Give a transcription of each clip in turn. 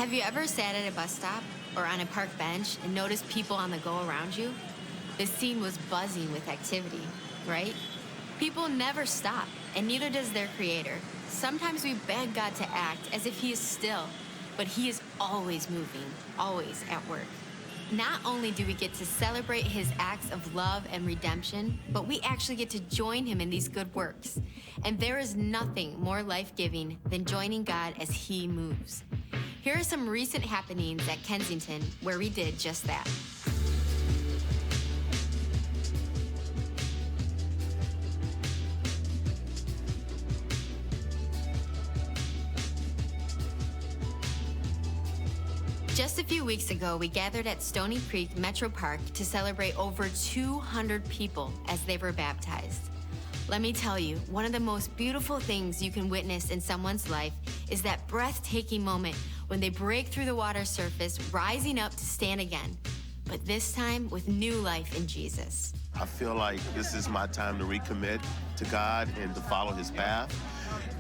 Have you ever sat at a bus stop or on a park bench and noticed people on the go around you? The scene was buzzing with activity, right? People never stop, and neither does their creator. Sometimes we beg God to act as if he is still, but he is always moving, always at work. Not only do we get to celebrate his acts of love and redemption, but we actually get to join him in these good works. And there is nothing more life-giving than joining God as he moves. Here are some recent happenings at Kensington where we did just that. Just a few weeks ago, we gathered at Stony Creek Metro Park to celebrate over 200 people as they were baptized. Let me tell you, one of the most beautiful things you can witness in someone's life is that breathtaking moment when they break through the water surface, rising up to stand again, but this time with new life in Jesus. I feel like this is my time to recommit to God and to follow his path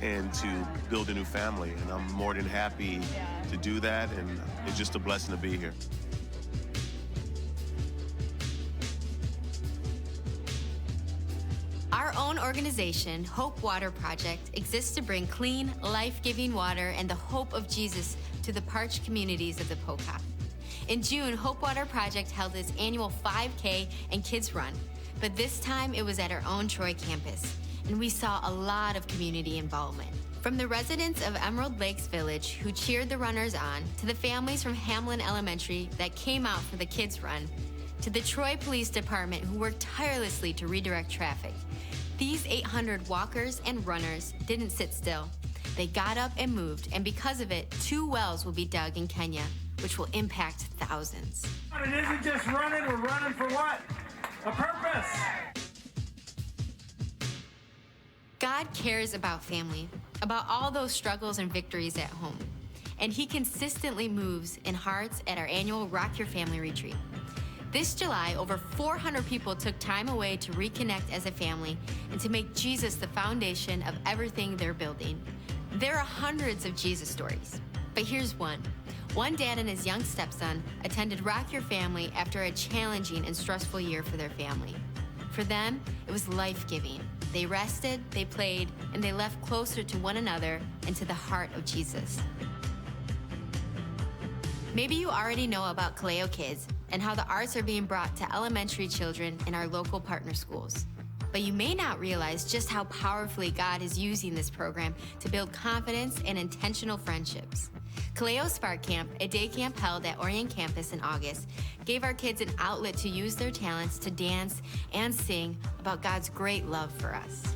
and to build a new family. And I'm more than happy to do that, and it's just a blessing to be here. Our own organization, Hope Water Project, exists to bring clean, life-giving water and the hope of Jesus to the parched communities of the Pocock. In June, Hope Water Project held its annual 5K and Kids Run, but this time it was at our own Troy campus, and we saw a lot of community involvement. From the residents of Emerald Lakes Village who cheered the runners on, to the families from Hamlin Elementary that came out for the Kids Run, to the Troy Police Department who worked tirelessly to redirect traffic. These 800 walkers and runners didn't sit still. They got up and moved, and because of it, 2 wells will be dug in Kenya, which will impact thousands. It isn't just running, we're running for what? A purpose! God cares about family, about all those struggles and victories at home, and he consistently moves in hearts at our annual Rock Your Family retreat. This July, over 400 people took time away to reconnect as a family and to make Jesus the foundation of everything they're building. There are hundreds of Jesus stories, but here's one. One dad and his young stepson attended Rock Your Family after a challenging and stressful year for their family. For them, it was life-giving. They rested, they played, and they left closer to one another and to the heart of Jesus. Maybe you already know about Kaleo Kids and how the arts are being brought to elementary children in our local partner schools. But you may not realize just how powerfully God is using this program to build confidence and intentional friendships. Kaleo Spark Camp, a day camp held at Orion Campus in August, gave our kids an outlet to use their talents to dance and sing about God's great love for us.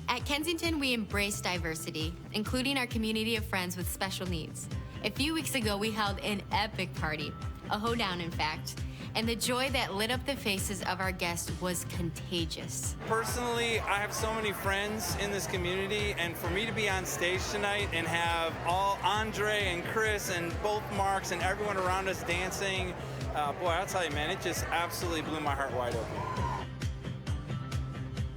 At Kensington, we embrace diversity, including our community of friends with special needs. A few weeks ago, we held an epic party, a hoedown in fact, and the joy that lit up the faces of our guests was contagious. Personally, I have so many friends in this community, and for me to be on stage tonight and have all Andre and Chris and both Marks and everyone around us dancing, boy, I'll tell you, man, it just absolutely blew my heart wide open.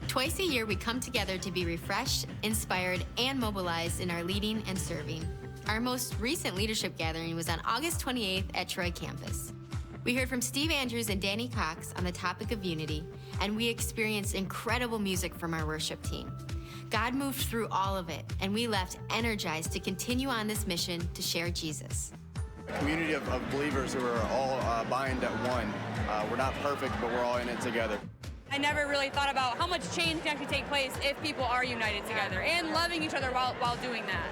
Twice a year, we come together to be refreshed, inspired, and mobilized in our leading and serving. Our most recent leadership gathering was on August 28th at Troy campus. We heard from Steve Andrews and Danny Cox on the topic of unity, and we experienced incredible music from our worship team. God moved through all of it, and we left energized to continue on this mission to share Jesus. A community of believers who are all bind at one. We're not perfect, but we're all in it together. I never really thought about how much change can actually take place if people are united together and loving each other while doing that.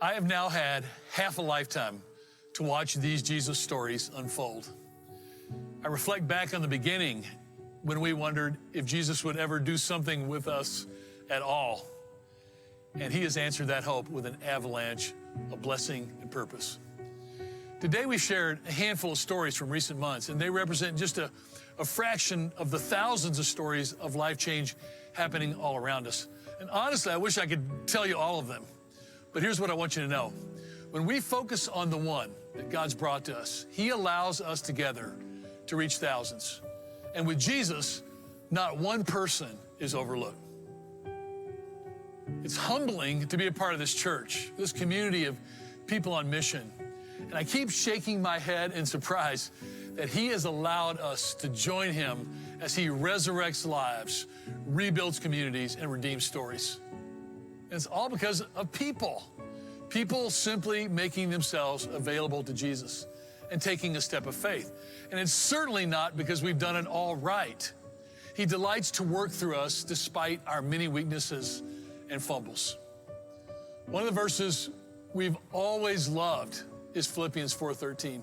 I have now had half a lifetime to watch these Jesus stories unfold. I reflect back on the beginning when we wondered if Jesus would ever do something with us at all. And he has answered that hope with an avalanche of blessing and purpose. Today we shared a handful of stories from recent months, and they represent just a fraction of the thousands of stories of life change happening all around us. And honestly, I wish I could tell you all of them. But here's what I want you to know. When we focus on the one that God's brought to us, he allows us together to reach thousands. And with Jesus, not one person is overlooked. It's humbling to be a part of this church, this community of people on mission. And I keep shaking my head in surprise that he has allowed us to join him as he resurrects lives, rebuilds communities, and redeems stories. And it's all because of people. People simply making themselves available to Jesus and taking a step of faith. And it's certainly not because we've done it all right. He delights to work through us despite our many weaknesses and fumbles. One of the verses we've always loved is Philippians 4:13.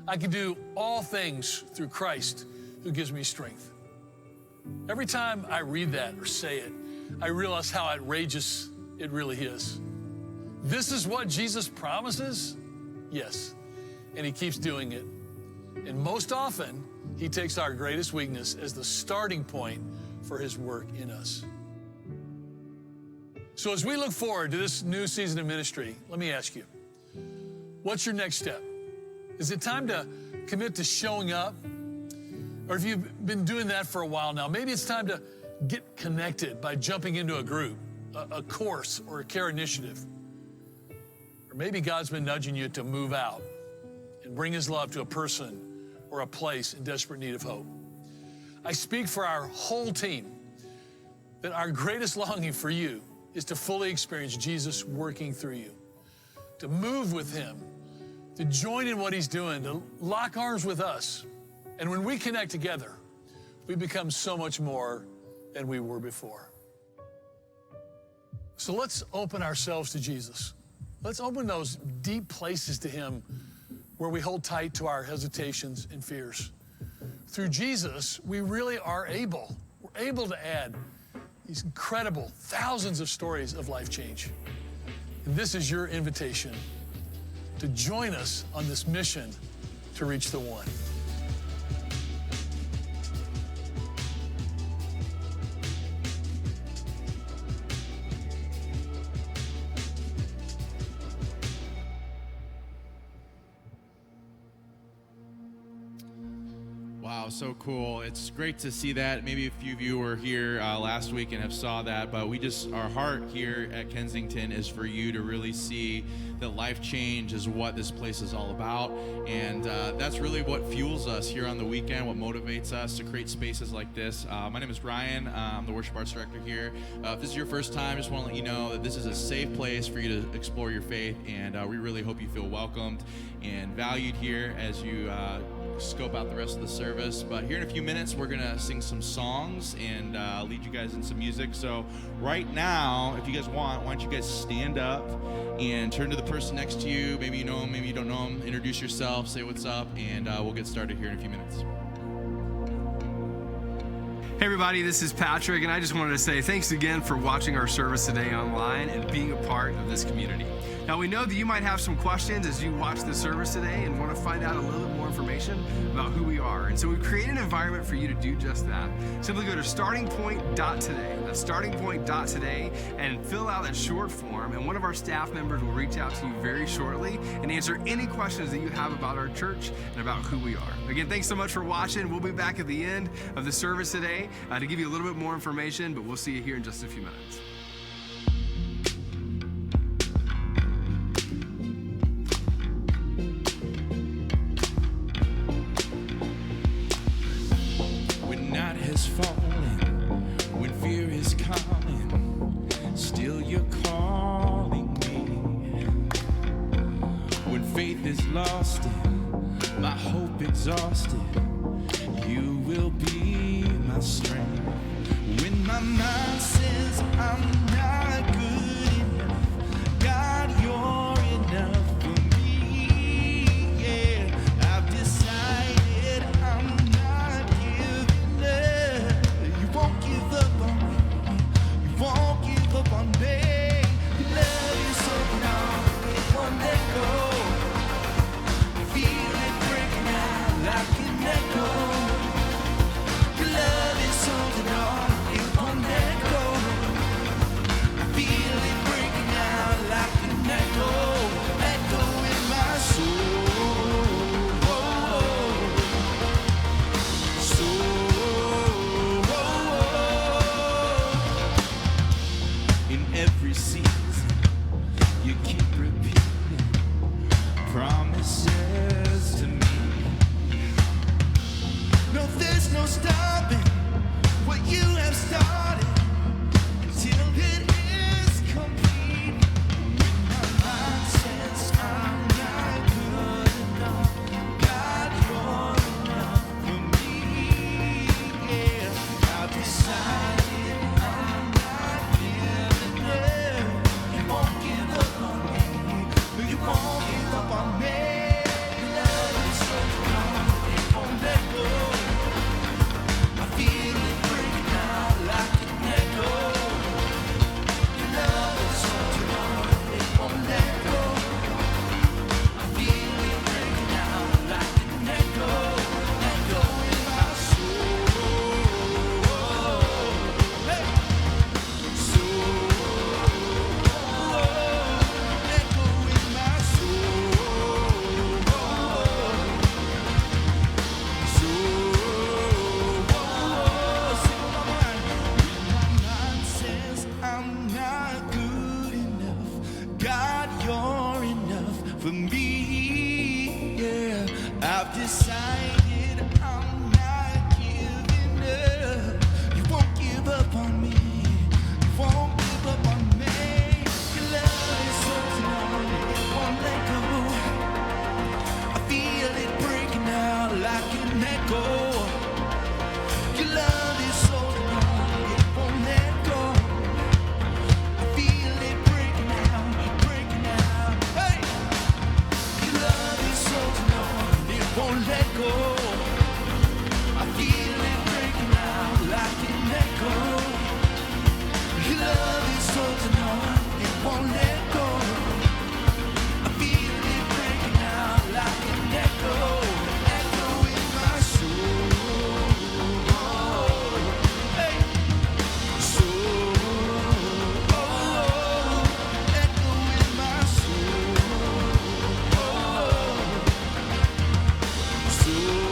I can do all things through Christ who gives me strength. Every time I read that or say it, I realize how outrageous it really is. This is what Jesus promises? Yes, and he keeps doing it. And most often, he takes our greatest weakness as the starting point for his work in us. So as we look forward to this new season of ministry, let me ask you, what's your next step? Is it time to commit to showing up? Or if you've been doing that for a while now, maybe it's time to get connected by jumping into a group, a course, or a care initiative. Or maybe God's been nudging you to move out and bring his love to a person or a place in desperate need of hope. I speak for our whole team that our greatest longing for you is to fully experience Jesus working through you, to move with him, to join in what he's doing, to lock arms with us. And when we connect together, we become so much more than we were before. So let's open ourselves to Jesus. Let's open those deep places to him where we hold tight to our hesitations and fears. Through Jesus, we really are able. We're able to add these incredible thousands of stories of life change. And this is your invitation to join us on this mission to reach the one. Wow, so cool. It's great to see that. Maybe a few of you were here last week and have saw that, but our heart here at Kensington is for you to really see that life change is what this place is all about. And that's really what fuels us here on the weekend, what motivates us to create spaces like this. My name is Ryan. I'm the worship arts director here. If this is your first time, I just want to let you know that this is a safe place for you to explore your faith, and we really hope you feel welcomed and valued here as you scope out the rest of the service. But here in a few minutes, we're gonna sing some songs and lead you guys in some music. So right now, if you guys want, why don't you guys stand up and turn to the person next to you. Maybe you know him, maybe you don't know him. Introduce yourself, say what's up, and we'll get started here in a few minutes. Hey everybody, this is Patrick, and I just wanted to say thanks again for watching our service today online and being a part of this community. Now we know that you might have some questions as you watch the service today and want to find out a little bit more information about who we are. And so we've created an environment for you to do just that. Simply go to startingpoint.today. That's startingpoint.today and fill out that short form, and one of our staff members will reach out to you very shortly and answer any questions that you have about our church and about who we are. Again, thanks so much for watching. We'll be back at the end of the service today to give you a little bit more information, but we'll see you here in just a few minutes. When night has fallen, when fear is calling, still you're calling me. When faith is lost and my hope exhausted, you will be my strength. When my mind says I'm not good enough, God, you're enough for me. Yeah, I've decided I'm not giving up. You won't give up on me. You won't give up on me. You love you so long, it won't let go. Feel it breaking out like an echo. Love is holding on, it won't let go. started until it is complete. When my mind says I'm not good enough, God, you're enough for me. Yeah, I've decided I'm not giving up. You won't give up on me. You won't give up on me. Your love is so strong, it won't let go. I feel it breaking out like an echo. Your love is so strong, it won't let go. I feel it breaking out like an echo, echo in my soul. Hey. Echo in my soul. Says I'm not good enough. God, you're enough for me. Yeah, I've decided I'm not giving up. You won't give up on me. You won't give up on me. Your love is so strong, it won't let go. I feel it breaking out like an echo. Your love is so strong, it won't let go. I feel it breaking out. Hey! Your love is so strong, it won't let go. I feel it breaking out like an echo. Your love is so strong, it won't let go. I feel it breaking out like an echo, echo in my soul. Hey, soul, echo in my soul. Soul.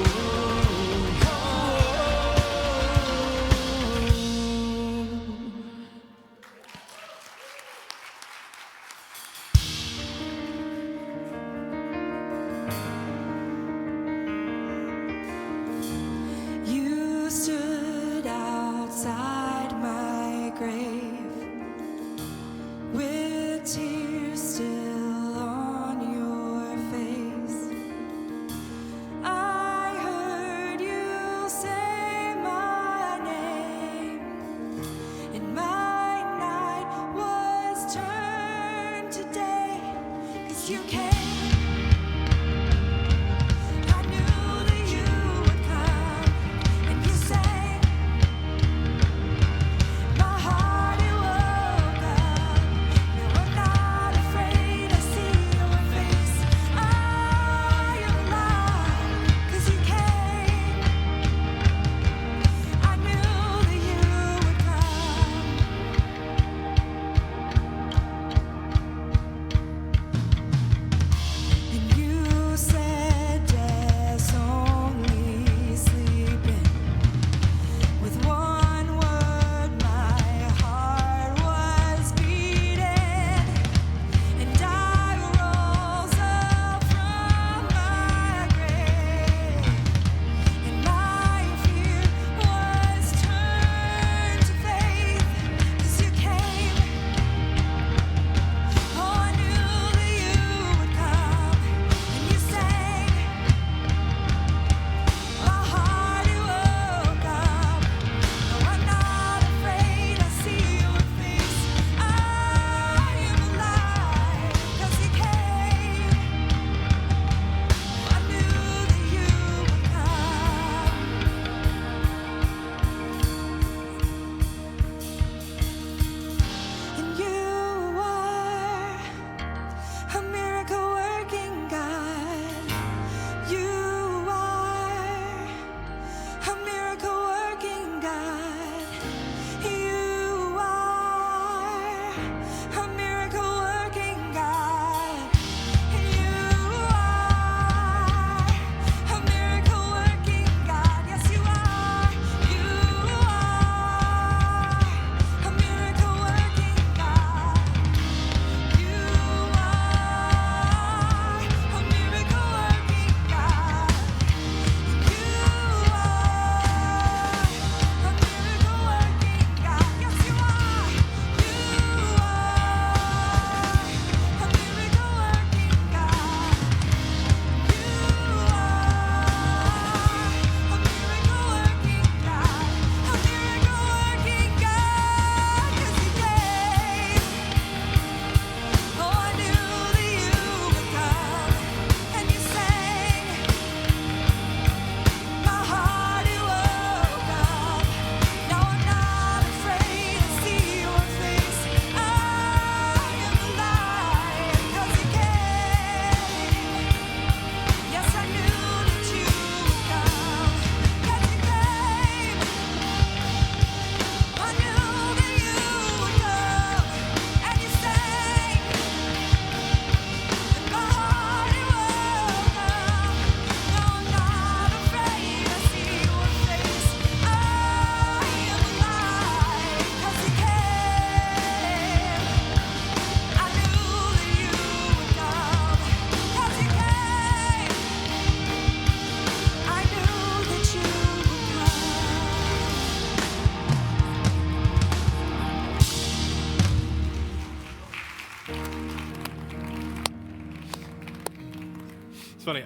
funny.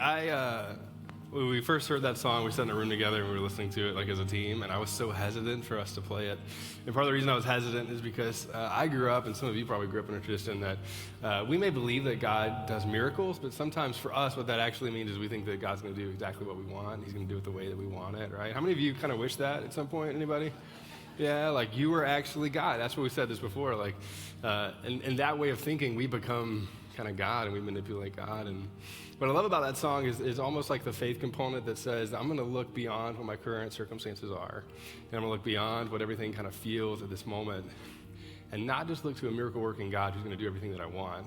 When we first heard that song, we sat in a room together and we were listening to it like as a team, and I was so hesitant for us to play it. And part of the reason I was hesitant is because I grew up, and some of you probably grew up in a tradition that we may believe that God does miracles, but sometimes for us what that actually means is we think that God's going to do exactly what we want. He's going to do it the way that we want it, right? How many of you kind of wish that at some point? Anybody? Yeah, like you were actually God. That's what we said this before. Like, in that way of thinking, we become kind of God and we manipulate God. And what I love about that song is almost like the faith component that says, I'm going to look beyond what my current circumstances are. And I'm going to look beyond what everything kind of feels at this moment. And not just look to a miracle-working God who's going to do everything that I want,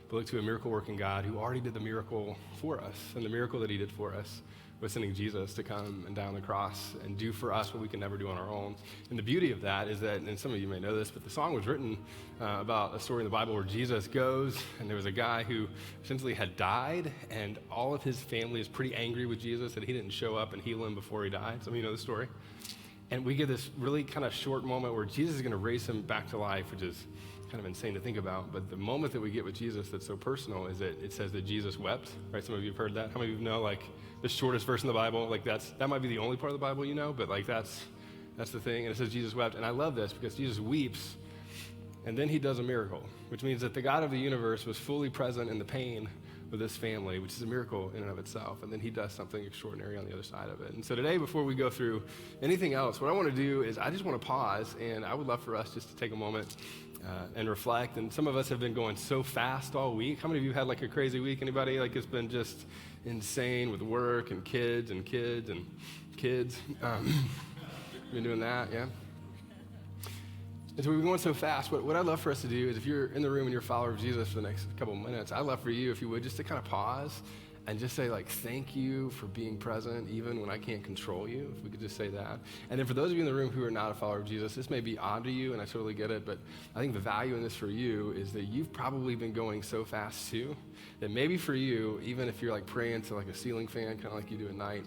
but look to a miracle-working God who already did the miracle for us. And the miracle that he did for us was sending Jesus to come and die on the cross and do for us what we can never do on our own. And the beauty of that is that, and some of you may know this, but the song was written about a story in the Bible where Jesus goes, and there was a guy who essentially had died, and all of his family is pretty angry with Jesus that he didn't show up and heal him before he died. Some of you know the story. And we get this really kind of short moment where Jesus is going to raise him back to life, which is kind of insane to think about. But the moment that we get with Jesus that's so personal is that it says that Jesus wept, right? Some of you have heard that. How many of you know, like, the shortest verse in the Bible? Like, that might be the only part of the Bible you know, but, like, that's the thing. And it says Jesus wept. And I love this because Jesus weeps, and then he does a miracle, which means that the God of the universe was fully present in the pain of this family, which is a miracle in and of itself. And then he does something extraordinary on the other side of it. And so today, before we go through anything else, what I want to do is I just want to pause, and I would love for us just to take a moment and reflect. And some of us have been going so fast all week. How many of you had like a crazy week? Anybody? Like, it's been just insane with work and kids and kids and kids. Been doing that, yeah? And so we've been going so fast. What I'd love for us to do is, if you're in the room and you're a follower of Jesus for the next couple of minutes, I'd love for you, if you would, just to kind of pause and just say, like, thank you for being present even when I can't control you, if we could just say that. And then for those of you in the room who are not a follower of Jesus, this may be odd to you, and I totally get it, but I think the value in this for you is that you've probably been going so fast too, that maybe for you, even if you're like praying to like a ceiling fan, kind of like you do at night,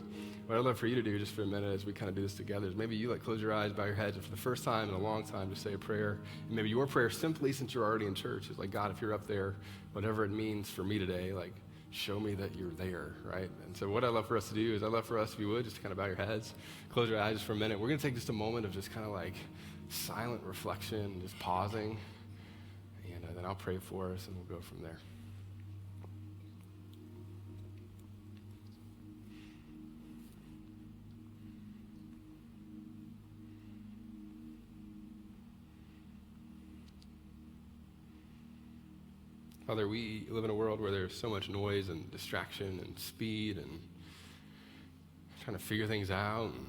what I'd love for you to do just for a minute as we kind of do this together is maybe you like close your eyes, bow your heads, and for the first time in a long time, just say a prayer. And maybe your prayer simply, since you're already in church, is like, God, if you're up there, whatever it means for me today, like, show me that you're there, right? And so what I'd love for us to do is I'd love for us, if you would, just to kind of bow your heads, close your eyes just for a minute. We're going to take just a moment of just kind of like silent reflection, just pausing, and then I'll pray for us, and we'll go from there. Father, we live in a world where there's so much noise and distraction and speed and trying to figure things out and,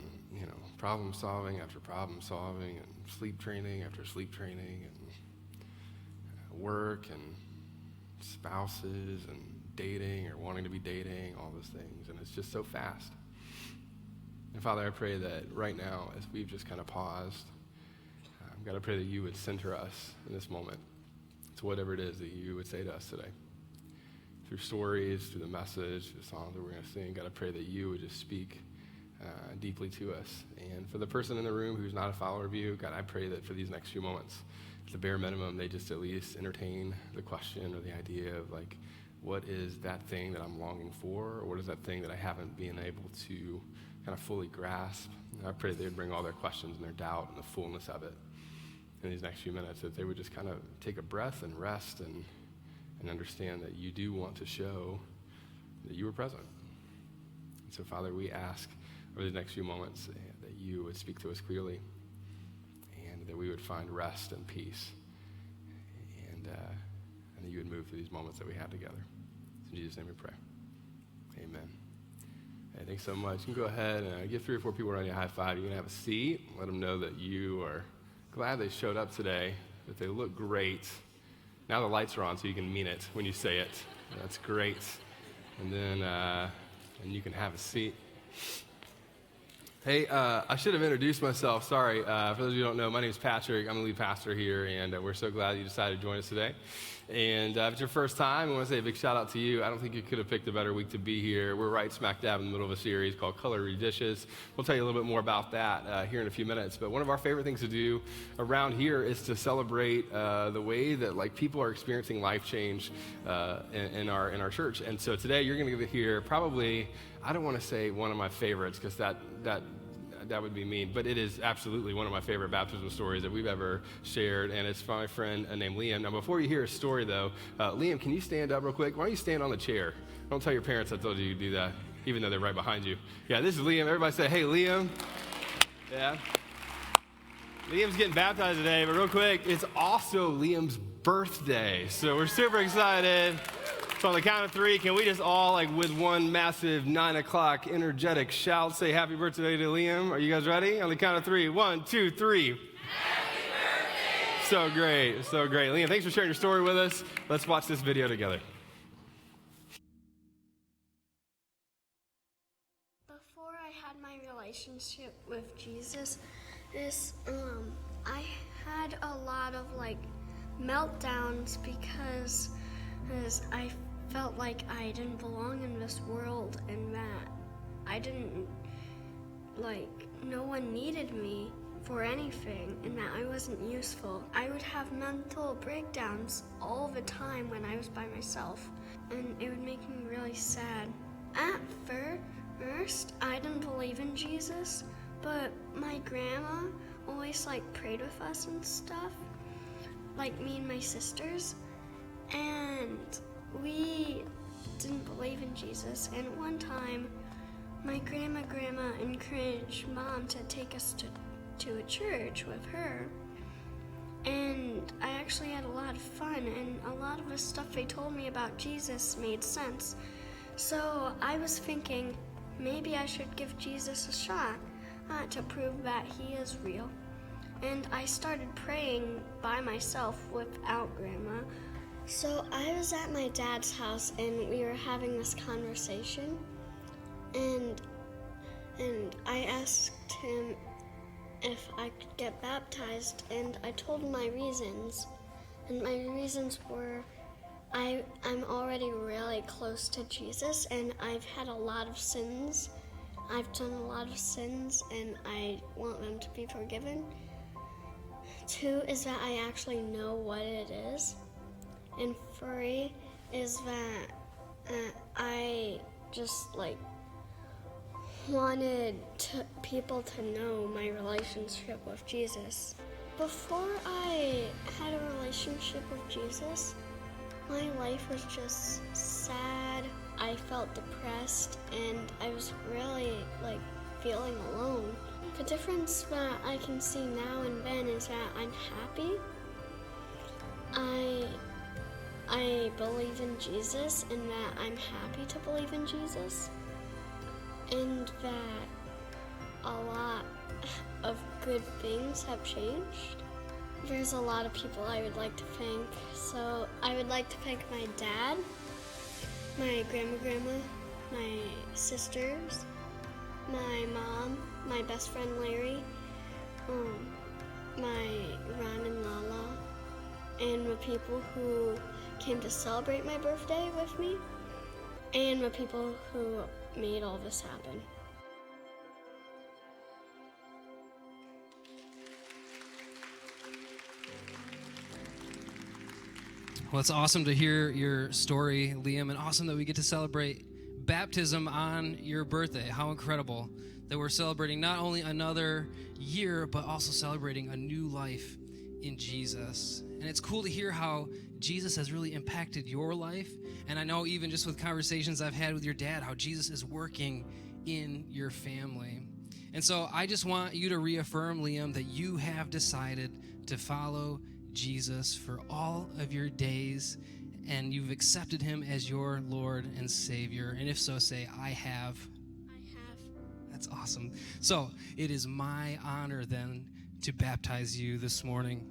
problem solving after problem solving and sleep training after sleep training and work and spouses and dating or wanting to be dating, all those things. And it's just so fast. And Father, I pray that right now, as we've just kind of paused, God, I pray that you would center us in this moment to whatever it is that you would say to us today. Through stories, through the message, through the songs that we're going to sing, God, I pray that you would just speak deeply to us. And for the person in the room who's not a follower of you, God, I pray that for these next few moments, at the bare minimum, they just at least entertain the question or the idea of, like, what is that thing that I'm longing for, or what is that thing that I haven't been able to kind of fully grasp? And I pray that they'd bring all their questions and their doubt and the fullness of it in these next few minutes, that they would just kind of take a breath and rest and understand that you do want to show that you were present. And so, Father, we ask over the next few moments that you would speak to us clearly and that we would find rest and peace and that you would move through these moments that we have together. In Jesus' name we pray. Amen. Hey, thanks so much. You can go ahead and give 3 or 4 people around you a high five. You can have a seat. Let them know that you are glad they showed up today, that they look great. Now the lights are on, so you can mean it when you say it. That's great. And then and you can have a seat. Hey, I should have introduced myself. Sorry. For those of you who don't know, my name is Patrick. I'm the lead pastor here, and we're so glad you decided to join us today. And if it's your first time, I want to say a big shout out to you. I don't think you could have picked a better week to be here. We're right smack dab in the middle of a series called Color Dishes. We'll tell you a little bit more about that here in a few minutes. But one of our favorite things to do around here is to celebrate the way that people are experiencing life change in our church. And so today you're going to hear probably, I don't want to say one of my favorites because that would be mean, but it is absolutely one of my favorite baptism stories that we've ever shared, and it's from my friend named Liam. Now, before you hear his story, though, Liam, can you stand up real quick? Why don't you stand on the chair? Don't tell your parents I told you to do that, even though they're right behind you. Yeah, this is Liam. Everybody say, hey, Liam. Yeah. Liam's getting baptized today, but real quick, it's also Liam's birthday, so we're super excited. So on the count of three, can we just all, with one massive 9 o'clock energetic shout, say happy birthday to Liam? Are you guys ready? On the count of three. 1, 2, 3. Happy birthday! So great, so great. Liam, thanks for sharing your story with us. Let's watch this video together. Before I had my relationship with Jesus, I had a lot of meltdowns because I felt like I didn't belong in this world and that I didn't, no one needed me for anything and that I wasn't useful. I would have mental breakdowns all the time when I was by myself, and it would make me really sad. At first, I didn't believe in Jesus, but my grandma always prayed with us and stuff, me and my sisters, and we didn't believe in Jesus. And one time, my grandma encouraged Mom to take us to a church with her. And I actually had a lot of fun, and a lot of the stuff they told me about Jesus made sense. So I was thinking, maybe I should give Jesus a shot to prove that he is real. And I started praying by myself without Grandma. So I was at my dad's house and we were having this conversation, and I asked him if I could get baptized, and I told him my reasons. And my reasons were I'm already really close to Jesus, and I've had a lot of sins. I've done a lot of sins and I want them to be forgiven. 2 is that I actually know what it is. And 3 is that I just wanted people to know my relationship with Jesus. Before I had a relationship with Jesus, my life was just sad. I felt depressed and I was really feeling alone. The difference that I can see now and then is that I'm happy. I believe in Jesus and that I'm happy to believe in Jesus, and that a lot of good things have changed. There's a lot of people I would like to thank. So I would like to thank my dad, my grandma, my sisters, my mom, my best friend Larry, my Ron and Lala, and the people who came to celebrate my birthday with me, and the people who made all this happen. Well, it's awesome to hear your story, Liam, and awesome that we get to celebrate baptism on your birthday. How incredible that we're celebrating not only another year, but also celebrating a new life in Jesus. And it's cool to hear how Jesus has really impacted your life. And I know even just with conversations I've had with your dad, how Jesus is working in your family. And so I just want you to reaffirm, Liam, that you have decided to follow Jesus for all of your days, and you've accepted him as your Lord and Savior. And if so, say, I have. I have. That's awesome. So it is my honor then to baptize you this morning.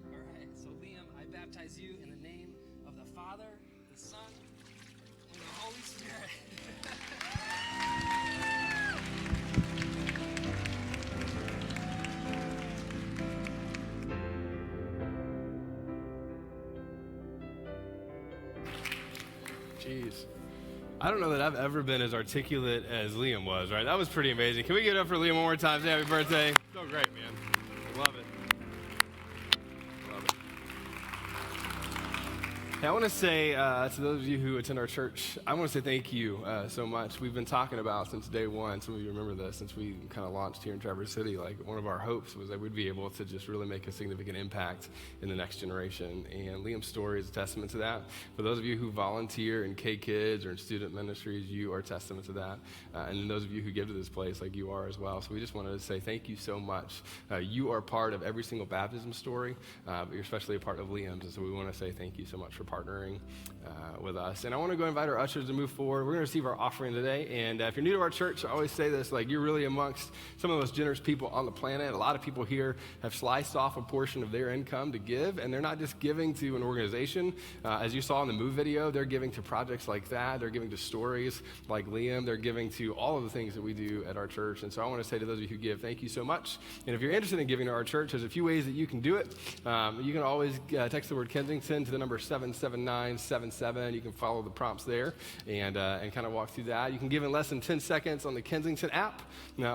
All right, so Liam, I baptize you in the name of the Father, the Son, Jeez. I don't know that I've ever been as articulate as Liam was, right? That was pretty amazing. Can we give it up for Liam one more time? Say happy birthday. So great, man. Love it. Love it. Hey, I want to say to those of you who attend our church, I want to say thank you so much. We've been talking about since day one, some of you remember this, since we kind of launched here in Traverse City, like one of our hopes was that we'd be able to just really make a significant impact in the next generation. And Liam's story is a testament to that. For those of you who volunteer in K-Kids or in student ministries, you are a testament to that. And then those of you who give to this place, like you are as well. So we just wanted to say thank you so much. You are part of every single baptism story, but you're especially a part of Liam's. And so we want to say thank you so much for partnering with us. And I want to go invite our ushers to move forward. We're going to receive our offering today. And if you're new to our church, I always say this, like you're really amongst some of the most generous people on the planet. A lot of people here have sliced off a portion of their income to give, and they're not just giving to an organization. As you saw in the Move video, they're giving to projects like that. They're giving to stories like Liam. They're giving to all of the things that we do at our church. And so I want to say to those of you who give, thank you so much. And if you're interested in giving to our church, there's a few ways that you can do it. You can always text the word Kensington to the number 77977. You can follow the prompts there and kind of walk through that. You can give in less than 10 seconds on the Kensington app,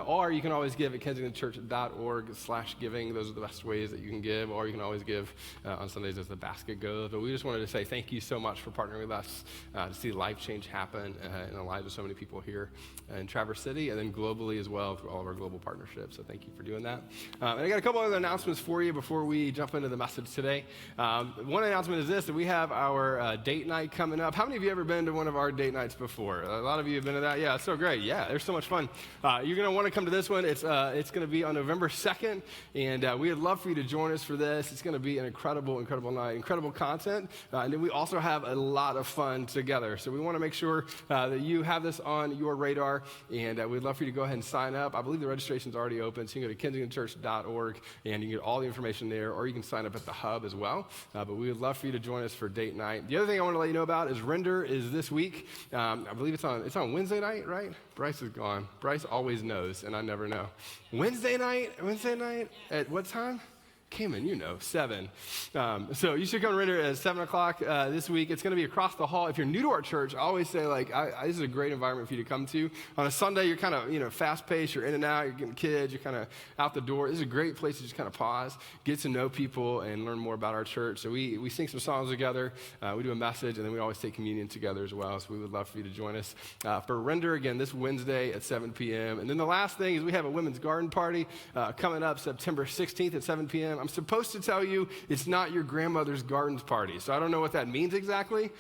or you can always give at kensingtonchurch.org/giving. Those are the best ways that you can give, or you can always give on Sundays as the basket goes. But we just wanted to say thank you so much for partnering with us to see life change happen in the lives of so many people here in Traverse City and then globally as well through all of our global partnerships. So thank you for doing that. And I got a couple other announcements for you before we jump into the message today. One announcement is this, that we have our date night coming up. How many of you ever been to one of our date nights before? A lot of you have been to that. Yeah, it's so great. Yeah, they're so much fun. You're going to want to come to this one. It's going to be on November 2nd, and we would love for you to join us for this. It's going to be an incredible night, incredible content, and then we also have a lot of fun together. So we want to make sure that you have this on your radar, and we'd love for you to go ahead and sign up. I believe the registration's already open, so you can go to kensingtonchurch.org, and you can get all the information there, or you can sign up at the hub as well. But we would love for you to join us for date night. The other thing I want to let you know about is Render is this week. I believe it's on Wednesday night, right? Bryce is gone. Bryce always knows, and I never know. Wednesday night at what time? Cayman, you know, 7. So you should come to Render at 7 o'clock this week. It's going to be across the hall. If you're new to our church, I always say, like, this is a great environment for you to come to. On a Sunday, you're kind of, fast-paced. You're in and out. You're getting kids. You're kind of out the door. This is a great place to just kind of pause, get to know people, and learn more about our church. So we sing some songs together. We do a message, and then we always take communion together as well. So we would love for you to join us for Render, again, this Wednesday at 7 p.m. And then the last thing is we have a women's garden party coming up September 16th at 7 p.m. I'm supposed to tell you it's not your grandmother's gardens party, so I don't know what that means exactly,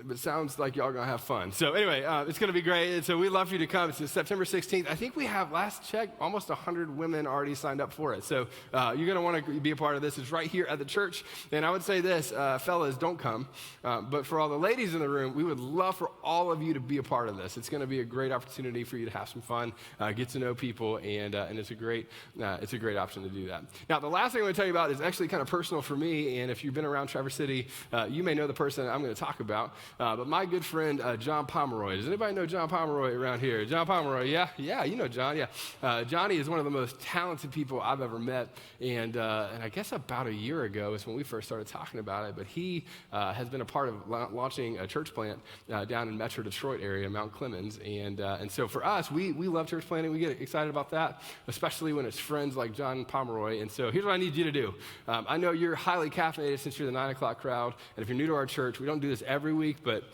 but it sounds like y'all gonna have fun. So anyway, it's gonna be great, and so we'd love for you to come. It's September 16th. I think we have, last check, almost 100 women already signed up for it. So you're gonna wanna be a part of this. It's right here at the church, and I would say this, fellas, don't come, but for all the ladies in the room, we would love for all of you to be a part of this. It's gonna be a great opportunity for you to have some fun, get to know people, and it's a great option to do that. Now, the last thing I'm gonna tell you about is actually kind of personal for me, and if you've been around Traverse City, you may know the person I'm gonna talk about. But my good friend, John Pomeroy. Does anybody know John Pomeroy around here? John Pomeroy, yeah, you know John, yeah. Johnny is one of the most talented people I've ever met, and I guess about a year ago is when we first started talking about it, but he has been a part of launching a church plant down in Metro Detroit area, Mount Clemens, and so for us, we love church planting. We get excited about that, especially when it's friends like John Pomeroy, and so here's what I need you to do. I know you're highly caffeinated since you're the 9 o'clock crowd, and if you're new to our church, we don't do this every week, but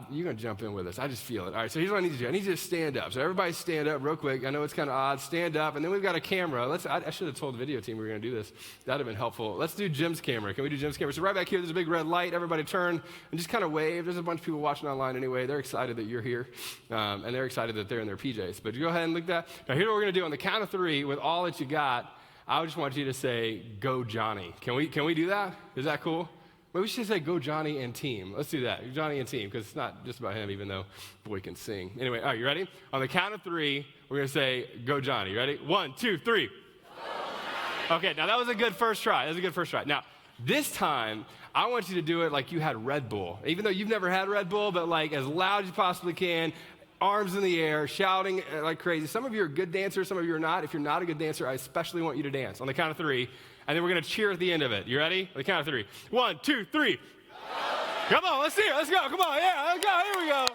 you're going to jump in with us. I just feel it. All right, so here's what I need you to do. I need you to stand up. So everybody stand up real quick. I know it's kind of odd. Stand up, and then we've got a camera. I should have told the video team we were going to do this. That would have been helpful. Let's do Jim's camera. Can we do Jim's camera? So right back here, there's a big red light. Everybody turn and just kind of wave. There's a bunch of people watching online anyway. They're excited that you're here, and they're excited that they're in their PJs. But go ahead and look that. Now, here's what we're going to do. On the count of 3, with all that you got, I just want you to say, "Go Johnny." Can we do that? Is that cool? Maybe we should say, "Go Johnny and team." Let's do that. Johnny and team, because it's not just about him, even though boy can sing. Anyway, all right, you ready? On the count of 3, we're going to say, "Go Johnny." Ready? 1, 2, 3. Okay, now that was a good first try. Now, This time, I want you to do it like you had Red Bull. Even though you've never had Red Bull, but like as loud as you possibly can, arms in the air, shouting like crazy. Some of you are good dancers, some of you are not. If you're not a good dancer, I especially want you to dance on the count of 3, and then we're gonna cheer at the end of it. You ready? On the count of 3. 1, 2, 3. Come on, let's see it. Let's go. Come on, yeah, let's go. Here we go.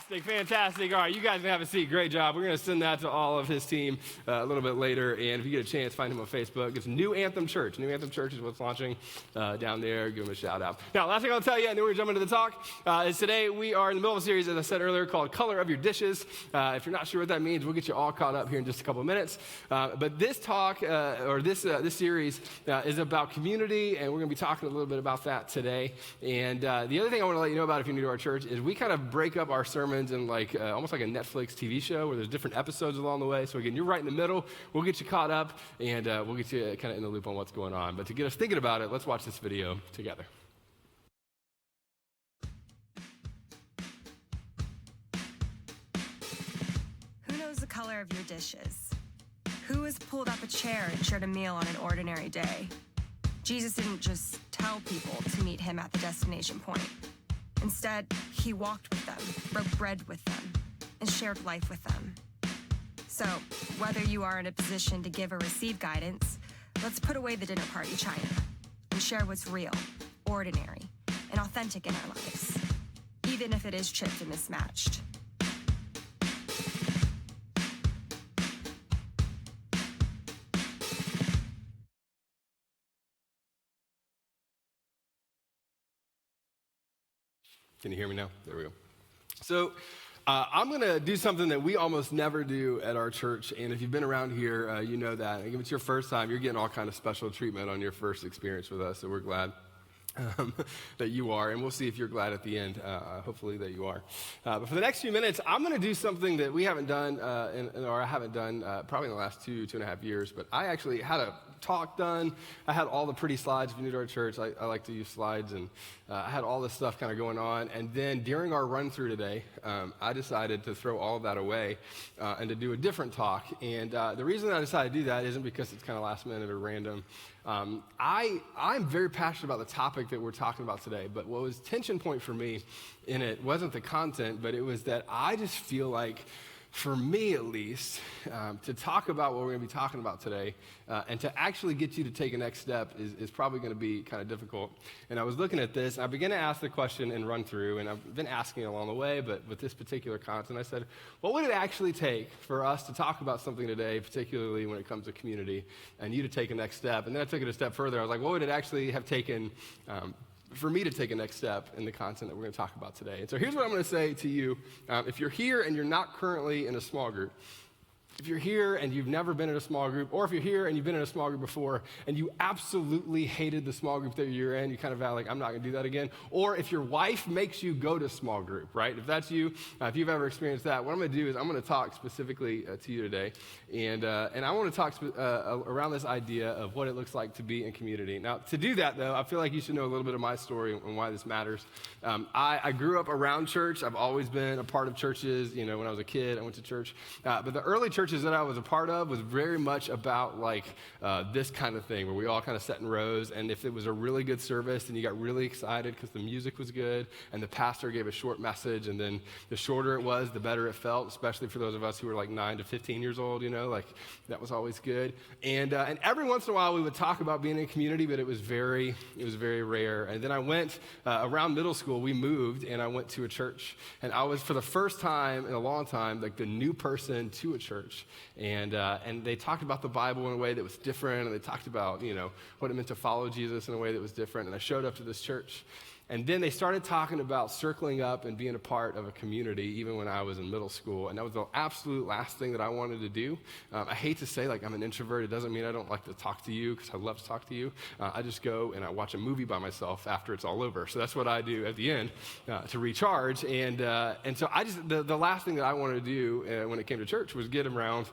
Fantastic. All right, you guys can have a seat. Great job. We're going to send that to all of his team a little bit later. And if you get a chance, find him on Facebook. It's New Anthem Church. New Anthem Church is what's launching down there. Give him a shout out. Now, last thing I'll tell you, and then we're going to jump into the talk, is today we are in the middle of a series, as I said earlier, called Color of Your Dishes. If you're not sure what that means, we'll get you all caught up here in just a couple of minutes. But this talk, or this series, is about community, and we're going to be talking a little bit about that today. And the other thing I want to let you know about if you're new to our church is we kind of break up our sermons in like almost like a Netflix TV show where there's different episodes along the way. So again, you're right in the middle. We'll get you caught up, and we'll get you kind of in the loop on what's going on. But to get us thinking about it, let's watch this video together. Who knows the color of your dishes? Who has pulled up a chair and shared a meal on an ordinary day? Jesus didn't just tell people to meet him at the destination point. Instead, he walked with them, broke bread with them, and shared life with them. So, whether you are in a position to give or receive guidance, let's put away the dinner party china and share what's real, ordinary, and authentic in our lives, even if it is chipped and mismatched. Can you hear me now? There we go. So I'm going to do something that we almost never do at our church. And if you've been around here, you know that. And if it's your first time, you're getting all kind of special treatment on your first experience with us. So we're glad that you are. And we'll see if you're glad at the end. Hopefully that you are. But for the next few minutes, I'm going to do something that we haven't done, or I haven't done probably in the last 2.5 years. But I actually had a talk done. I had all the pretty slides. If you're new to our church, I like to use slides, and I had all this stuff kind of going on. And then during our run through today, I decided to throw all of that away and to do a different talk. And the reason that I decided to do that isn't because it's kind of last minute or random. I'm very passionate about the topic that we're talking about today, but what was tension point for me in it wasn't the content, but it was that I just feel like, for me at least, to talk about what we're going to be talking about today and to actually get you to take a next step is probably going to be kind of difficult. And I was looking at this, and I began to ask the question and run through, and I've been asking it along the way, but with this particular content, I said, what would it actually take for us to talk about something today, particularly when it comes to community, and you to take a next step? And then I took it a step further. I was like, what would it actually have taken for me to take a next step in the content that we're going to talk about today? And so here's what I'm going to say to you. If you're here and you're not currently in a small group, if you're here and you've never been in a small group, or if you're here and you've been in a small group before and you absolutely hated the small group that you're in, you kind of like, I'm not going to do that again. Or if your wife makes you go to small group, right? If that's you, if you've ever experienced that, what I'm going to do is I'm going to talk specifically to you today. And I want to talk around this idea of what it looks like to be in community. Now, to do that, though, I feel like you should know a little bit of my story and why this matters. I grew up around church. I've always been a part of churches. You know, when I was a kid, I went to church. But the early churches that I was a part of was very much about like this kind of thing, where we all kind of sat in rows, and if it was a really good service and you got really excited because the music was good and the pastor gave a short message, and then the shorter it was, the better it felt, especially for those of us who were like 9 to 15 years old, you know, like that was always good. And every once in a while we would talk about being in community, but it was very rare. And then I went around middle school, we moved, and I went to a church, and I was, for the first time in a long time, like the new person to a church. And they talked about the Bible in a way that was different, and they talked about, you know, what it meant to follow Jesus in a way that was different. And I showed up to this church, and then they started talking about circling up and being a part of a community, even when I was in middle school. And that was the absolute last thing that I wanted to do. I hate to say, like, I'm an introvert. It doesn't mean I don't like to talk to you, because I love to talk to you. I just go and I watch a movie by myself after it's all over. So that's what I do at the end to recharge. And so I just, the last thing that I wanted to do when it came to church was get around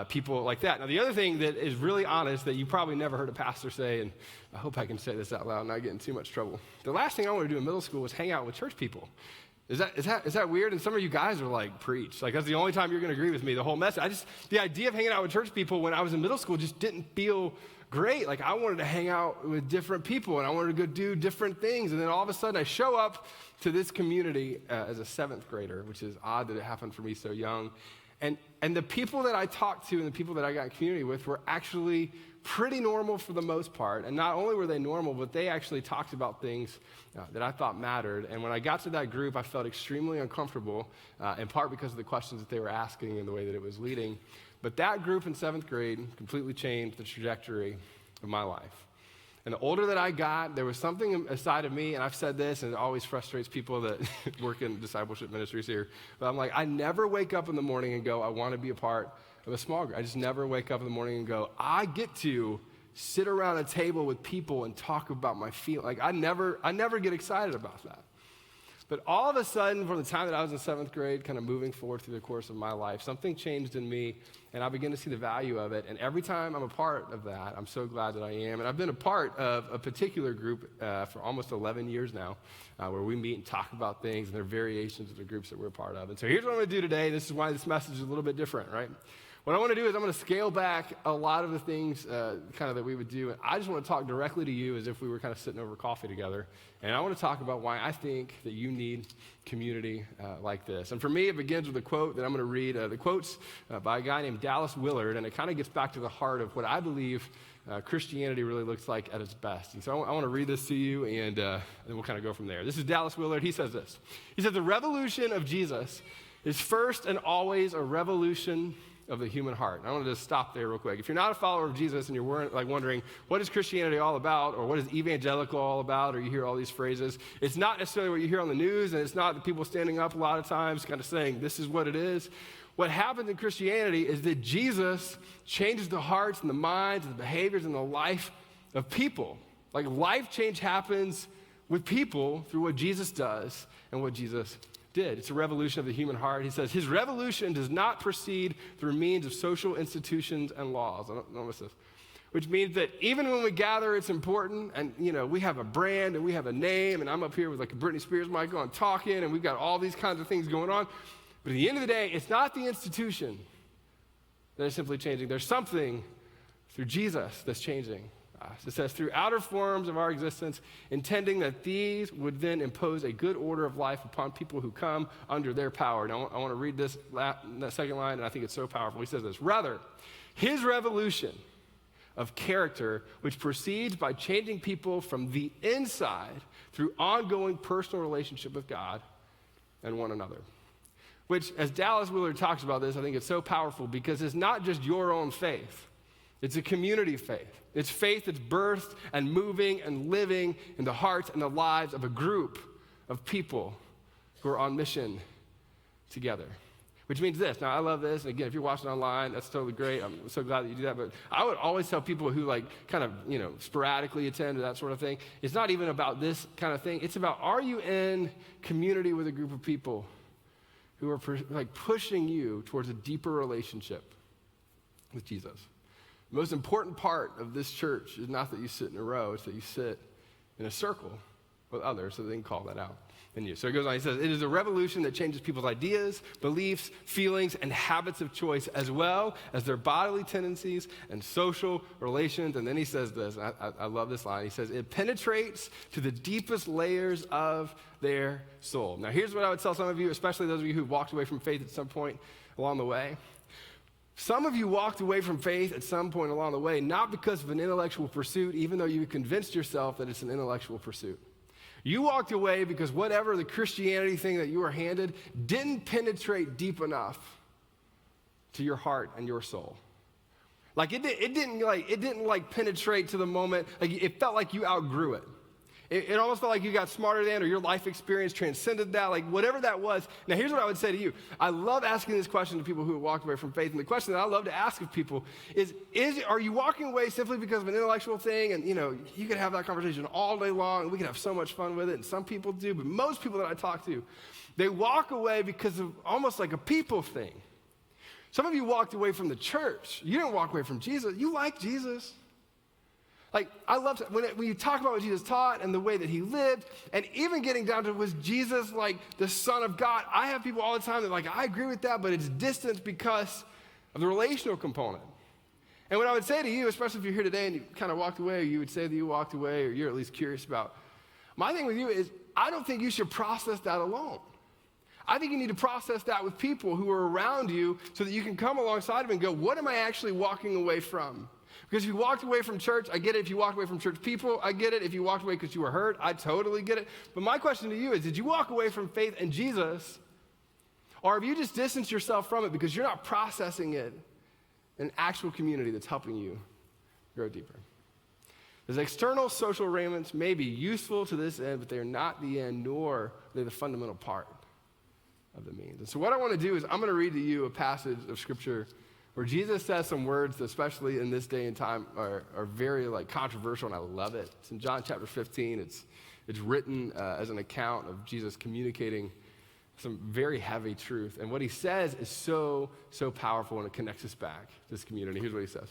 people like that. Now, the other thing that is really honest that you probably never heard a pastor say, and I hope I can say this out loud and not get in too much trouble. The last thing I wanted to do in middle school was hang out with church people. Is that weird? And some of you guys are like, preach. Like, that's the only time you're going to agree with me, the whole message. The idea of hanging out with church people when I was in middle school just didn't feel great. Like, I wanted to hang out with different people, and I wanted to go do different things. And then all of a sudden, I show up to this community as a 7th grader, which is odd that it happened for me so young. And the people that I talked to and the people that I got in community with were actually pretty normal for the most part. And not only were they normal, but they actually talked about things that I thought mattered. And when I got to that group, I felt extremely uncomfortable, in part because of the questions that they were asking and the way that it was leading. But that group in 7th grade completely changed the trajectory of my life. And the older that I got, there was something inside of me, and I've said this, and it always frustrates people that work in discipleship ministries here, but I'm like, I never wake up in the morning and go, I want to be a part of a small group. I just never wake up in the morning and go, I get to sit around a table with people and talk about my feelings. Like, I never get excited about that. But all of a sudden, from the time that I was in 7th grade, kind of moving forward through the course of my life, something changed in me, and I began to see the value of it. And every time I'm a part of that, I'm so glad that I am. And I've been a part of a particular group for almost 11 years now, where we meet and talk about things, and there are variations of the groups that we're a part of. And so here's what I'm going to do today. This is why this message is a little bit different, right? What I want to do is I'm going to scale back a lot of the things kind of that we would do. And I just want to talk directly to you as if we were kind of sitting over coffee together. And I want to talk about why I think that you need community like this. And for me, it begins with a quote that I'm going to read. The quote's by a guy named Dallas Willard, and it kind of gets back to the heart of what I believe Christianity really looks like at its best. And so I want to read this to you, and then we'll kind of go from there. This is Dallas Willard. He says this. He says, the revolution of Jesus is first and always a revolution of the human heart. And I want to just stop there real quick. If you're not a follower of Jesus and you're wondering, what is Christianity all about, or what is evangelical all about, or you hear all these phrases, it's not necessarily what you hear on the news, and it's not the people standing up a lot of times kind of saying, this is what it is. What happens in Christianity is that Jesus changes the hearts and the minds and the behaviors and the life of people. Like, life change happens with people through what Jesus does and what Jesus did. It's a revolution of the human heart. He says, his revolution does not proceed through means of social institutions and laws. I don't know what's this. Which means that even when we gather, it's important, and we have a brand and we have a name, and I'm up here with like a Britney Spears mic on talking, and we've got all these kinds of things going on. But at the end of the day, it's not the institution that is simply changing. There's something through Jesus that's changing. It says, through outer forms of our existence, intending that these would then impose a good order of life upon people who come under their power. Now, I want to read that second line, and I think it's so powerful. He says this, rather, his revolution of character, which proceeds by changing people from the inside through ongoing personal relationship with God and one another. Which, as Dallas Willard talks about this, I think it's so powerful because it's not just your own faith. It's a community faith. It's faith that's birthed and moving and living in the hearts and the lives of a group of people who are on mission together. Which means this. Now, I love this. And again, if you're watching online, that's totally great. I'm so glad that you do that. But I would always tell people who kind of sporadically attend or that sort of thing, it's not even about this kind of thing. It's about, are you in community with a group of people who are pushing you towards a deeper relationship with Jesus? The most important part of this church is not that you sit in a row, it's that you sit in a circle with others so they can call that out in you. So it goes on, he says, it is a revolution that changes people's ideas, beliefs, feelings, and habits of choice, as well as their bodily tendencies and social relations. And then he says this, I love this line, he says, it penetrates to the deepest layers of their soul. Now here's what I would tell some of you, especially those of you who walked away from faith at some point along the way. Some of you walked away from faith at some point along the way, not because of an intellectual pursuit, even though you convinced yourself that it's an intellectual pursuit. You walked away because whatever the Christianity thing that you were handed didn't penetrate deep enough to your heart and your soul. Like it didn't penetrate to the moment, like it felt like you outgrew it. It almost felt like you got smarter than, or your life experience transcended that, like whatever that was. Now, here's what I would say to you. I love asking this question to people who have walked away from faith. And the question that I love to ask of people is are you walking away simply because of an intellectual thing? And, you could have that conversation all day long, and we could have so much fun with it. And some people do, but most people that I talk to, they walk away because of almost like a people thing. Some of you walked away from the church. You didn't walk away from Jesus. You like Jesus. Like, I love when you talk about what Jesus taught and the way that he lived, and even getting down to, was Jesus like the Son of God? I have people all the time that like, I agree with that, but it's distant because of the relational component. And what I would say to you, especially if you're here today and you kind of walked away, or you would say that you walked away, or you're at least curious about, my thing with you is, I don't think you should process that alone. I think you need to process that with people who are around you so that you can come alongside them and go, what am I actually walking away from? Because if you walked away from church, I get it. If you walked away from church people, I get it. If you walked away because you were hurt, I totally get it. But my question to you is, did you walk away from faith in Jesus, or have you just distanced yourself from it because you're not processing it in actual community that's helping you grow deeper? Those external social arrangements may be useful to this end, but they're not the end, nor are they the fundamental part of the means. And so what I want to do is I'm going to read to you a passage of Scripture where Jesus says some words that, especially in this day and time, are very like controversial, and I love it. It's in John chapter 15. It's written as an account of Jesus communicating some very heavy truth. And what he says is so powerful, and it connects us back to this community. Here's what he says.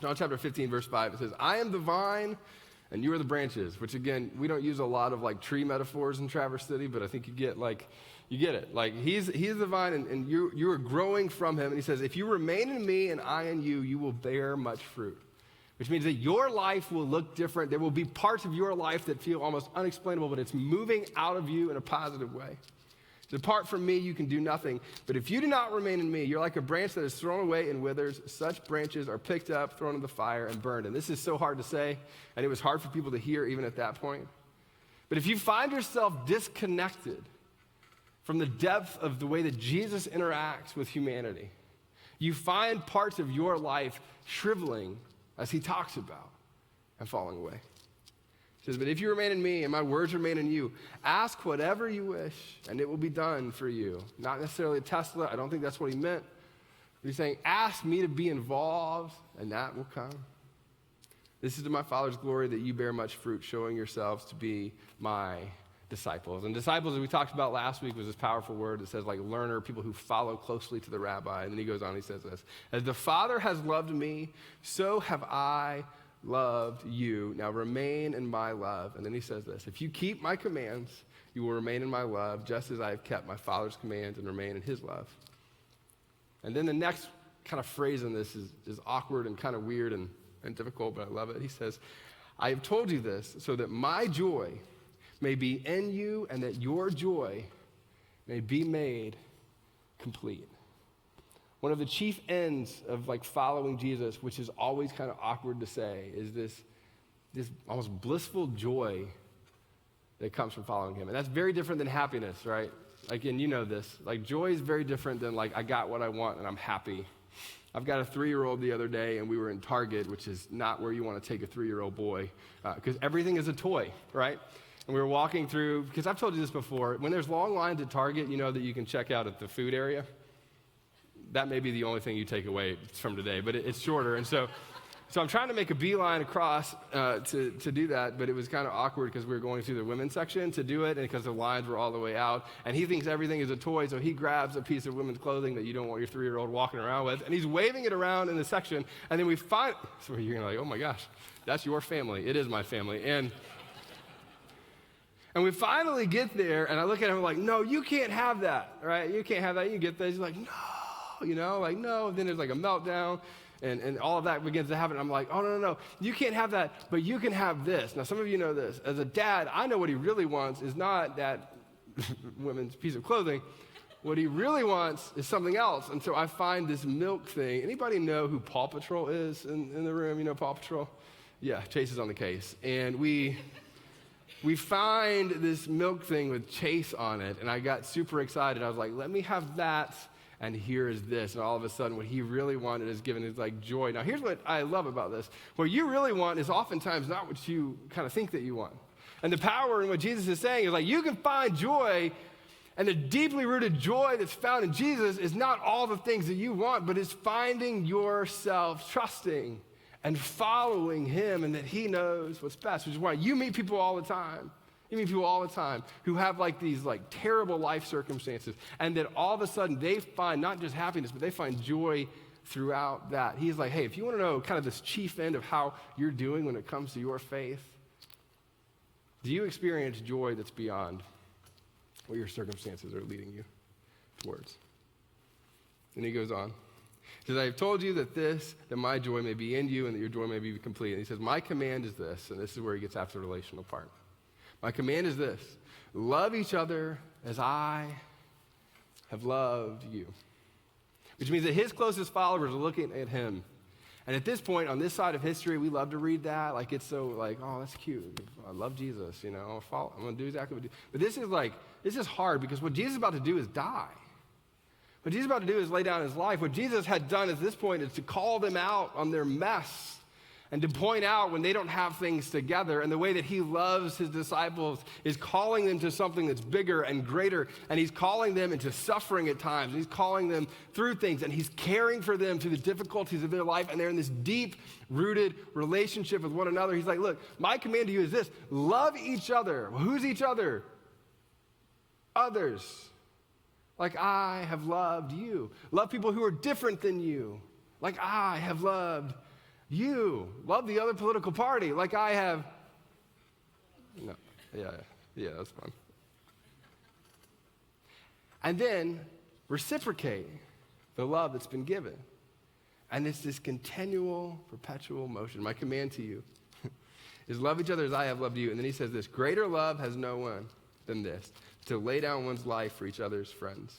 John chapter 15, verse 5, it says, I am the vine, and you are the branches, which again, we don't use a lot of like tree metaphors in Traverse City, but I think you get it. Like he's the vine, and you are growing from him. And he says, if you remain in me and I in you, you will bear much fruit, which means that your life will look different. There will be parts of your life that feel almost unexplainable, but it's moving out of you in a positive way. Apart from me, you can do nothing. But if you do not remain in me, you're like a branch that is thrown away and withers. Such branches are picked up, thrown in the fire, and burned. And this is so hard to say, and it was hard for people to hear even at that point. But if you find yourself disconnected from the depth of the way that Jesus interacts with humanity, you find parts of your life shriveling as he talks about and falling away. He says, but if you remain in me and my words remain in you, ask whatever you wish and it will be done for you. Not necessarily a Tesla. I don't think that's what he meant. But he's saying, ask me to be involved and that will come. This is to my Father's glory that you bear much fruit, showing yourselves to be my disciples. And disciples, as we talked about last week, was this powerful word that says like learner, people who follow closely to the rabbi. And then he goes on, he says this, as the Father has loved me, so have I loved you. Now remain in my love. And then he says this, if you keep my commands, you will remain in my love, just as I have kept my Father's commands and remain in his love. And then the next kind of phrase in this is awkward and kind of weird and difficult, but I love it. He says, I have told you this so that my joy may be in you and that your joy may be made complete. One of the chief ends of like following Jesus, which is always kind of awkward to say, is this almost blissful joy that comes from following him. And that's very different than happiness, right? Like, and you know this, like joy is very different than like, I got what I want and I'm happy. I've got a 3-year-old the other day, and we were in Target, which is not where you want to take a 3-year-old boy, because everything is a toy, right? And we were walking through, because I've told you this before, when there's long lines at Target, you know that you can check out at the food area. That may be the only thing you take away from today, but it's shorter. And so I'm trying to make a beeline across to do that, but it was kind of awkward because we were going through the women's section to do it, and because the lines were all the way out. And he thinks everything is a toy, so he grabs a piece of women's clothing that you don't want your 3-year-old walking around with, and he's waving it around in the section. And then we find, so you're like, oh my gosh, that's your family. It is my family. And we finally get there, and I look at him like, no, you can't have that, right? You can't have that. You get this. He's like, no, like, no. And then there's like a meltdown. And all of that begins to happen. I'm like, oh, no, you can't have that, but you can have this. Now, some of you know this. As a dad, I know what he really wants is not that women's piece of clothing. What he really wants is something else. And so I find this milk thing. Anybody know who Paw Patrol is in the room? You know Paw Patrol? Yeah, Chase is on the case. And we find this milk thing with Chase on it, and I got super excited. I was like, let me have that. And here is this. And all of a sudden, what he really wanted is given his like joy. Now, here's what I love about this. What you really want is oftentimes not what you kind of think that you want. And the power in what Jesus is saying is like, you can find joy, and the deeply rooted joy that's found in Jesus is not all the things that you want, but it's finding yourself trusting and following him, and that he knows what's best, which is why you meet people all the time. You meet people all the time who have like these like terrible life circumstances, and that all of a sudden they find not just happiness, but they find joy throughout that. He's like, hey, if you want to know kind of this chief end of how you're doing when it comes to your faith, do you experience joy that's beyond what your circumstances are leading you towards? And he goes on. He says, I have told you that my joy may be in you and that your joy may be complete. And he says, my command is this, and this is where he gets after the relational part. My command is this: love each other as I have loved you. Which means that his closest followers are looking at him. And at this point, on this side of history, we love to read that. Like, it's so like, oh, that's cute. I love Jesus, you know. I'm going to do exactly what he did. But this is hard because what Jesus is about to do is die. What Jesus is about to do is lay down his life. What Jesus had done at this point is to call them out on their mess and to point out when they don't have things together. And the way that he loves his disciples is calling them to something that's bigger and greater. And he's calling them into suffering at times. He's calling them through things. And he's caring for them through the difficulties of their life. And they're in this deep-rooted relationship with one another. He's like, look, my command to you is this: love each other. Well, who's each other? Others. Like I have loved you. Love people who are different than you. Like I have loved you. Love the other political party. Like I have. No. Yeah, that's fun. And then reciprocate the love that's been given. And it's this continual, perpetual motion. My command to you is love each other as I have loved you. And then he says this: greater love has no one than this, to lay down one's life for each other's friends.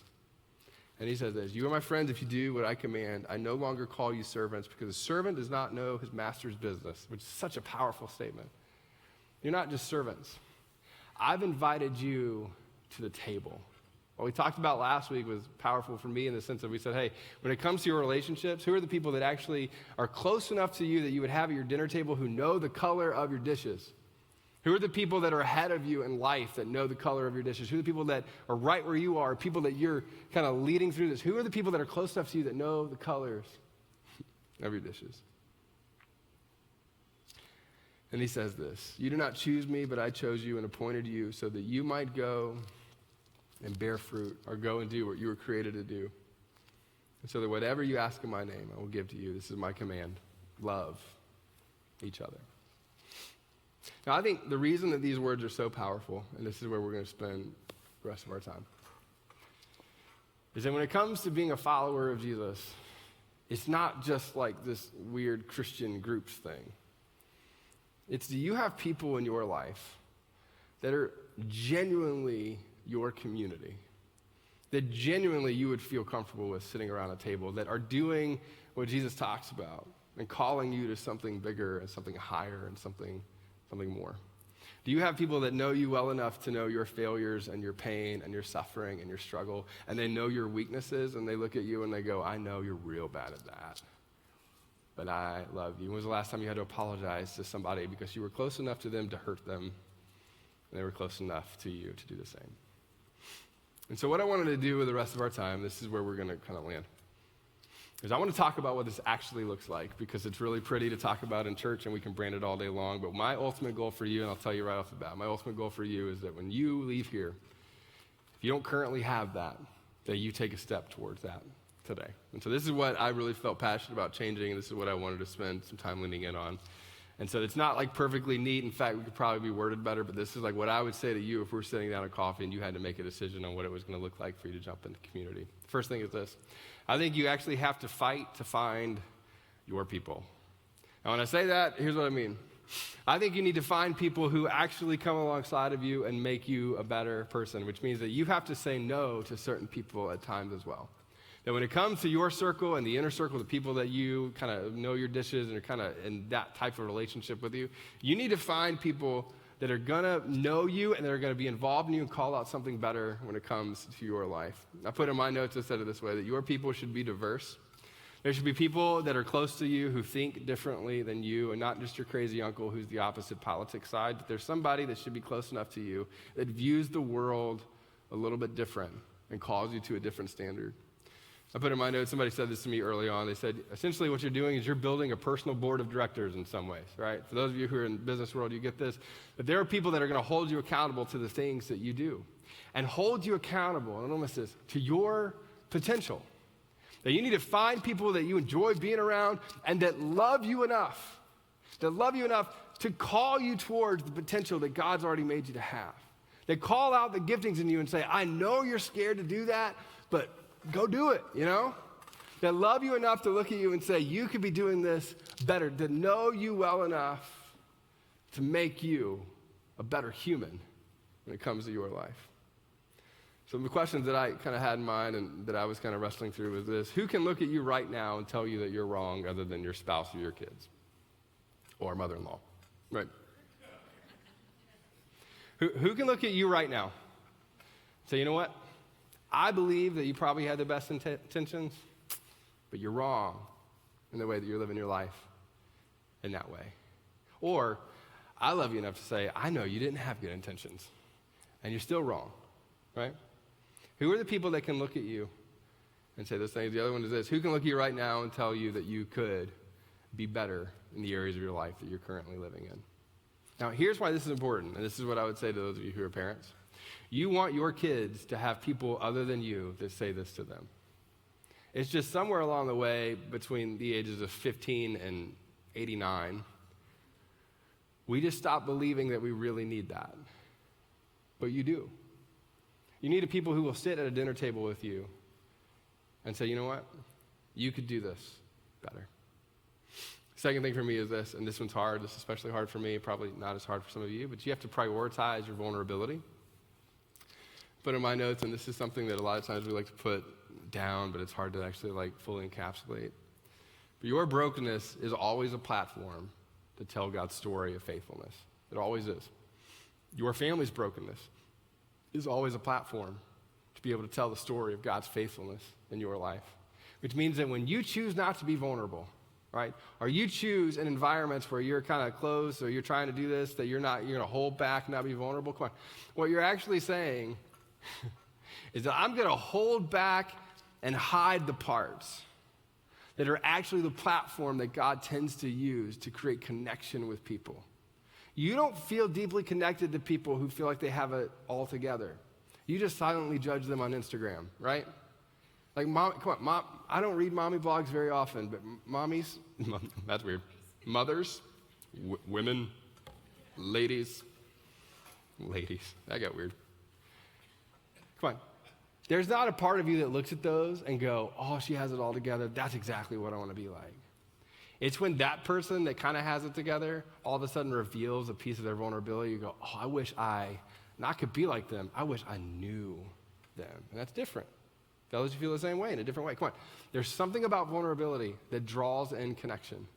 And he says this: you are my friends if you do what I command. I no longer call you servants, because a servant does not know his master's business, which is such a powerful statement. You're not just servants. I've invited you to the table. What we talked about last week was powerful for me in the sense that we said, hey, when it comes to your relationships, who are the people that actually are close enough to you that you would have at your dinner table who know the color of your dishes? Who are the people that are ahead of you in life that know the color of your dishes? Who are the people that are right where you are, people that you're kind of leading through this? Who are the people that are close enough to you that know the colors of your dishes? And he says this: you do not choose me, but I chose you and appointed you so that you might go and bear fruit, or go and do what you were created to do. And so that whatever you ask in my name, I will give to you. This is my command: love each other. Now, I think the reason that these words are so powerful, and this is where we're going to spend the rest of our time, is that when it comes to being a follower of Jesus, it's not just like this weird Christian groups thing. It's, do you have people in your life that are genuinely your community, that genuinely you would feel comfortable with sitting around a table, that are doing what Jesus talks about and calling you to something bigger and something higher and something more? Do you have people that know you well enough to know your failures and your pain and your suffering and your struggle, and they know your weaknesses, and they look at you and they go, I know you're real bad at that, but I love you? When was the last time you had to apologize to somebody because you were close enough to them to hurt them, and they were close enough to you to do the same? And so what I wanted to do with the rest of our time, this is where we're going to kind of land, is I want to talk about what this actually looks like, because it's really pretty to talk about in church and we can brand it all day long. But my ultimate goal for you, and I'll tell you right off the bat, my ultimate goal for you is that when you leave here, if you don't currently have that, that you take a step towards that today. And so this is what I really felt passionate about changing, and this is what I wanted to spend some time leaning in on. And so it's not like perfectly neat. In fact, we could probably be worded better, but this is like what I would say to you if we're sitting down at coffee and you had to make a decision on what it was going to look like for you to jump into community. The first thing is this: I think you actually have to fight to find your people. And when I say that, here's what I mean. I think you need to find people who actually come alongside of you and make you a better person, which means that you have to say no to certain people at times as well. That when it comes to your circle and the inner circle, the people that you kind of know your dishes and are kind of in that type of relationship with you, you need to find people that are going to know you and that are going to be involved in you and call out something better when it comes to your life. I put in my notes, I said it this way, that your people should be diverse. There should be people that are close to you who think differently than you, and not just your crazy uncle who's the opposite politics side. But there's somebody that should be close enough to you that views the world a little bit different and calls you to a different standard. I put in my notes, somebody said this to me early on. They said, essentially what you're doing is you're building a personal board of directors in some ways, right? For those of you who are in the business world, you get this. But there are people that are going to hold you accountable to the things that you do, and hold you accountable, and I don't miss this, to your potential. That you need to find people that you enjoy being around and that love you enough to call you towards the potential that God's already made you to have. They call out the giftings in you and say, I know you're scared to do that, but go do it, you know? That love you enough to look at you and say, you could be doing this better, to know you well enough to make you a better human when it comes to your life. So the questions that I kind of had in mind and that I was kind of wrestling through was this: who can look at you right now and tell you that you're wrong other than your spouse or your kids or mother-in-law, right? Who can look at you right now and say, you know what? I believe that you probably had the best intentions, but you're wrong in the way that you're living your life in that way. Or I love you enough to say, I know you didn't have good intentions and you're still wrong, right? Who are the people that can look at you and say those things? The other one is this: who can look at you right now and tell you that you could be better in the areas of your life that you're currently living in? Now, here's why this is important, and this is what I would say to those of you who are parents. You want your kids to have people other than you that say this to them. It's just somewhere along the way between the ages of 15 and 89, we just stopped believing that we really need that. But you do. You need people who will sit at a dinner table with you and say, you know what? You could do this better. Second thing for me is this, and this one's hard. This is especially hard for me, probably not as hard for some of you, but you have to prioritize your vulnerability. Put in my notes, and this is something that a lot of times we like to put down, but it's hard to actually fully encapsulate. But your brokenness is always a platform to tell God's story of faithfulness. It always is. Your family's brokenness is always a platform to be able to tell the story of God's faithfulness in your life. Which means that when you choose not to be vulnerable, right? Or you choose in environments where you're kind of closed or you're trying to do this, that you're going to hold back and not be vulnerable. Come on. What you're actually saying is that I'm going to hold back and hide the parts that are actually the platform that God tends to use to create connection with people. You don't feel deeply connected to people who feel like they have it all together. You just silently judge them on Instagram, right? Like, mom, come on, mom. I don't read mommy blogs very often, but mommies, that's weird. Mothers, women, ladies, that got weird. Come on. There's not a part of you that looks at those and go, oh, she has it all together. That's exactly what I want to be like. It's when that person that kind of has it together all of a sudden reveals a piece of their vulnerability. You go, oh, I wish I could be like them. I wish I knew them. And that's different. Fellas, you feel the same way in a different way. Come on. There's something about vulnerability that draws in connection.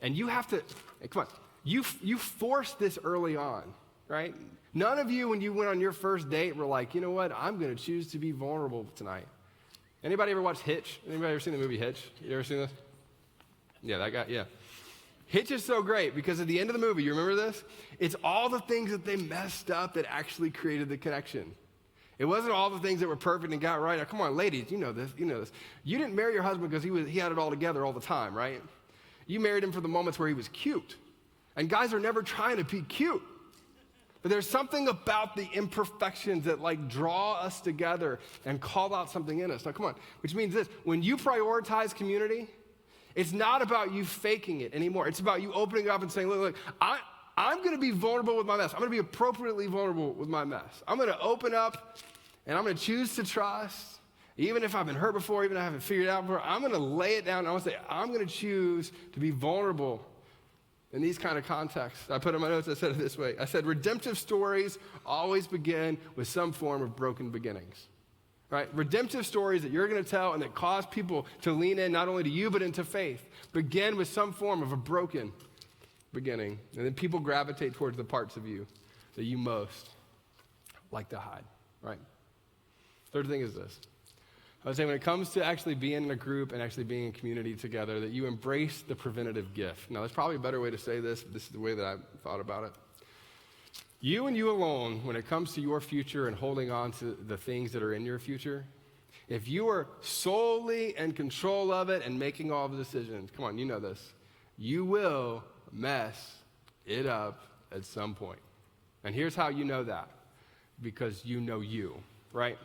And you have to, come on, you force this early on, right? None of you, when you went on your first date, were like, you know what, I'm going to choose to be vulnerable tonight. Anybody ever watch Hitch? Anybody ever seen the movie Hitch? You ever seen this? Yeah, that guy, yeah. Hitch is so great because at the end of the movie, you remember this? It's all the things that they messed up that actually created the connection. It wasn't all the things that were perfect and got right. Now, come on, ladies, you know this. You didn't marry your husband because he had it all together all the time, right? You married him for the moments where he was cute. And guys are never trying to be cute. But there's something about the imperfections that draw us together and call out something in us. Now, come on, which means this: when you prioritize community, it's not about you faking it anymore. It's about you opening up and saying, look, I'm going to be vulnerable with my mess. I'm going to be appropriately vulnerable with my mess. I'm going to open up, and I'm going to choose to trust. Even if I've been hurt before, even if I haven't figured it out before, I'm going to lay it down. And I'm going to say, I'm going to choose to be vulnerable in these kind of contexts. I put in my notes, I said it this way. I said, redemptive stories always begin with some form of broken beginnings. Right? Redemptive stories that you're going to tell and that cause people to lean in not only to you but into faith begin with some form of a broken beginning. And then people gravitate towards the parts of you that you most like to hide. Right? Third thing is this. I would say when it comes to actually being in a group and actually being in community together, that you embrace the preventative gift. Now, there's probably a better way to say this, but this is the way that I thought about it. You and you alone, when it comes to your future and holding on to the things that are in your future, if you are solely in control of it and making all the decisions, come on, you know this, you will mess it up at some point. And here's how you know that. Because you know you, right?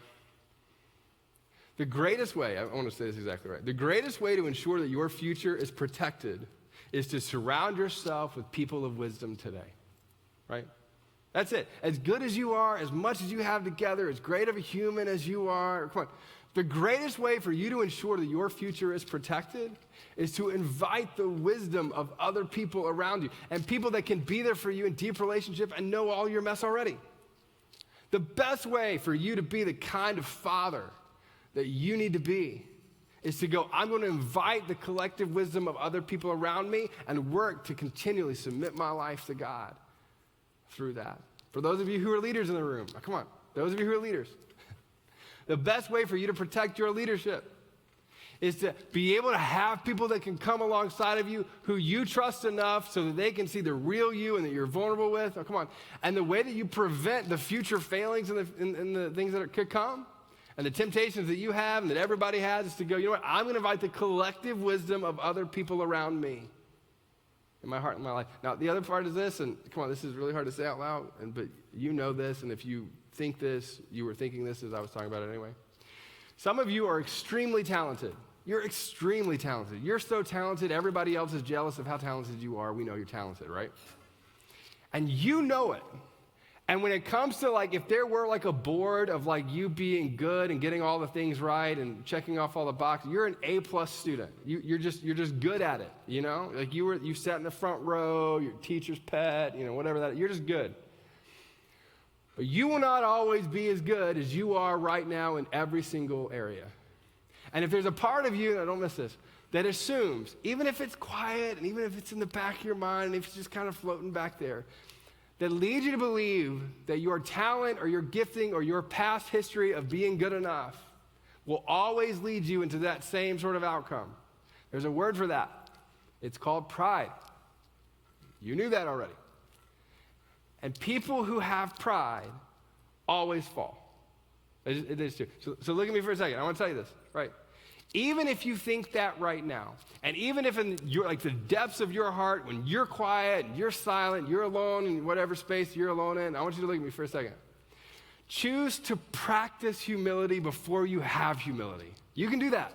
The greatest way, I want to say this exactly right, the greatest way to ensure that your future is protected is to surround yourself with people of wisdom today, right? That's it. As good as you are, as much as you have together, as great of a human as you are, come on. The greatest way for you to ensure that your future is protected is to invite the wisdom of other people around you and people that can be there for you in deep relationship and know all your mess already. The best way for you to be the kind of father that you need to be is to go, I'm going to invite the collective wisdom of other people around me and work to continually submit my life to God through that. For those of you who are leaders in the room, come on, those of you who are leaders, the best way for you to protect your leadership is to be able to have people that can come alongside of you who you trust enough so that they can see the real you and that you're vulnerable with. Oh, come on. And the way that you prevent the future failings and the things that could come and the temptations that you have and that everybody has is to go, you know what, I'm going to invite the collective wisdom of other people around me in my heart and my life. Now, the other part is this, and come on, this is really hard to say out loud, but you know this, and if you think this, you were thinking this as I was talking about it anyway. Some of you are extremely talented. You're extremely talented. You're so talented, everybody else is jealous of how talented you are. We know you're talented, right? And you know it. And when it comes to like, if there were like a board of like you being good and getting all the things right and checking off all the boxes, you're an A+ student. You're just good at it, you know? Like you sat in the front row, your teacher's pet, you know, whatever that, you're just good. But you will not always be as good as you are right now in every single area. And if there's a part of you, don't miss this, that assumes, even if it's quiet and even if it's in the back of your mind and if it's just kind of floating back there, that leads you to believe that your talent or your gifting or your past history of being good enough will always lead you into that same sort of outcome. There's a word for that. It's called pride. You knew that already. And people who have pride always fall. It is true. So look at me for a second. I want to tell you this, right? Even if you think that right now, and even if in your, like the depths of your heart, when you're quiet, and you're silent, you're alone in whatever space you're alone in, I want you to look at me for a second. Choose to practice humility before you have humility. You can do that.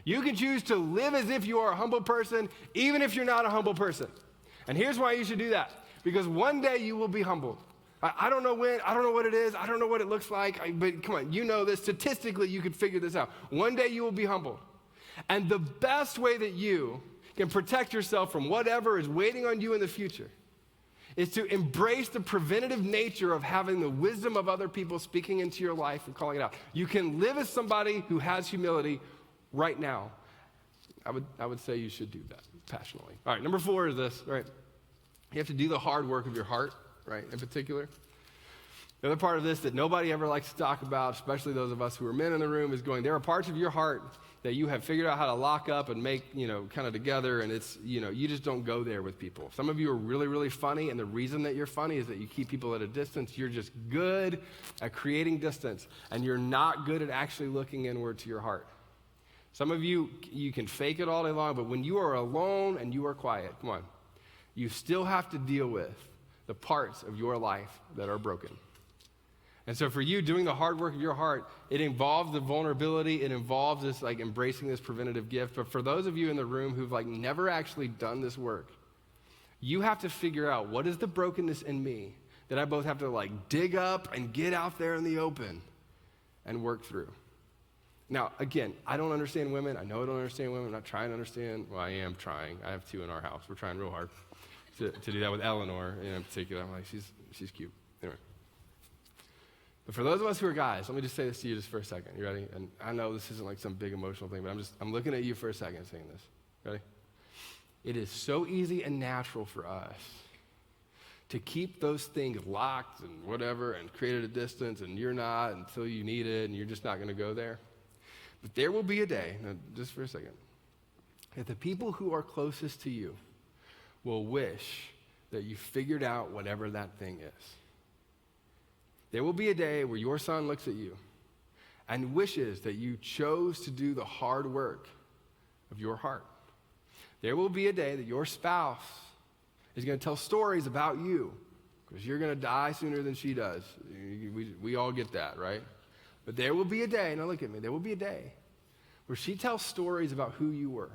You can choose to live as if you are a humble person, even if you're not a humble person. And here's why you should do that. Because one day you will be humbled. I don't know when, I don't know what it is, I don't know what it looks like, but come on, you know this. Statistically, you can figure this out. One day you will be humbled. And the best way that you can protect yourself from whatever is waiting on you in the future is to embrace the preventative nature of having the wisdom of other people speaking into your life and calling it out. You can live as somebody who has humility right now. I would say you should do that passionately. All right, number 4 is this, right? You have to do the hard work of your heart, right, in particular. The other part of this that nobody ever likes to talk about, especially those of us who are men in the room, is going, there are parts of your heart that you have figured out how to lock up and make, you know, kind of together, and it's, you know, you just don't go there with people. Some of you are really, really funny, and the reason that you're funny is that you keep people at a distance. You're just good at creating distance, and you're not good at actually looking inward to your heart. Some of you, you can fake it all day long, but when you are alone and you are quiet, come on, you still have to deal with the parts of your life that are broken. And so for you, doing the hard work of your heart, it involves the vulnerability, it involves this like embracing this preventative gift. But for those of you in the room who've like never actually done this work, you have to figure out what is the brokenness in me that I both have to like dig up and get out there in the open and work through. Now, again, I don't understand women. I know I don't understand women. I'm not trying to understand. Well, I am trying. I have 2 in our house. We're trying real hard to do that with Eleanor in particular. I'm like, she's cute. Anyway. But for those of us who are guys, let me just say this to you just for a second. You ready? And I know this isn't like some big emotional thing, but I'm looking at you for a second saying this. Ready? It is so easy and natural for us to keep those things locked and whatever and create at a distance, and you're not until you need it, and you're just not going to go there. But there will be a day, now just for a second, that the people who are closest to you will wish that you figured out whatever that thing is. There will be a day where your son looks at you and wishes that you chose to do the hard work of your heart. There will be a day that your spouse is going to tell stories about you because you're going to die sooner than she does. We all get that, right? But there will be a day, now look at me, there will be a day where she tells stories about who you were.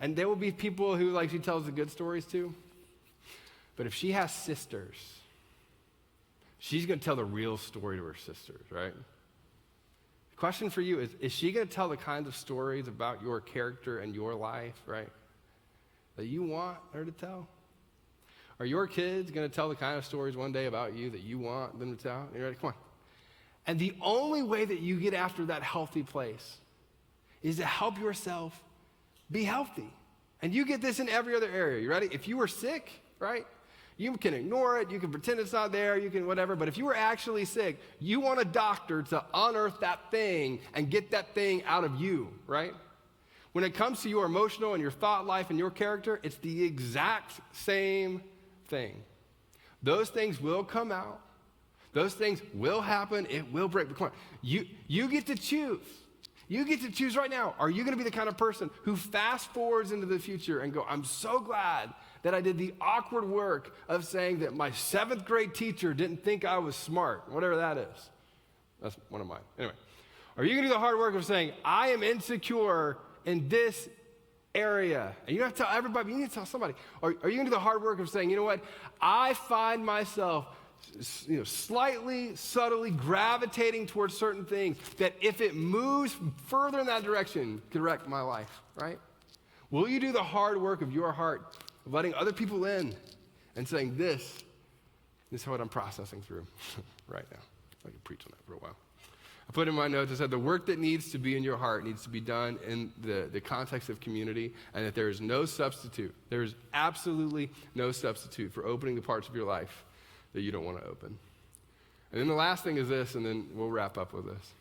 And there will be people who, like, she tells the good stories too. But if she has sisters, she's going to tell the real story to her sisters, right? The question for you is she going to tell the kinds of stories about your character and your life, right, that you want her to tell? Are your kids going to tell the kind of stories one day about you that you want them to tell? You ready? Come on. And the only way that you get after that healthy place is to help yourself be healthy. And you get this in every other area. You ready? If you were sick, right, you can ignore it. You can pretend it's not there. You can whatever. But if you were actually sick, you want a doctor to unearth that thing and get that thing out of you, right? When it comes to your emotional and your thought life and your character, it's the exact same thing. Those things will come out. Those things will happen. It will break. But come on. You get to choose. You get to choose right now. Are you going to be the kind of person who fast forwards into the future and go, I'm so glad that I did the awkward work of saying that my 7th grade teacher didn't think I was smart, whatever that is. That's one of mine. Anyway, are you going to do the hard work of saying, I am insecure in this area? And you don't have to tell everybody, but you need to tell somebody. Or are you going to do the hard work of saying, you know what? I find myself slightly, subtly gravitating towards certain things that if it moves further in that direction, could wreck my life, right? Will you do the hard work of your heart, of letting other people in and saying, this is what I'm processing through right now? I can preach on that for a while. I put in my notes, I said, the work that needs to be in your heart needs to be done in the context of community, and that there is no substitute. There is absolutely no substitute for opening the parts of your life that you don't want to open. And then the last thing is this, and then we'll wrap up with this.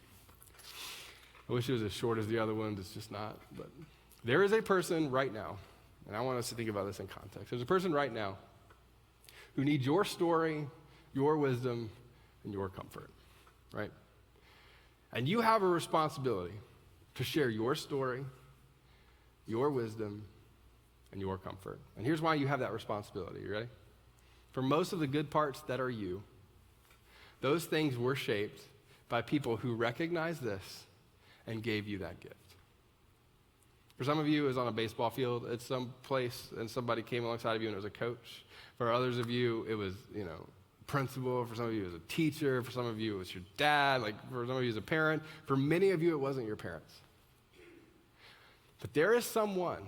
I wish it was as short as the other ones. It's just not. But there is a person right now, and I want us to think about this in context. There's a person right now who needs your story, your wisdom, and your comfort, right? And you have a responsibility to share your story, your wisdom, and your comfort. And here's why you have that responsibility. You ready? For most of the good parts that are you, those things were shaped by people who recognized this and gave you that gift. For some of you, it was on a baseball field at some place, and somebody came alongside of you and it was a coach. For others of you, it was, principal. For some of you, it was a teacher. For some of you, it was your dad. Like, for some of you, it was a parent. For many of you, it wasn't your parents. But there is someone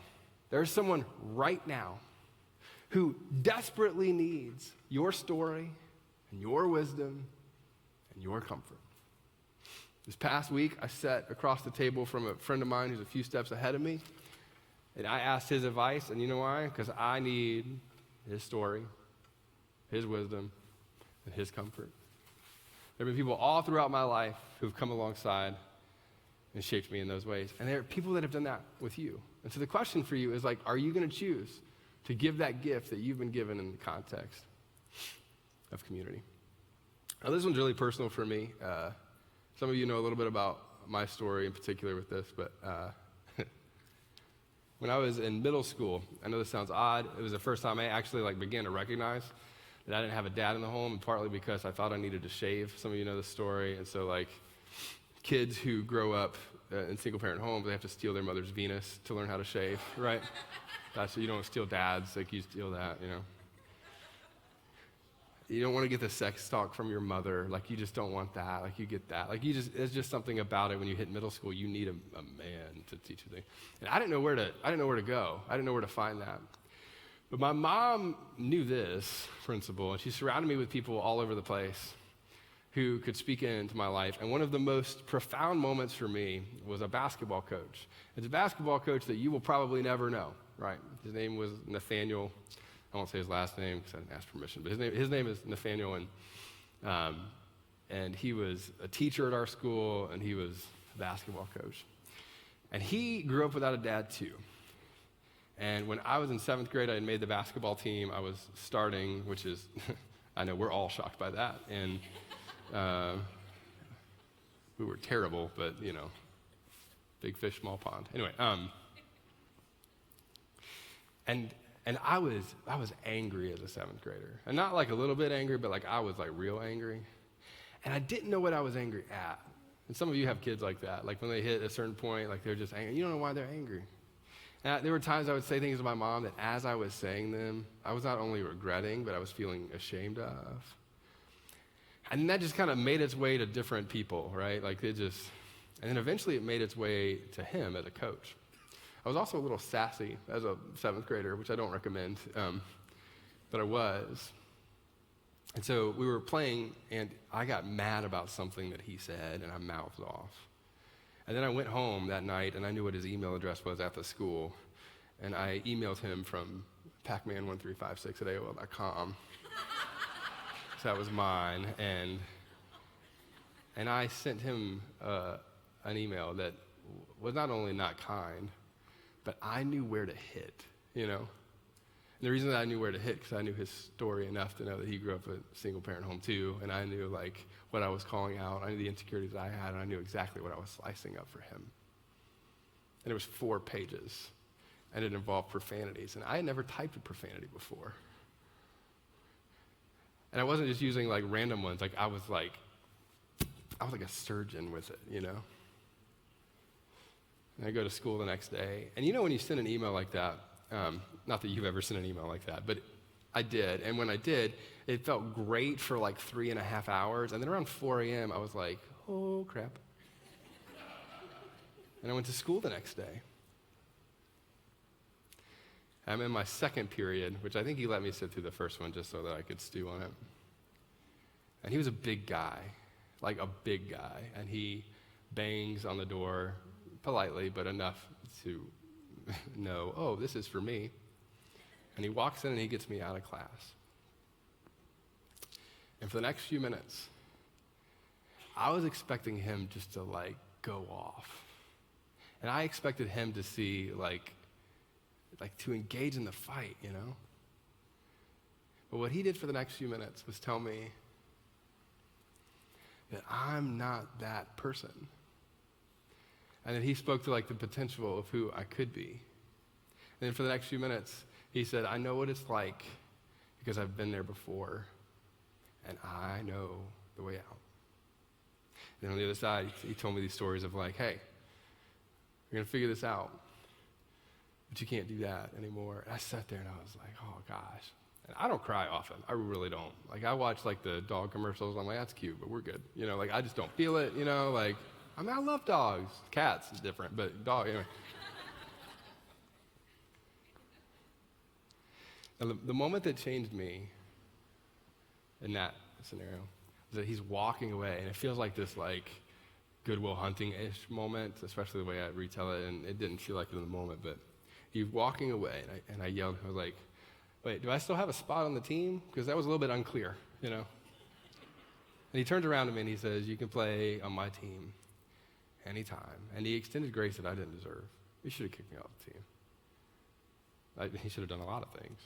right now who desperately needs your story and your wisdom and your comfort. This past week, I sat across the table from a friend of mine who's a few steps ahead of me, and I asked his advice, and you know why? Because I need his story, his wisdom, and his comfort. There have been people all throughout my life who've come alongside and shaped me in those ways, and there are people that have done that with you. And so the question for you is, are you going to choose to give that gift that you've been given in the context of community? Now, this one's really personal for me. Some of you know a little bit about my story in particular with this, but when I was in middle school, I know this sounds odd, it was the first time I actually began to recognize that I didn't have a dad in the home, and partly because I thought I needed to shave. Some of you know the story, and so kids who grow up in single-parent homes, they have to steal their mother's Venus to learn how to shave, right? That's, you don't steal dads, you steal that, You don't want to get the sex talk from your mother, you just don't want that, you get that. It's just something about it when you hit middle school, you need a man to teach you things. And I didn't know where to go. I didn't know where to find that. But my mom knew this principle, and she surrounded me with people all over the place who could speak into my life. And one of the most profound moments for me was a basketball coach. It's a basketball coach that you will probably never know, right? His name was Nathaniel. I won't say his last name because I didn't ask permission, but his name is Nathaniel, and he was a teacher at our school, and he was a basketball coach. And he grew up without a dad, too. And when I was in 7th grade, I had made the basketball team. I was starting, which is, I know we're all shocked by that. And we were terrible, but, big fish, small pond. Anyway, and I was angry as a 7th grader. And not a little bit angry, but I was real angry. And I didn't know what I was angry at. And some of you have kids like that. Like when they hit a certain point, like they're just angry. You don't know why they're angry. And there were times I would say things to my mom that as I was saying them, I was not only regretting, but I was feeling ashamed of. And that just kind of made its way to different people, right? Like and then eventually it made its way to him as a coach. I was also a little sassy as a 7th grader, which I don't recommend, but I was. And so we were playing, and I got mad about something that he said, and I mouthed off. And then I went home that night, and I knew what his email address was at the school, and I emailed him from pacman1356@aol.com. So that was mine, and I sent him an email that was not only not kind, but I knew where to hit, you know? And the reason that I knew where to hit, because I knew his story enough to know that he grew up in a single-parent home too, and I knew like what I was calling out, I knew the insecurities I had, and I knew exactly what I was slicing up for him. And it was 4 pages, and it involved profanities, and I had never typed a profanity before. And I wasn't just using like random ones, like I was like a surgeon with it, you know? And I go to school the next day, and you know when you send an email like that, not that you've ever sent an email like that, but I did, and when I did, it felt great for like 3.5 hours, and then around 4 a.m., I was like, oh crap. And I went to school the next day. I'm in my second period, which I think he let me sit through the first one just so that I could stew on it. And he was a big guy, like a big guy, and he bangs on the door politely, but enough to know, oh, this is for me. And he walks in and he gets me out of class. And for the next few minutes, I was expecting him just to like go off. And I expected him to see like to engage in the fight, you know? But what he did for the next few minutes was tell me that I'm not that person. And that he spoke to like the potential of who I could be. And then for the next few minutes, he said, I know what it's like because I've been there before, and I know the way out. And then on the other side, he told me these stories of like, hey, you're going to figure this out, but you can't do that anymore. And I sat there and I was like, oh gosh. And I don't cry often. I really don't. Like I watch like the dog commercials. I'm like, that's cute, but we're good. You know, like I just don't feel it, you know, like, I mean, I love dogs. Cats is different, but dog, anyway. Now, the moment that changed me in that scenario was that he's walking away, and it feels like this like Goodwill Hunting-ish moment, especially the way I retell it, and it didn't feel like it in the moment, but he's walking away, and I yelled, I was like, wait, do I still have a spot on the team? Because that was a little bit unclear, you know? And he turns around to me and he says, you can play on my team anytime. And he extended grace that I didn't deserve. He should have kicked me off the team. He should have done a lot of things.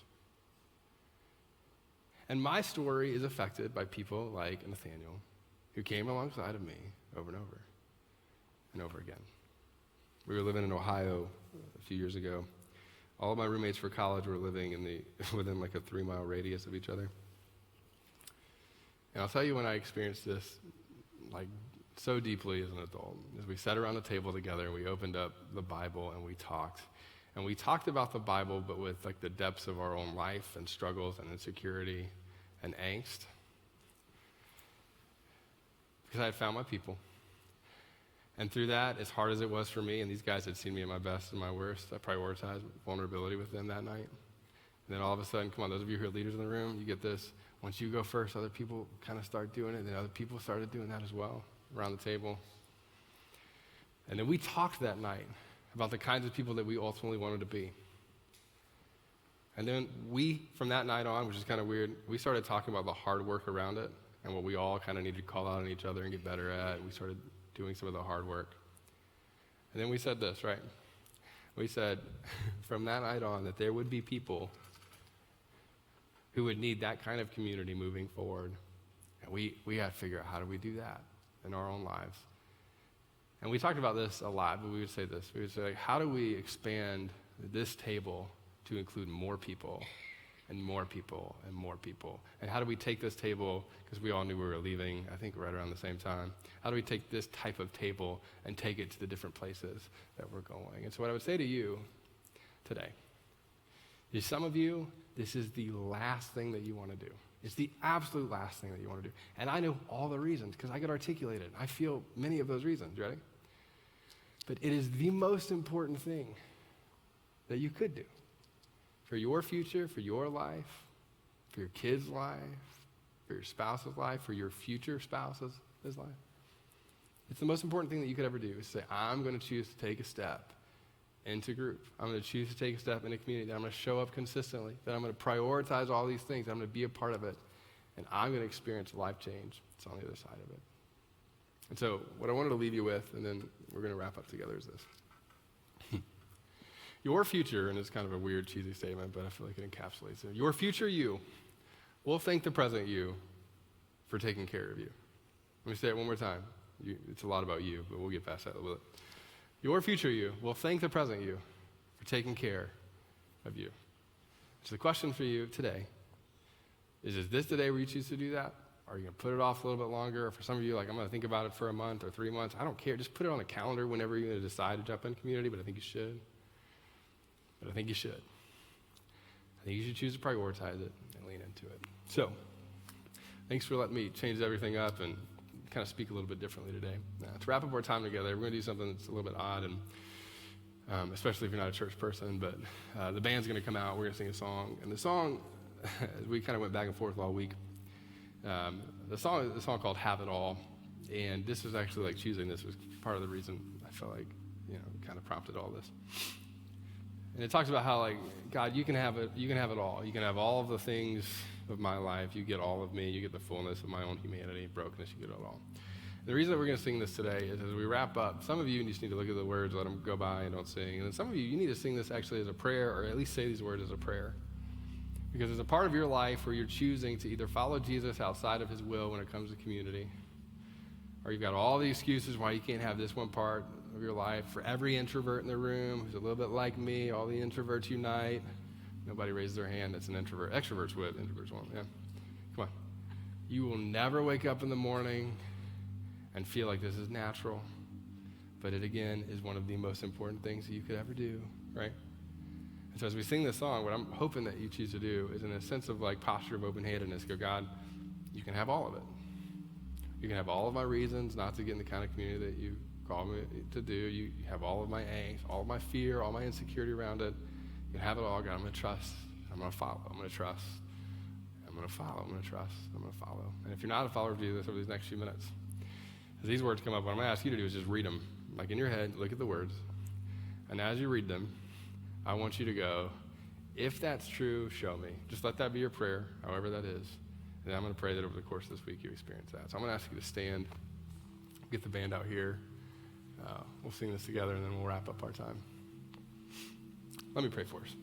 And my story is affected by people like Nathaniel, who came alongside of me over and over and over again. We were living in Ohio a few years ago. All of my roommates for college were living within like a 3-mile radius of each other. And I'll tell you when I experienced this like so deeply as an adult, as we sat around the table together and we opened up the Bible and we talked. And we talked about the Bible, but with like the depths of our own life and struggles and insecurity and angst. Because I had found my people. And through that, as hard as it was for me, and these guys had seen me at my best and my worst, I prioritized vulnerability with them that night. And then all of a sudden, come on, those of you who are leaders in the room, you get this. Once you go first, other people kind of start doing it, and then other people started doing that as well around the table. And then we talked that night about the kinds of people that we ultimately wanted to be. And then we, from that night on, which is kind of weird, we started talking about the hard work around it and what we all kind of needed to call out on each other and get better at. We started doing some of the hard work. And then we said this, right? We said from that night on that there would be people who would need that kind of community moving forward. And we had to figure out how do we do that in our own lives. And we talked about this a lot, but we would say this. We would say, like, how do we expand this table to include more people and more people and more people. And how do we take this table, because we all knew we were leaving, I think right around the same time, how do we take this type of table and take it to the different places that we're going? And so what I would say to you today is some of you, this is the last thing that you want to do. It's the absolute last thing that you want to do. And I know all the reasons because I could articulate it. I feel many of those reasons, ready? But it is the most important thing that you could do for your future, for your life, for your kids' life, for your spouse's life, for your future spouse's life. It's the most important thing that you could ever do is say, I'm going to choose to take a step into group. I'm going to choose to take a step into community. That I'm going to show up consistently. That I'm going to prioritize all these things. That I'm going to be a part of it. And I'm going to experience life change. It's on the other side of it. And so what I wanted to leave you with, and then we're going to wrap up together, is this. Your future, and it's kind of a weird, cheesy statement, but I feel like it encapsulates it. Your future you will thank the present you for taking care of you. Let me say it one more time. It's a lot about you, but we'll get past that a little bit. Your future you will thank the present you for taking care of you. So the question for you today is this the day where you choose to do that? Are you going to put it off a little bit longer? Or for some of you, like, I'm going to think about it for a month or 3 months. I don't care. Just put it on the calendar whenever you're going to decide to jump in community, but I think you should. I think you should choose to prioritize it and lean into it. So, thanks for letting me change everything up and kind of speak a little bit differently today. To wrap up our time together, we're going to do something that's a little bit odd, and especially if you're not a church person, but the band's going to come out. We're going to sing a song. And the song, as we kind of went back and forth all week, the song is a song called Have It All. And this was actually, like, choosing this was part of the reason I felt like, kind of prompted all this. And it talks about how, like, God, you can have it all. You can have all of the things of my life. You get all of me. You get the fullness of my own humanity, brokenness. You get it all. And the reason that we're going to sing this today is as we wrap up, some of you just need to look at the words, let them go by and don't sing. And then some of you need to sing this actually as a prayer, or at least say these words as a prayer. Because there's a part of your life where you're choosing to either follow Jesus outside of his will when it comes to community, or you've got all the excuses why you can't have this one part of your life. For every introvert in the room who's a little bit like me, all the introverts unite. Nobody raised their hand that's an introvert. Extroverts would, introverts won't, yeah. Come on. You will never wake up in the morning and feel like this is natural, but it again is one of the most important things that you could ever do, right? And so as we sing this song, what I'm hoping that you choose to do is in a sense of like posture of open-handedness, go, God, you can have all of it. You can have all of my reasons not to get in the kind of community that you call me to do. You have all of my angst, all of my fear, all my insecurity around it. You can have it all, God. I'm going to trust. I'm going to follow. I'm going to trust. I'm going to follow. I'm going to trust. I'm going to follow. And if you're not a follower of Jesus over these next few minutes, as these words come up, what I'm going to ask you to do is just read them. Like in your head, look at the words. And as you read them, I want you to go, if that's true, show me. Just let that be your prayer, however that is. And I'm going to pray that over the course of this week you experience that. So I'm going to ask you to stand, get the band out here. We'll sing this together, and then we'll wrap up our time. Let me pray for us.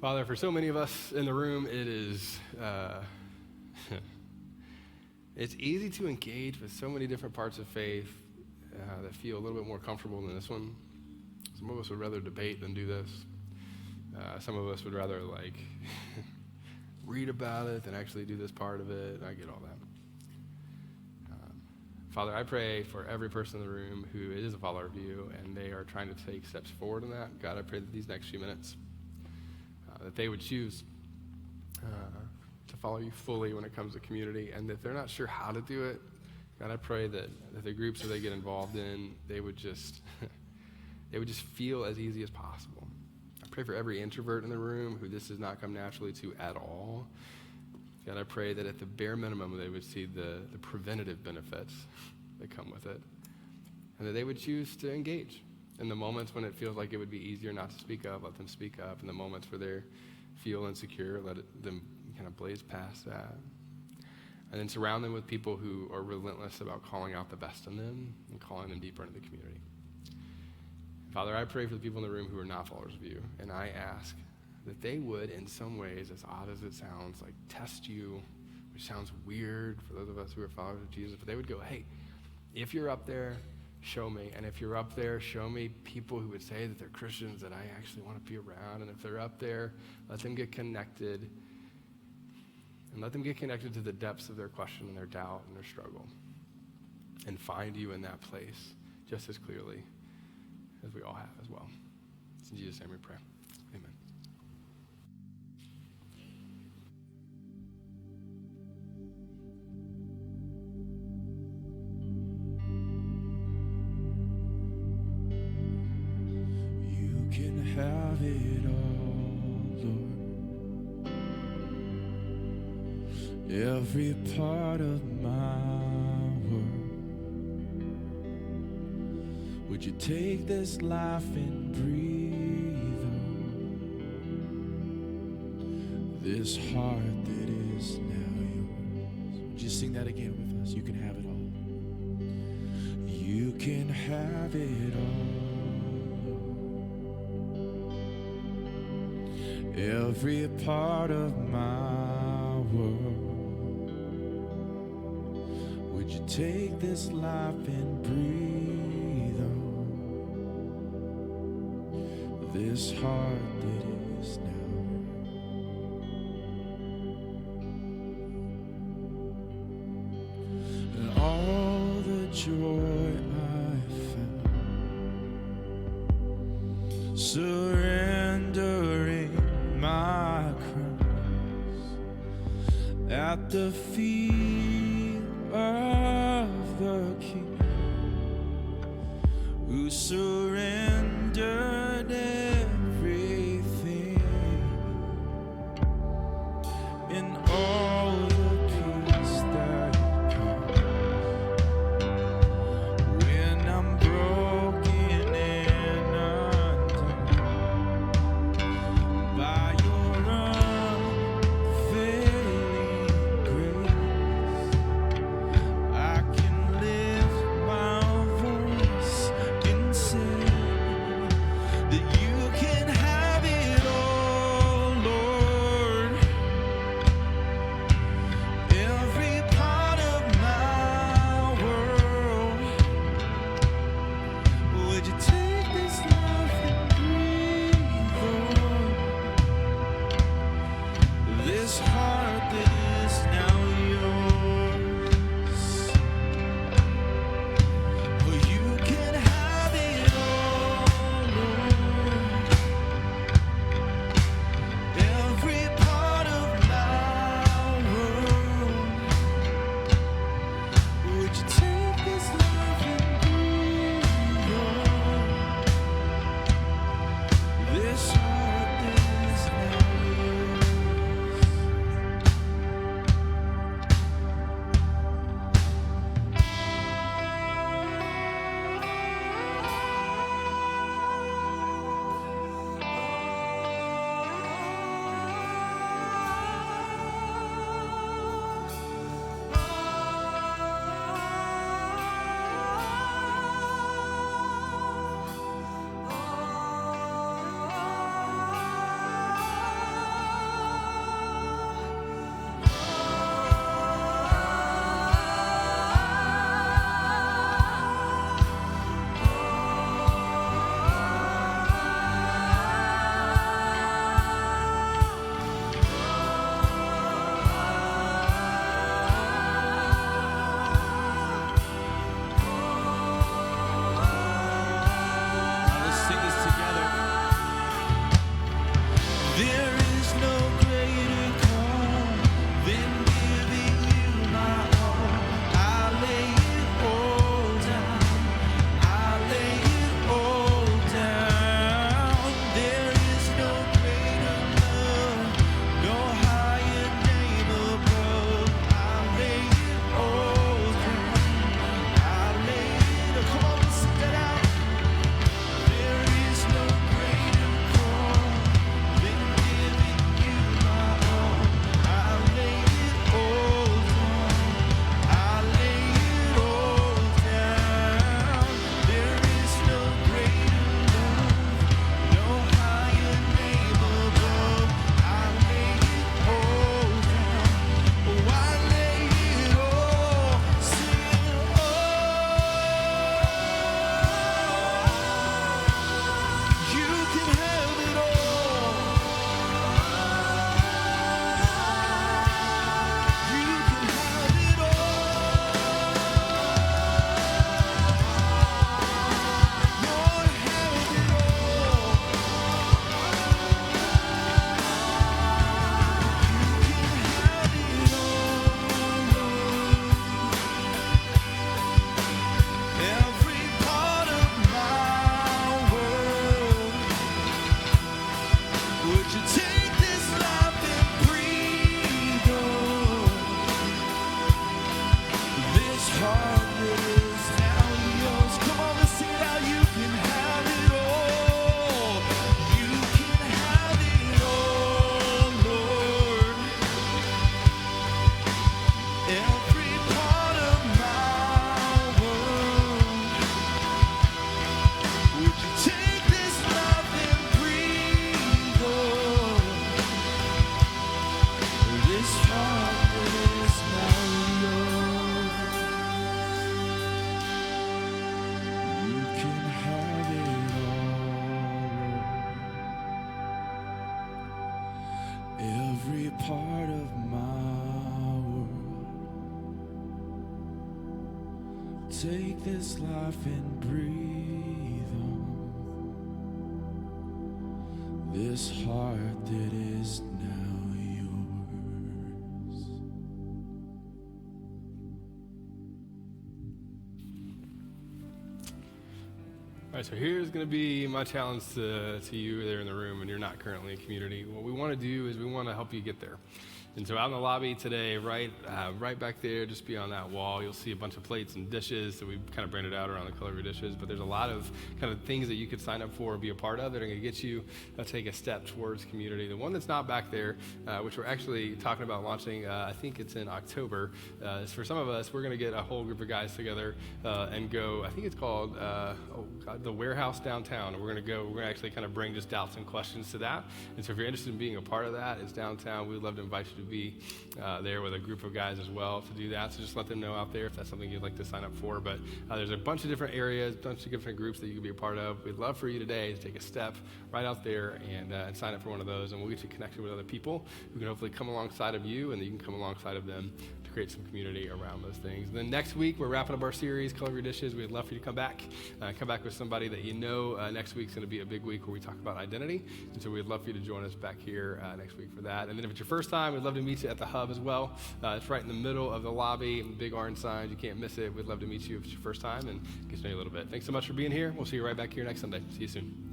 Father, for so many of us in the room, it is it's easy to engage with so many different parts of faith that feel a little bit more comfortable than this one. Some of us would rather debate than do this. Some of us would rather like read about it than actually do this part of it. I get all that. Father, I pray for every person in the room who is a follower of you and they are trying to take steps forward in that. God, I pray that these next few minutes, that they would choose to follow you fully when it comes to community, and that they're not sure how to do it. God, I pray that the groups that they get involved in, they would just feel as easy as possible. I pray for every introvert in the room who this does not come naturally to at all. God, I pray that at the bare minimum they would see the preventative benefits that come with it, and that they would choose to engage. In the moments when it feels like it would be easier not to speak up, let them speak up. In the moments where they feel insecure, let them kind of blaze past that. And then surround them with people who are relentless about calling out the best in them and calling them deeper into the community. Father, I pray for the people in the room who are not followers of you, and I ask that they would, in some ways, as odd as it sounds, like test you, which sounds weird for those of us who are followers of Jesus, but they would go, hey, if you're up there, show me. And if you're up there, show me people who would say that they're Christians that I actually want to be around. And if they're up there, let them get connected. And let them get connected to the depths of their question and their doubt and their struggle. And find you in that place just as clearly as we all have as well. It's in Jesus' name we pray. Amen. You can have it all, Lord. Every part of my world. Would you take this life and breathe on this heart that is now yours? Would you sing that again with us? You can have it all. You can have it all. Every part of my world. Would you take this life and breathe on this heart that is now? And all the joy I found, surrendering my cross at the feet of the King, who surrendered everything, in all the peace that comes when I'm broken and undone by your unfailing grace. I can lift my voice and say take this life and breathe on this heart that is now yours. All right, so here's going to be my challenge to you there in the room and you're not currently in community. What we want to do is we want to help you get there. And so out in the lobby today, right back there, just beyond that wall, you'll see a bunch of plates and dishes that we've kind of branded out around the color of your dishes. But there's a lot of kind of things that you could sign up for and be a part of that are going to get you take a step towards community. The one that's not back there, which we're actually talking about launching, I think it's in October, is for some of us, we're going to get a whole group of guys together and go, I think it's called the Warehouse Downtown. And we're going to actually kind of bring just doubts and questions to that. And so if you're interested in being a part of that, it's downtown. We'd love to invite you to be there with a group of guys as well to do that. So just let them know out there if that's something you'd like to sign up for. But there's a bunch of different areas, a bunch of different groups that you can be a part of. We'd love for you today to take a step right out there and sign up for one of those. And we'll get you connected with other people who can hopefully come alongside of you, and then you can come alongside of them to create some community around those things. And then next week, we're wrapping up our series, Color Your Dishes. We'd love for you to come back with somebody that you know. Next week's going to be a big week where we talk about identity. And so we'd love for you to join us back here next week for that. And then if it's your first time, we'd love to meet you at the Hub as well. It's right in the middle of the lobby, big orange signs. You can't miss it. We'd love to meet you if it's your first time and get to know you a little bit. Thanks so much for being here. We'll see you right back here next Sunday. See you soon.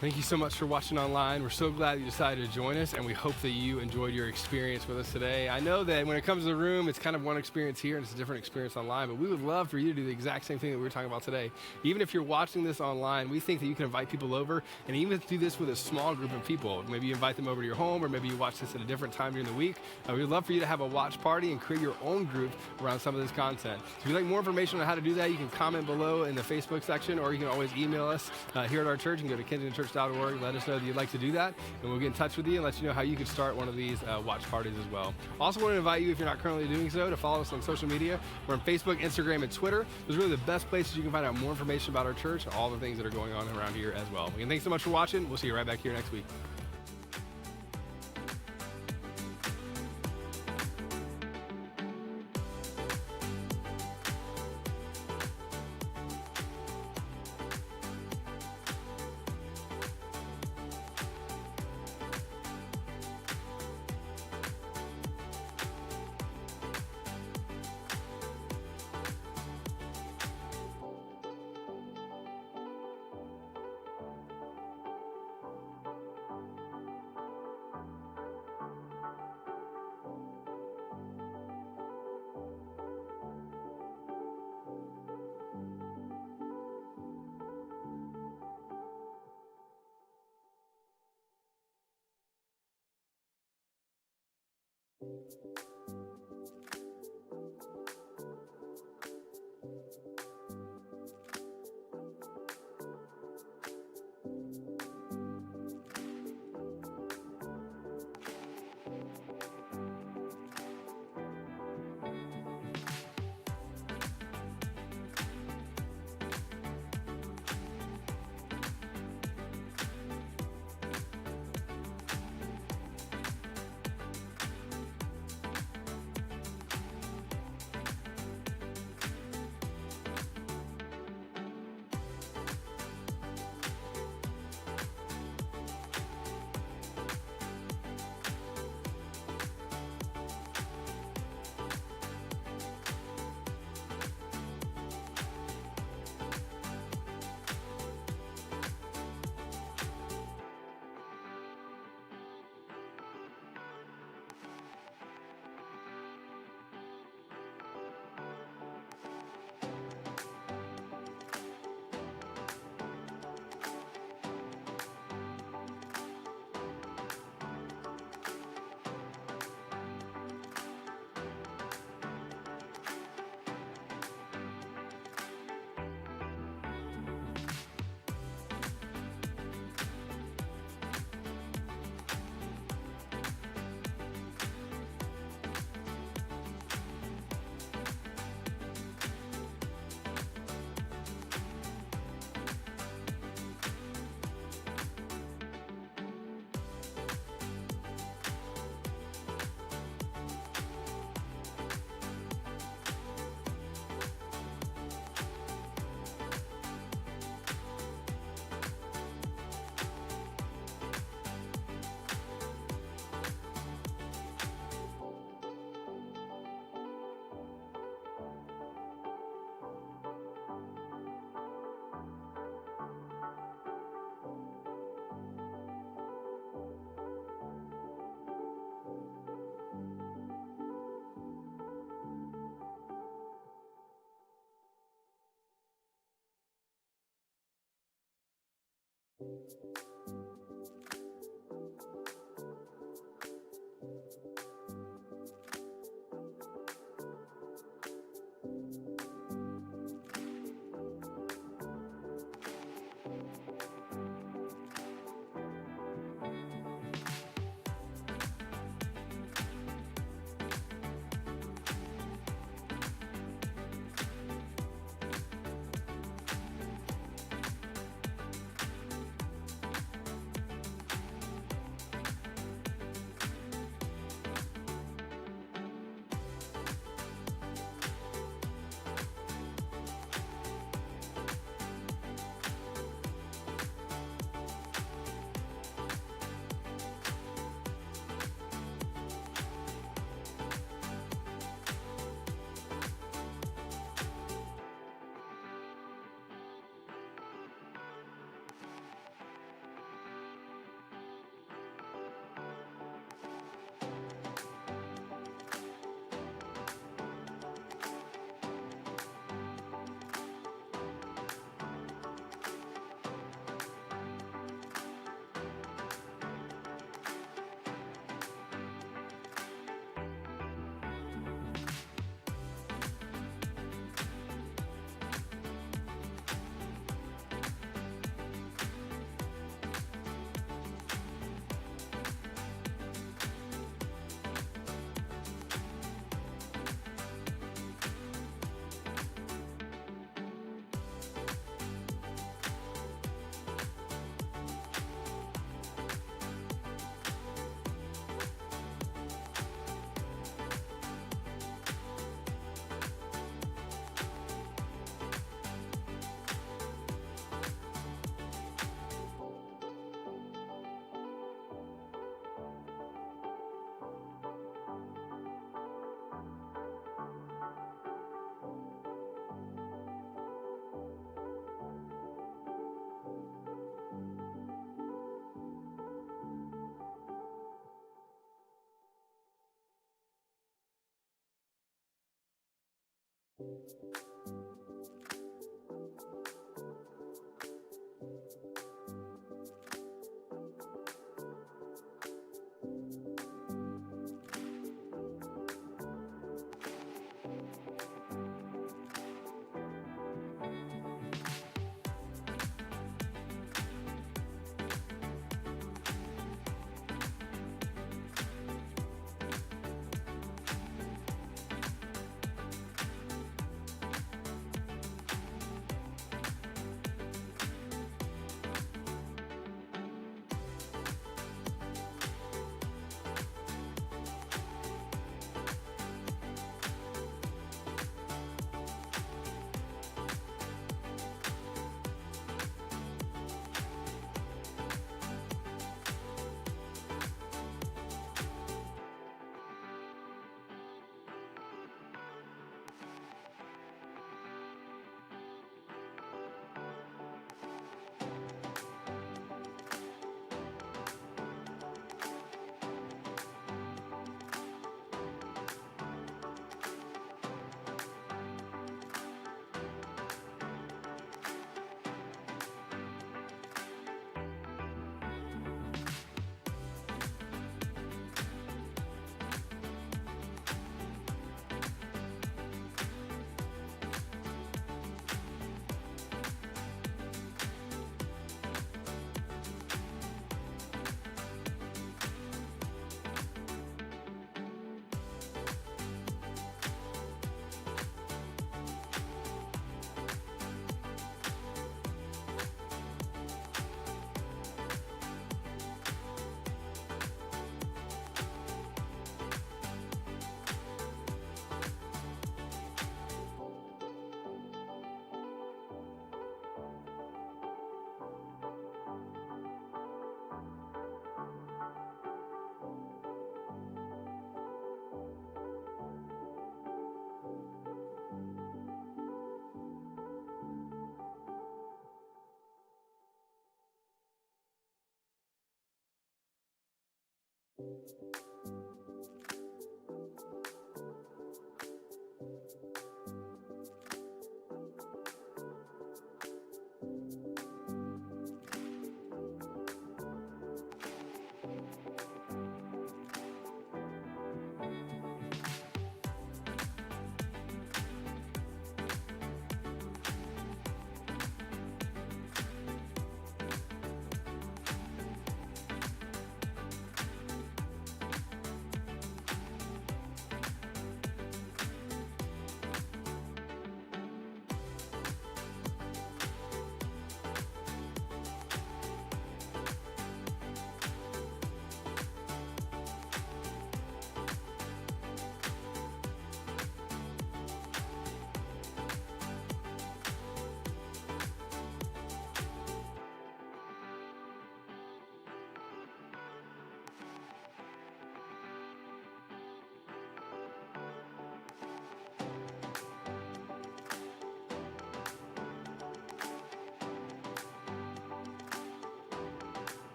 Thank you so much for watching online. We're so glad you decided to join us, and we hope that you enjoyed your experience with us today. I know that when it comes to the room, it's kind of one experience here and it's a different experience online, but we would love for you to do the exact same thing that we were talking about today. Even if you're watching this online, we think that you can invite people over and even do this with a small group of people. Maybe you invite them over to your home, or maybe you watch this at a different time during the week. We'd love for you to have a watch party and create your own group around some of this content. So if you'd like more information on how to do that, you can comment below in the Facebook section, or you can always email us here at our church. You can go to kensingtonchurch.org. Let us know that you'd like to do that, and we'll get in touch with you and let you know how you can start one of these watch parties as well. Also want to invite you, if you're not currently doing so, to follow us on social media. We're on Facebook, Instagram, and Twitter. Those are really the best places you can find out more information about our church and all the things that are going on around here as well. Again, thanks so much for watching. We'll see you right back here next week.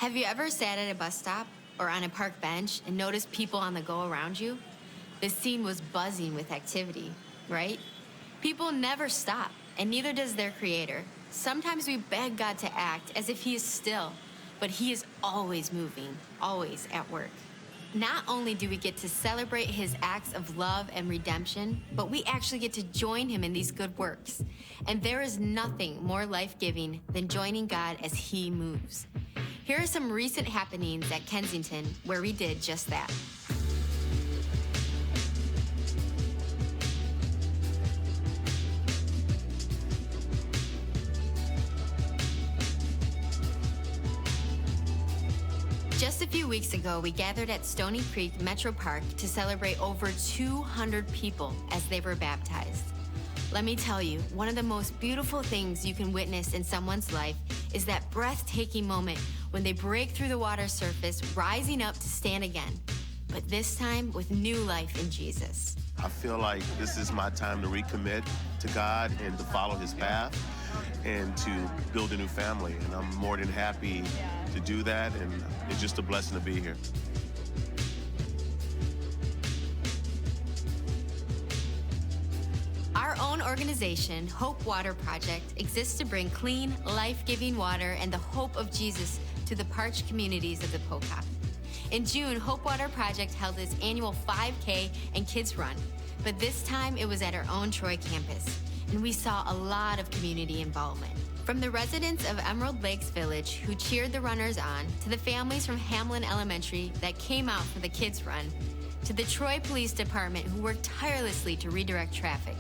Have you ever sat at a bus stop or on a park bench and noticed people on the go around you? The scene was buzzing with activity, right? People never stop, and neither does their creator. Sometimes we beg God to act as if he is still, but he is always moving, always at work. Not only do we get to celebrate his acts of love and redemption, but we actually get to join him in these good works. And there is nothing more life-giving than joining God as he moves. Here are some recent happenings at Kensington where we did just that. Just a few weeks ago, we gathered at Stony Creek Metro Park to celebrate over 200 people as they were baptized. Let me tell you, one of the most beautiful things you can witness in someone's life is that breathtaking moment when they break through the water surface, rising up to stand again, but this time with new life in Jesus. I feel like this is my time to recommit to God and to follow his path and to build a new family. And I'm more than happy to do that, and it's just a blessing to be here. Our own organization, Hope Water Project, exists to bring clean, life-giving water and the hope of Jesus to the parched communities of the Pocock. In June, Hope Water Project held its annual 5K and Kids Run, but this time it was at our own Troy campus, and we saw a lot of community involvement. From the residents of Emerald Lakes Village who cheered the runners on, to the families from Hamlin Elementary that came out for the Kids Run, to the Troy Police Department who worked tirelessly to redirect traffic.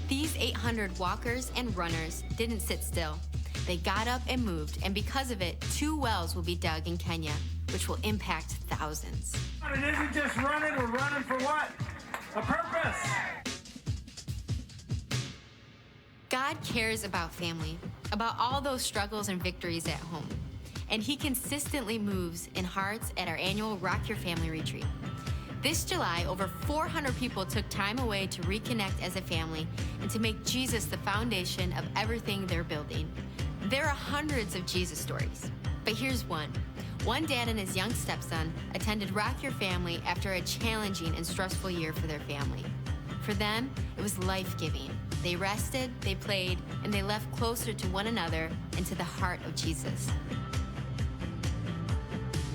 These 800 walkers and runners didn't sit still. They got up and moved, and because of it, 2 wells will be dug in Kenya, which will impact thousands. It isn't just running, we're running for what? A purpose. God cares about family, about all those struggles and victories at home. And he consistently moves in hearts at our annual Rock Your Family retreat. This July, over 400 people took time away to reconnect as a family and to make Jesus the foundation of everything they're building. There are hundreds of Jesus stories, but here's one. One dad and his young stepson attended Rock Your Family after a challenging and stressful year for their family. For them, it was life-giving. They rested, they played, and they left closer to one another and to the heart of Jesus.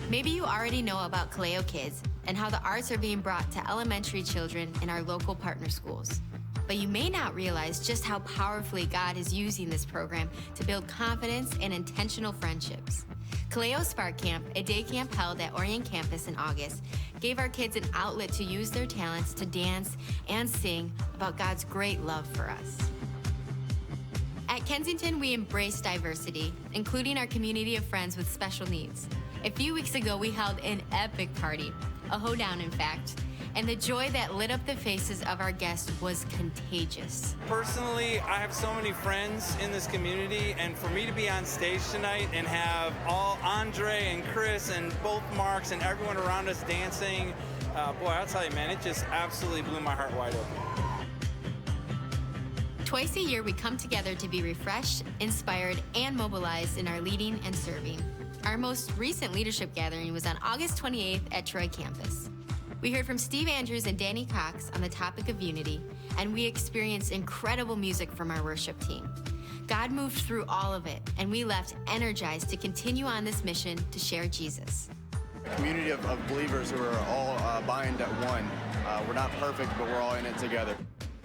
Maybe you already know about Kaleo Kids and how the arts are being brought to elementary children in our local partner schools. But you may not realize just how powerfully God is using this program to build confidence and intentional friendships. Kaleo Spark Camp, a day camp held at Orion Campus in August, gave our kids an outlet to use their talents to dance and sing about God's great love for us. At Kensington, we embrace diversity, including our community of friends with special needs. A few weeks ago, we held an epic party, a hoedown in fact, and the joy that lit up the faces of our guests was contagious. Personally, I have so many friends in this community, and for me to be on stage tonight and have all Andre and Chris and both Marks and everyone around us dancing, boy, I'll tell you, man, it just absolutely blew my heart wide open. Twice a year, we come together to be refreshed, inspired, and mobilized in our leading and serving. Our most recent leadership gathering was on August 28th at Troy campus. We heard from Steve Andrews and Danny Cox on the topic of unity, and we experienced incredible music from our worship team. God moved through all of it, and we left energized to continue on this mission to share Jesus. A community of believers who are all bind at one. We're not perfect, but we're all in it together.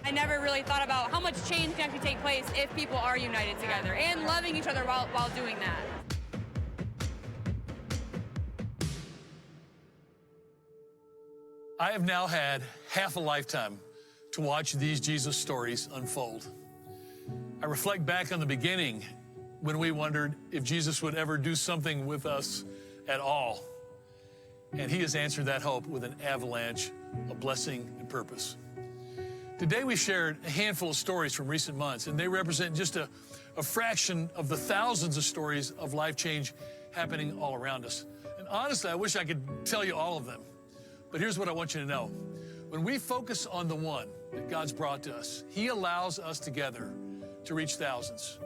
I never really thought about how much change can actually take place if people are united together and loving each other while doing that. I have now had half a lifetime to watch these Jesus stories unfold. I reflect back on the beginning when we wondered if Jesus would ever do something with us at all. And he has answered that hope with an avalanche of blessing and purpose. Today we shared a handful of stories from recent months, and they represent just a fraction of the thousands of stories of life change happening all around us. And honestly, I wish I could tell you all of them. But here's what I want you to know. When we focus on the one that God's brought to us, he allows us together to reach thousands.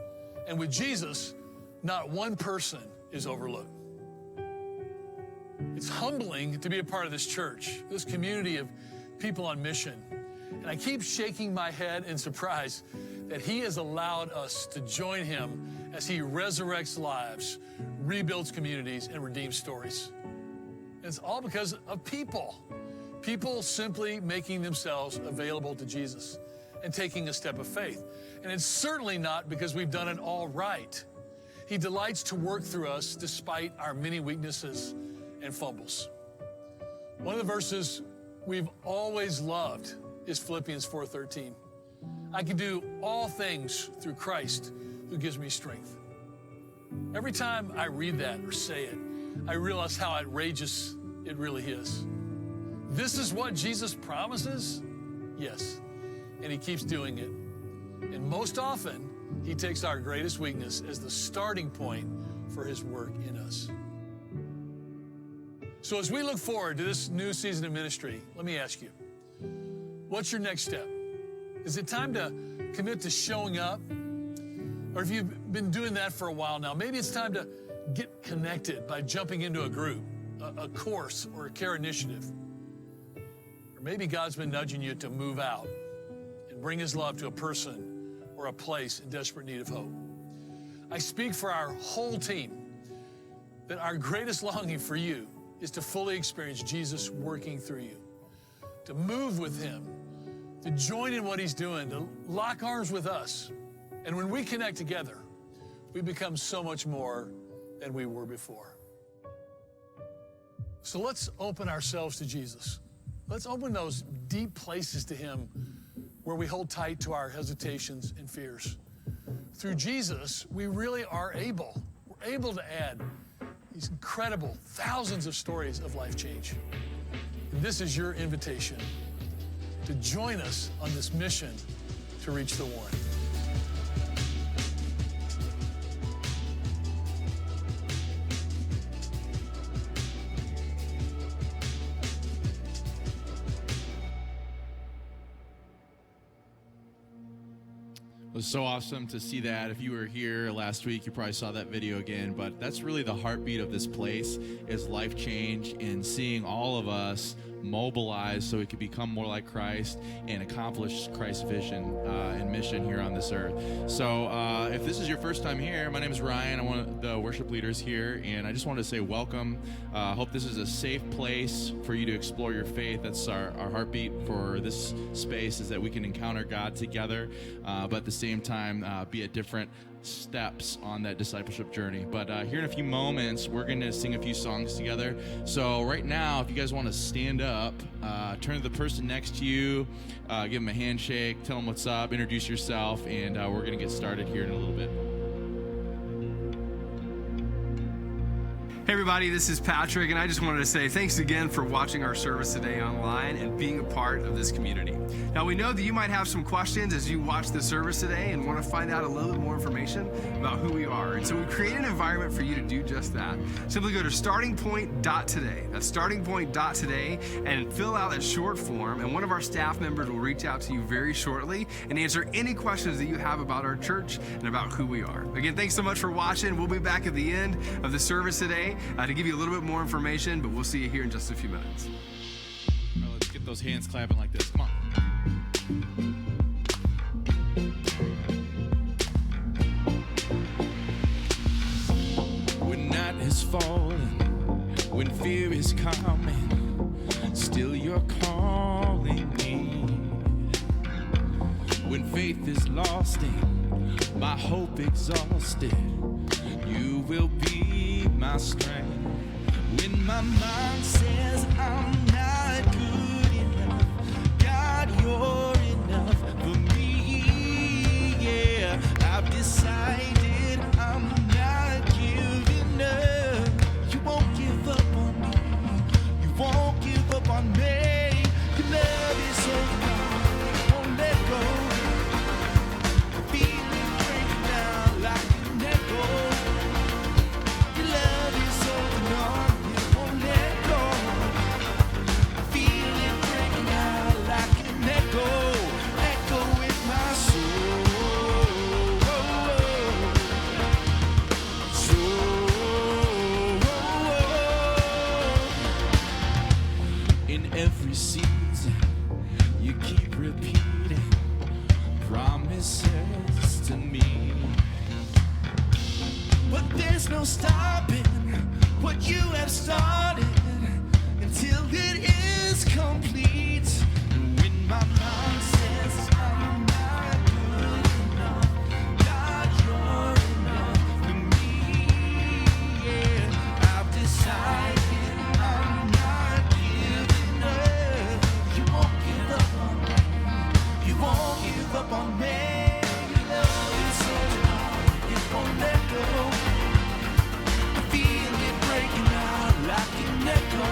And with Jesus, not one person is overlooked. It's humbling to be a part of this church, this community of people on mission. And I keep shaking my head in surprise that he has allowed us to join him as he resurrects lives, rebuilds communities, and redeems stories. And it's all because of people. People simply making themselves available to Jesus and taking a step of faith. And it's certainly not because we've done it all right. He delights to work through us despite our many weaknesses and fumbles. One of the verses we've always loved is Philippians 4:13. I can do all things through Christ who gives me strength. Every time I read that or say it, I realize how outrageous it really is. This is what Jesus promises? Yes, and he keeps doing it. And most often, he takes our greatest weakness as the starting point for his work in us. So as we look forward to this new season of ministry, let me ask you, what's your next step? Is it time to commit to showing up? Or if you've been doing that for a while now, maybe it's time to get connected by jumping into a group, a course, or a care initiative. Or maybe God's been nudging you to move out and bring his love to a person or a place in desperate need of hope. I speak for our whole team that our greatest longing for you is to fully experience Jesus working through you, to move with him, to join in what he's doing, to lock arms with us. And when we connect together, we become so much more than we were before. So let's open ourselves to Jesus. Let's open those deep places to him where we hold tight to our hesitations and fears. Through Jesus, we really are able. We're able to add these incredible thousands of stories of life change. And this is your invitation to join us on this mission to reach the one. It was so awesome to see that. If you were here last week, you probably saw that video again, but that's really the heartbeat of this place is life change and seeing all of us mobilize so we could become more like Christ and accomplish Christ's vision and mission here on this earth. So if this is your first time here, my name is Ryan. I'm one of the worship leaders here, and I just wanted to say welcome. I hope this is a safe place for you to explore your faith. That's our heartbeat for this space, is that we can encounter God together, but at the same time be at different steps on that discipleship journey. But here in a few moments, we're going to sing a few songs together. So right now, if you guys want to stand up, turn to the person next to you, give them a handshake, tell them what's up, introduce yourself, and we're going to get started here in a little bit. Hey everybody, this is Patrick, and I just wanted to say thanks again for watching our service today online and being a part of this community. Now, we know that you might have some questions as you watch the service today and want to find out a little bit more information about who we are. And so we created an environment for you to do just that. Simply go to startingpoint.today. That's startingpoint.today and fill out that short form, and one of our staff members will reach out to you very shortly and answer any questions that you have about our church and about who we are. Again, thanks so much for watching. We'll be back at the end of the service today to give you a little bit more information, but we'll see you here in just a few minutes. All right, let's get those hands clapping like this. Come on. When night is falling, when fear is coming, still you're calling me. When faith is lost and my hope exhausted, you will be my strength. When my mind says I'm not good enough, God, you're enough for me. Yeah, I've decided I'm not giving up. You won't give up on me. You won't give up on me. Your love is so strong, won't let go. Feeling great now like you never. Your love is so strong, it won't let go. promises to me. But there's no stopping what you have started until it is complete. When my mind says I'm not good enough, God, you're enough for me. Yeah, I've decided I'm not giving up. You won't give up on me. You won't give up on me. Your love is so strong, it won't let go. I feel it breaking out like an echo.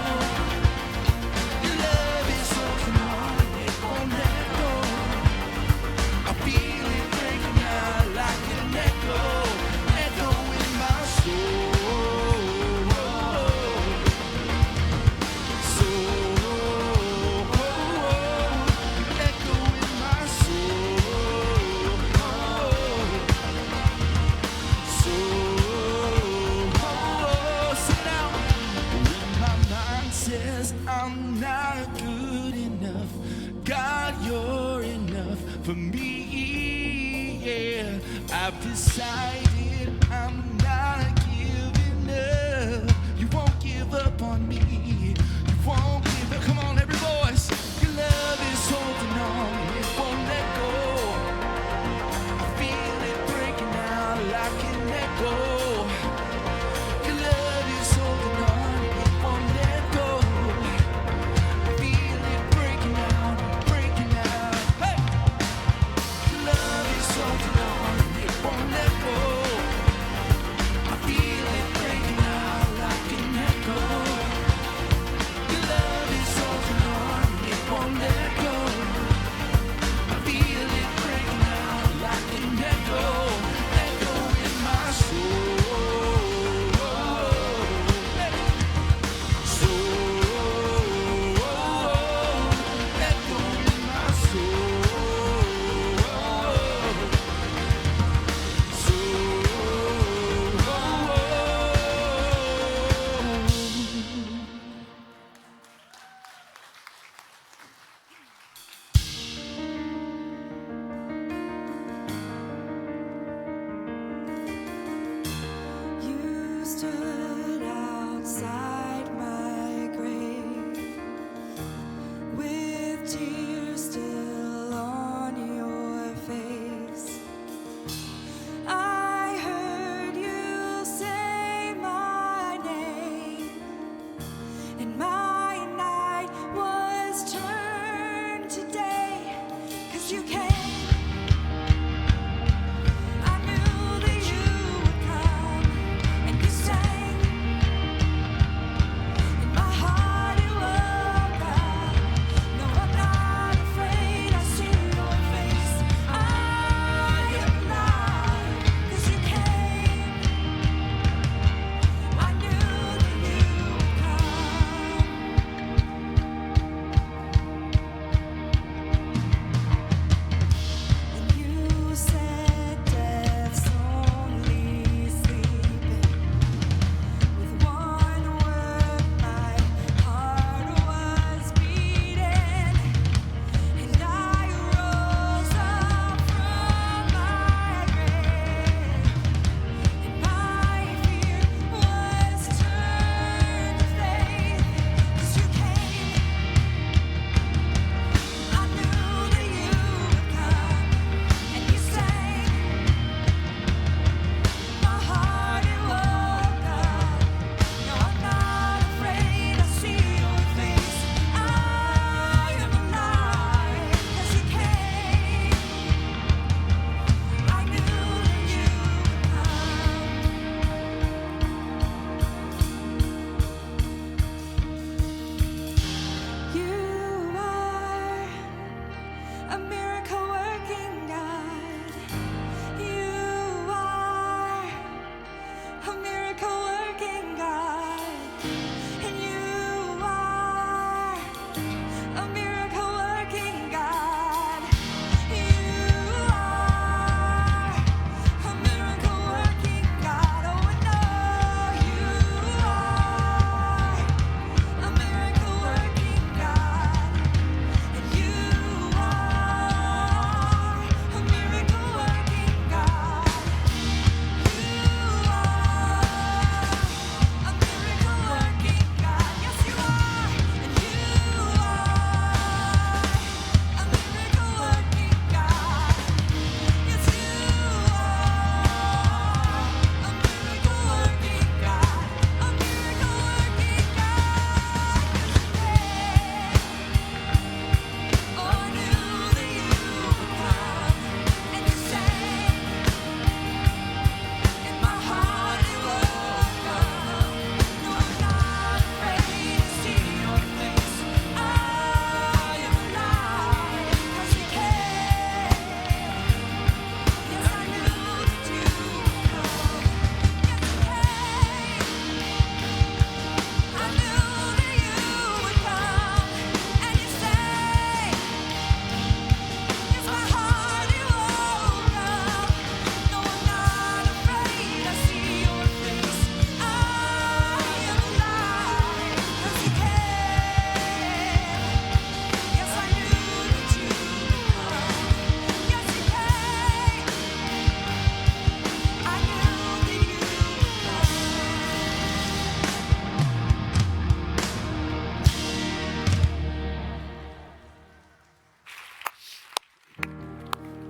Your love is so strong, it won't let go. I feel it breaking out like an echo, echo in my soul. Echo in my soul. Sit down. When my mind says I'm not good enough, God, you're enough for me. Yeah, I've decided I'm not giving up. You won't give up on me. You won't give up. Come on, every voice. Your love is holding on. It won't let go. I feel it breaking out like an echo. Your love is holding on, it won't let go. I feel it breaking out, breaking out. Hey! Your love is holding on, it won't let go.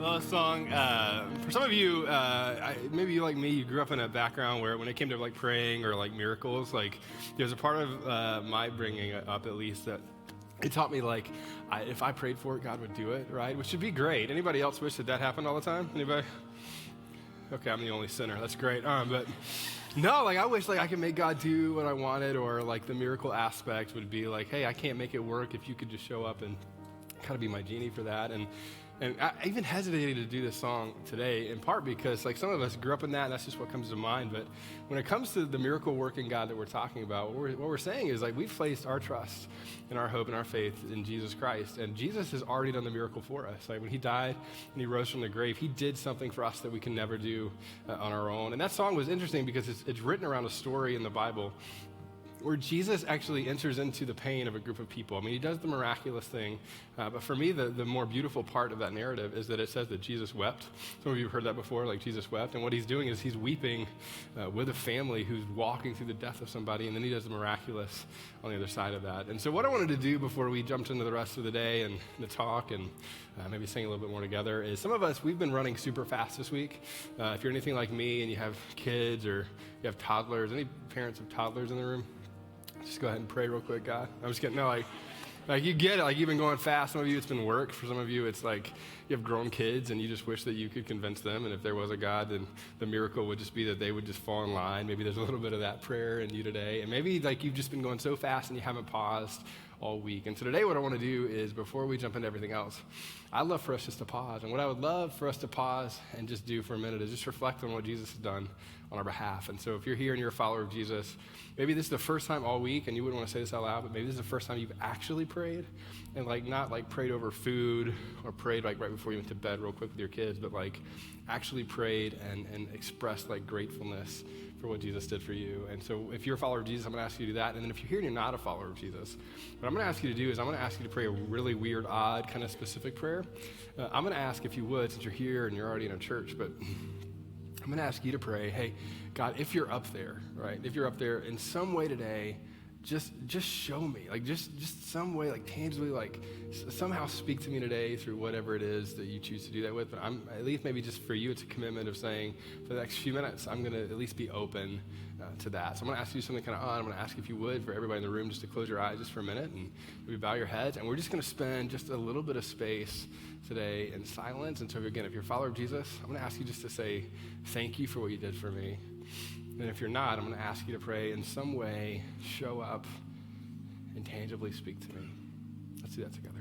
Well, this song, for some of you, maybe you like me, you grew up in a background where when it came to like praying or like miracles, like there's a part of my bringing up at least that it taught me like if I prayed for it, God would do it, right? Which would be great. Anybody else wish that happened all the time? Anybody? Okay, I'm the only sinner. That's great. But no, like I wish like I could make God do what I wanted, or like the miracle aspect would be like, hey, I can't make it work if you could just show up and kind of be my genie for that. And I even hesitated to do this song today, in part because like some of us grew up in that, and that's just what comes to mind. But when it comes to the miracle working God that we're talking about, what we're saying is like we've placed our trust and our hope and our faith in Jesus Christ. And Jesus has already done the miracle for us. Like when he died and he rose from the grave, he did something for us that we can never do on our own. And that song was interesting because it's written around a story in the Bible where Jesus actually enters into the pain of a group of people. I mean, he does the miraculous thing, but for me, the more beautiful part of that narrative is that it says that Jesus wept. Some of you have heard that before, like Jesus wept, and what he's doing is he's weeping with a family who's walking through the death of somebody, and then he does the miraculous on the other side of that. And so what I wanted to do before we jumped into the rest of the day and the talk and maybe sing a little bit more together is some of us, we've been running super fast this week. If you're anything like me and you have kids or you have toddlers, any parents of toddlers in the room? Just go ahead and pray real quick, God. I'm just kidding. No, like you get it. Like you've been going fast. Some of you, it's been work. For some of you, it's like you have grown kids and you just wish that you could convince them. And if there was a God, then the miracle would just be that they would just fall in line. Maybe there's a little bit of that prayer in you today. And maybe like you've just been going so fast and you haven't paused all week. And so today what I want to do is, before we jump into everything else, I'd love for us just to pause. And what I would love for us to pause and just do for a minute is just reflect on what Jesus has done on our behalf. And so if you're here and you're a follower of Jesus, maybe this is the first time all week, and you wouldn't want to say this out loud, but maybe this is the first time you've actually prayed, and like not like prayed over food or prayed like right before you went to bed real quick with your kids, but like actually prayed and expressed like gratefulness for what Jesus did for you. And so if you're a follower of Jesus, I'm going to ask you to do that. And then if you're here and you're not a follower of Jesus, what I'm going to ask you to do is I'm going to ask you to pray a really weird, odd, kind of specific prayer. I'm going to ask if you would, since you're here and you're already in a church, but I'm going to ask you to pray, hey, God, if you're up there, right? If you're up there in some way today, just show me, like just some way, like tangibly, like somehow speak to me today through whatever it is that you choose to do that with. But I'm at least maybe just for you, it's a commitment of saying for the next few minutes, I'm going to at least be open to that. So I'm going to ask you something kind of odd. I'm going to ask if you would, for everybody in the room, just to close your eyes just for a minute and maybe bow your heads. And we're just going to spend just a little bit of space today in silence. And so again, if you're a follower of Jesus, I'm going to ask you just to say, thank you for what you did for me. And if you're not, I'm going to ask you to pray in some way, show up, and tangibly speak to me. Let's do that together.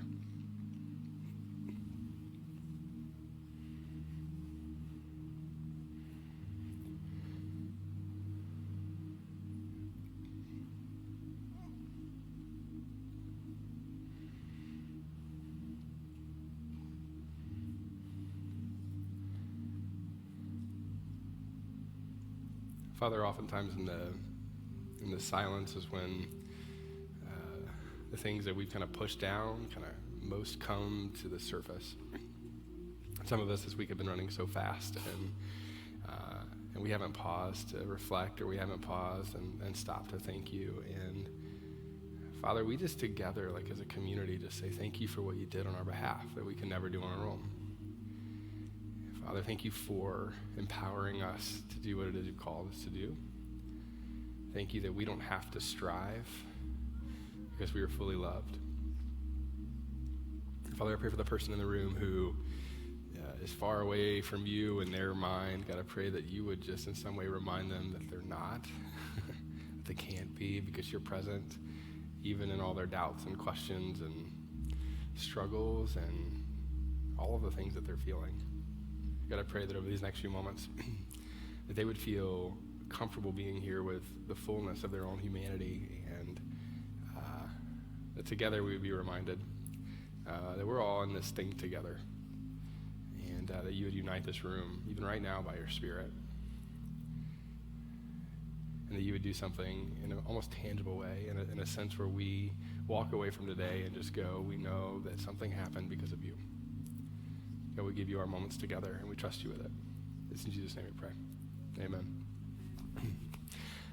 Father, oftentimes in the silence is when the things that we've kind of pushed down kind of most come to the surface. Some of us this week have been running so fast and we haven't paused to reflect, or we haven't paused and stopped to thank you. And Father, we just together, like as a community, just say thank you for what you did on our behalf that we can never do on our own. Father, thank you for empowering us to do what it is you've called us to do. Thank you that we don't have to strive because we are fully loved. Father, I pray for the person in the room who is far away from you in their mind. God, I pray that you would just in some way remind them that they're not, that they can't be, because you're present even in all their doubts and questions and struggles and all of the things that they're feeling. God, I pray that over these next few moments that they would feel comfortable being here with the fullness of their own humanity, and that together we would be reminded that we're all in this thing together, and that you would unite this room, even right now, by your Spirit, and that you would do something in an almost tangible way, in a sense where we walk away from today and just go, we know that something happened because of you. God, we give you our moments together, and we trust you with it. It's in Jesus' name we pray. Amen.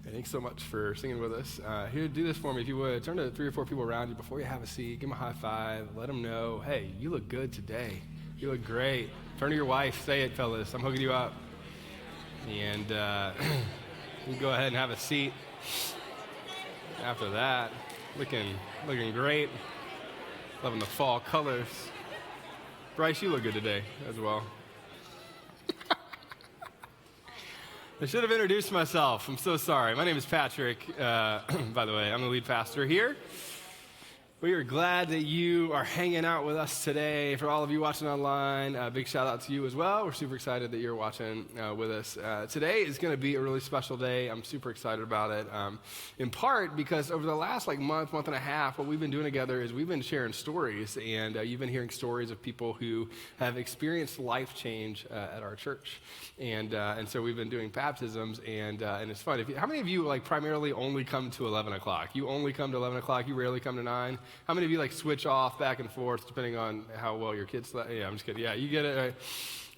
And thanks so much for singing with us. Here, do this for me if you would. Turn to 3 or 4 people around you before you have a seat. Give them a high five. Let them know, hey, you look good today. You look great. Turn to your wife. Say it, fellas. I'm hooking you up. And you can go ahead and have a seat. After that, looking great. Loving the fall colors. Bryce, you look good today as well. I should have introduced myself. I'm so sorry. My name is Patrick. By the way, I'm the lead pastor here. We are glad that you are hanging out with us today. For all of you watching online, big shout out to you as well. We're super excited that you're watching with us. Today is going to be a really special day. I'm super excited about it. In part because over the last month and a half, what we've been doing together is we've been sharing stories, and you've been hearing stories of people who have experienced life change at our church. And so we've been doing baptisms, and it's fun. How many of you primarily only come to 11 o'clock? You only come to 11 o'clock? You rarely come to 9? How many of you switch off back and forth depending on how well your kids slept? Yeah, I'm just kidding. Yeah, you get it.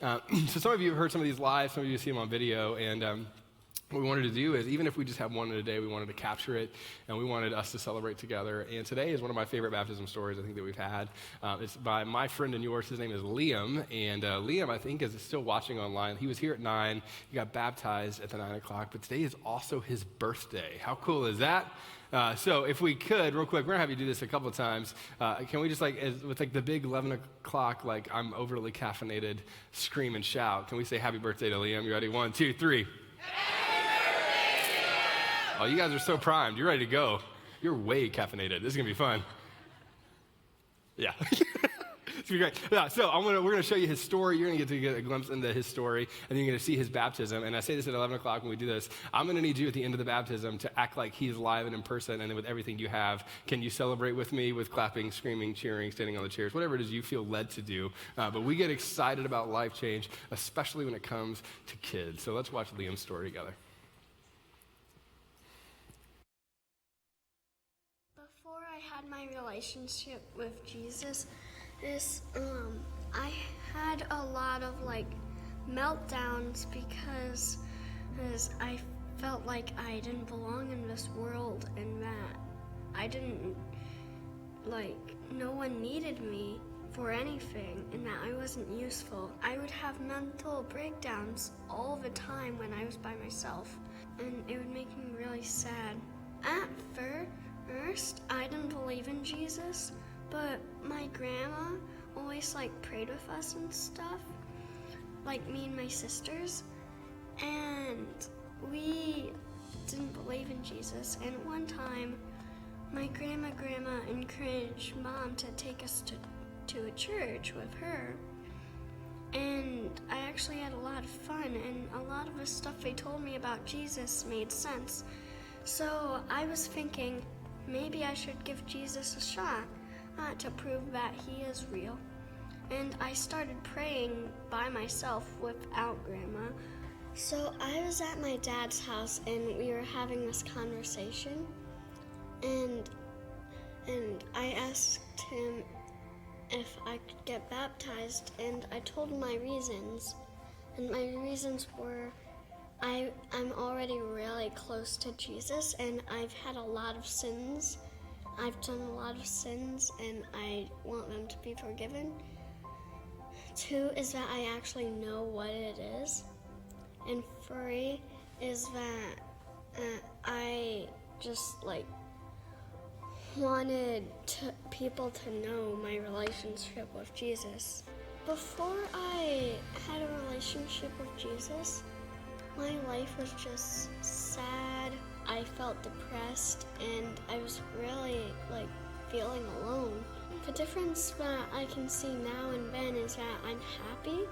Right? So some of you have heard some of these live, some of you see them on video, and what we wanted to do is, even if we just have one in a day, we wanted to capture it, and we wanted us to celebrate together. And today is one of my favorite baptism stories I think that we've had. It's by my friend and yours. His name is Liam, and Liam, I think, is still watching online. He was here at 9. He got baptized at the 9 o'clock, but today is also his birthday. How cool is that? So if we could, real quick, we're going to have you do this a couple of times. Can we just, with the big 11 o'clock, I'm overly caffeinated, scream and shout. Can we say happy birthday to Liam? You ready? 1, 2, 3. Oh, you guys are so primed. You're ready to go. You're way caffeinated. This is going to be fun. Yeah. It's going to be great. Yeah, so we're going to show you his story. You're going to get a glimpse into his story, and then you're going to see his baptism. And I say this at 11 o'clock when we do this. I'm going to need you at the end of the baptism to act like he's live and in person, and then with everything you have, can you celebrate with me with clapping, screaming, cheering, standing on the chairs, whatever it is you feel led to do. But we get excited about life change, especially when it comes to kids. So let's watch Liam's story together. Before I had my relationship with Jesus, I had a lot of meltdowns because I felt like I didn't belong in this world, and that I didn't no one needed me for anything, and that I wasn't useful. I would have mental breakdowns all the time when I was by myself, and it would make me really sad. At first, I didn't believe in Jesus, but my grandma always prayed with us and stuff, me and my sisters, and we didn't believe in Jesus. And one time, my grandma encouraged Mom to take us to a church with her, and I actually had a lot of fun, and a lot of the stuff they told me about Jesus made sense. So I was thinking, maybe I should give Jesus a shot to prove that he is real. And I started praying by myself without Grandma. So I was at my dad's house, and we were having this conversation, and I asked him if I could get baptized, and I told him my reasons. And my reasons were, I'm already really close to Jesus, and I've had a lot of sins. I've done a lot of sins, and I want them to be forgiven. 2 is that I actually know what it is. And 3 is that I just wanted people to know my relationship with Jesus. Before I had a relationship with Jesus, my life was just sad. I felt depressed, and I was really feeling alone. The difference that I can see now and then is that I'm happy.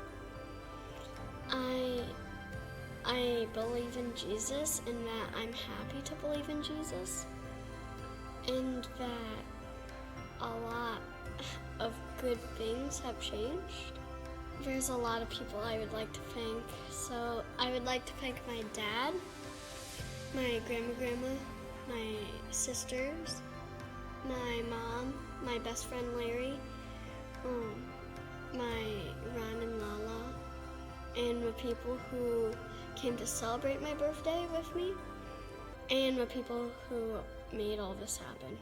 I believe in Jesus, and that I'm happy to believe in Jesus, and that a lot of good things have changed. There's a lot of people I would like to thank. So I would like to thank my dad, my grandma, my sisters, my mom, my best friend Larry, my Ron and Lala, and the people who came to celebrate my birthday with me, and the people who made all this happen.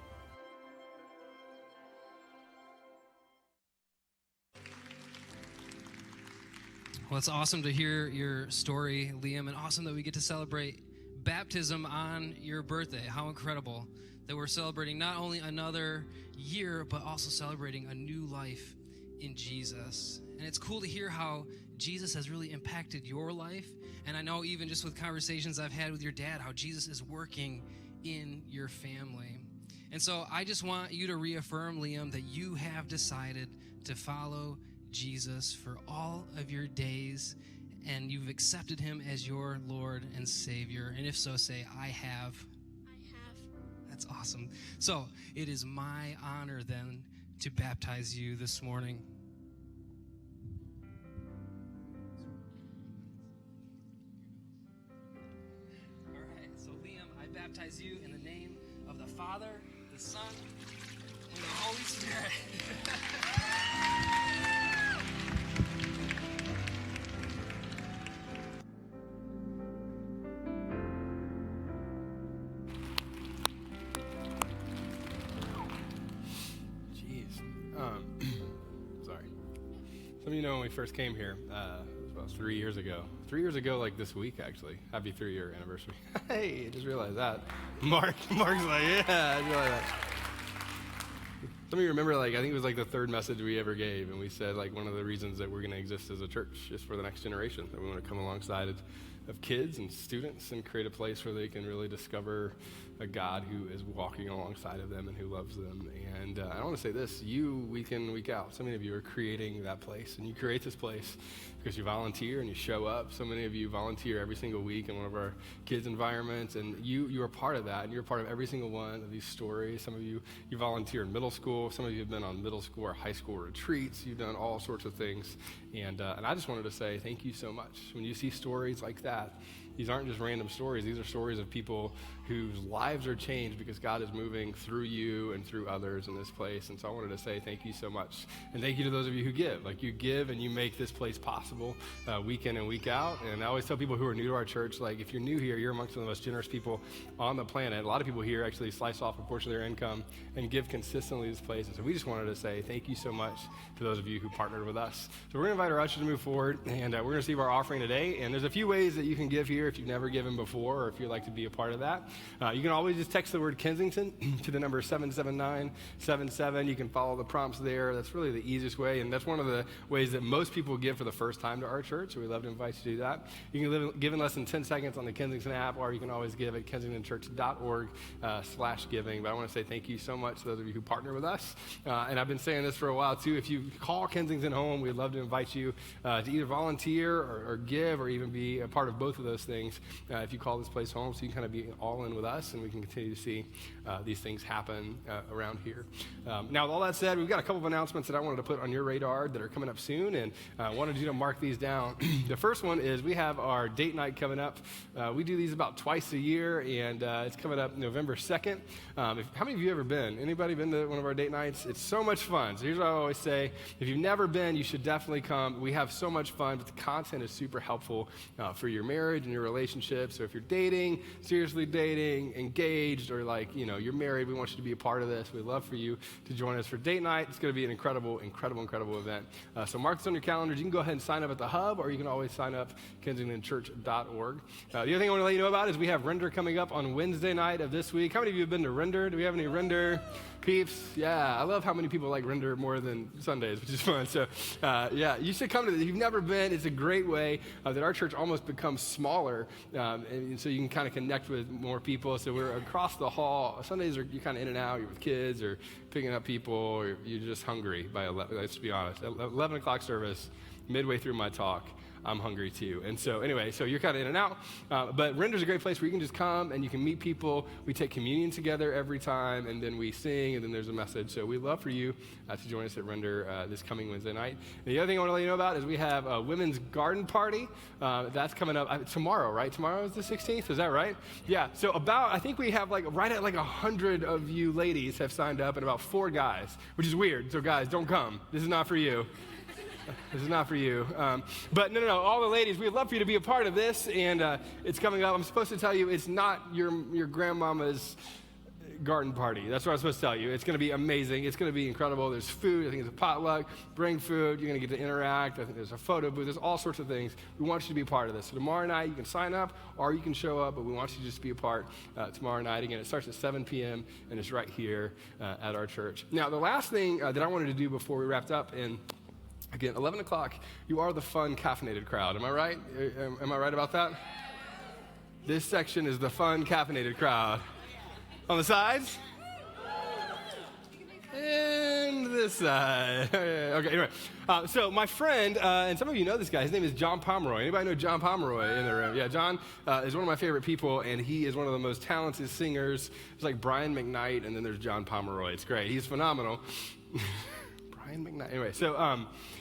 Well, it's awesome to hear your story, Liam, and awesome that we get to celebrate baptism on your birthday. How incredible that we're celebrating not only another year, but also celebrating a new life in Jesus. And it's cool to hear how Jesus has really impacted your life. And I know even just with conversations I've had with your dad, how Jesus is working in your family. And so I just want you to reaffirm, Liam, that you have decided to follow Jesus for all of your days, and you've accepted him as your Lord and Savior. And if so, say, I have. I have. That's awesome. So it is my honor then to baptize you this morning. All right, so Liam, I baptize you in the name of the Father, the Son, and the Holy Spirit. Sorry. Some of you know when we first came here, it was about 3 years ago. 3 years ago, like this week, actually. Happy 3-year anniversary. Hey, I just realized that. Mark's like, yeah, I just realized that. Some of you remember, I think it was the third message we ever gave, and we said, one of the reasons that we're going to exist as a church is for the next generation, that we want to come alongside of kids and students and create a place where they can really discover a God who is walking alongside of them and who loves them. And I want to say this, you, week in, week out, so many of you are creating that place. And you create this place because you volunteer and you show up. So many of you volunteer every single week in one of our kids' environments. And you are part of that. And you're part of every single one of these stories. Some of you volunteer in middle school. Some of you have been on middle school or high school retreats. You've done all sorts of things. And I just wanted to say thank you so much. When you see stories like that, these aren't just random stories. These are stories of people whose lives are changed because God is moving through you and through others in this place. And so I wanted to say thank you so much. And thank you to those of you who give. You give and you make this place possible week in and week out. And I always tell people who are new to our church, if you're new here, you're amongst the most generous people on the planet. A lot of people here actually slice off a portion of their income and give consistently to this place. And so we just wanted to say thank you so much to those of you who partnered with us. So we're going to invite our ushers to move forward, and we're going to receive our offering today. And there's a few ways that you can give here if you've never given before, or if you'd like to be a part of that. You can always just text the word Kensington to the number 77977. You can follow the prompts there. That's really the easiest way, and that's one of the ways that most people give for the first time to our church, so we'd love to invite you to do that. You can give in less than 10 seconds on the Kensington app, or you can always give at kensingtonchurch.org/giving. But I want to say thank you so much to those of you who partner with us. And I've been saying this for a while, too. If you call Kensington home, we'd love to invite you to either volunteer or give, or even be a part of both of those things if you call this place home, so you can kind of be all in with us, and we can continue to see these things happen around here. Now, with all that said, we've got a couple of announcements that I wanted to put on your radar that are coming up soon, and I wanted you to mark these down. The first one is we have our date night coming up. We do these about twice a year, and it's coming up November 2nd. How many of you ever been? Anybody been to one of our date nights? It's so much fun. So here's what I always say. If you've never been, you should definitely come. We have so much fun, but the content is super helpful for your marriage and your relationship. So if you're dating, seriously dating, engaged, or you're married, we want you to be a part of this. We'd love for you to join us for date night. It's going to be an incredible event. So mark this on your calendars. You can go ahead and sign up at the hub, or you can always sign up kensingtonchurch.org. The other thing I want to let you know about is we have Render coming up on Wednesday night of this week. How many of you have been to Render? Do we have any Render peeps? Yeah, I love how many people like Render more than Sundays, which is fun. So you should come to this. If you've never been, it's a great way that our church almost becomes smaller, and so you can kind of connect with more people. So we're across the hall. Sundays you're kind of in and out. You're with kids or picking up people, or you're just hungry by 11. Let's be honest. 11 o'clock service, midway through my talk, I'm hungry too. And so anyway, so you're kind of in and out. But Render's a great place where you can just come and you can meet people. We take communion together every time, and then we sing, and then there's a message. So we'd love for you to join us at Render this coming Wednesday night. And the other thing I want to let you know about is we have a women's garden party. That's coming up tomorrow, right? Tomorrow is the 16th, is that right? Yeah, so I think we have right at 100 of you ladies have signed up, and about 4 guys, which is weird. So guys, don't come. This is not for you. This is not for you. But no, all the ladies, we'd love for you to be a part of this, and it's coming up. I'm supposed to tell you it's not your grandmama's garden party. That's what I'm supposed to tell you. It's going to be amazing. It's going to be incredible. There's food. I think it's a potluck. Bring food. You're going to get to interact. I think there's a photo booth. There's all sorts of things. We want you to be a part of this. So tomorrow night, you can sign up or you can show up, but we want you to just be a part tomorrow night. Again, it starts at 7 p.m. and it's right here at our church. Now, the last thing that I wanted to do before we wrapped up, and again, 11 o'clock, you are the fun, caffeinated crowd. Am I right? Am I right about that? This section is the fun, caffeinated crowd. On the sides? And this side. Okay, anyway. So my friend, and some of you know this guy, his name is John Pomeroy. Anybody know John Pomeroy in the room? Yeah, John is one of my favorite people, and he is one of the most talented singers. It's like Brian McKnight, and then there's John Pomeroy. It's great. He's phenomenal. Brian McKnight. Anyway, so,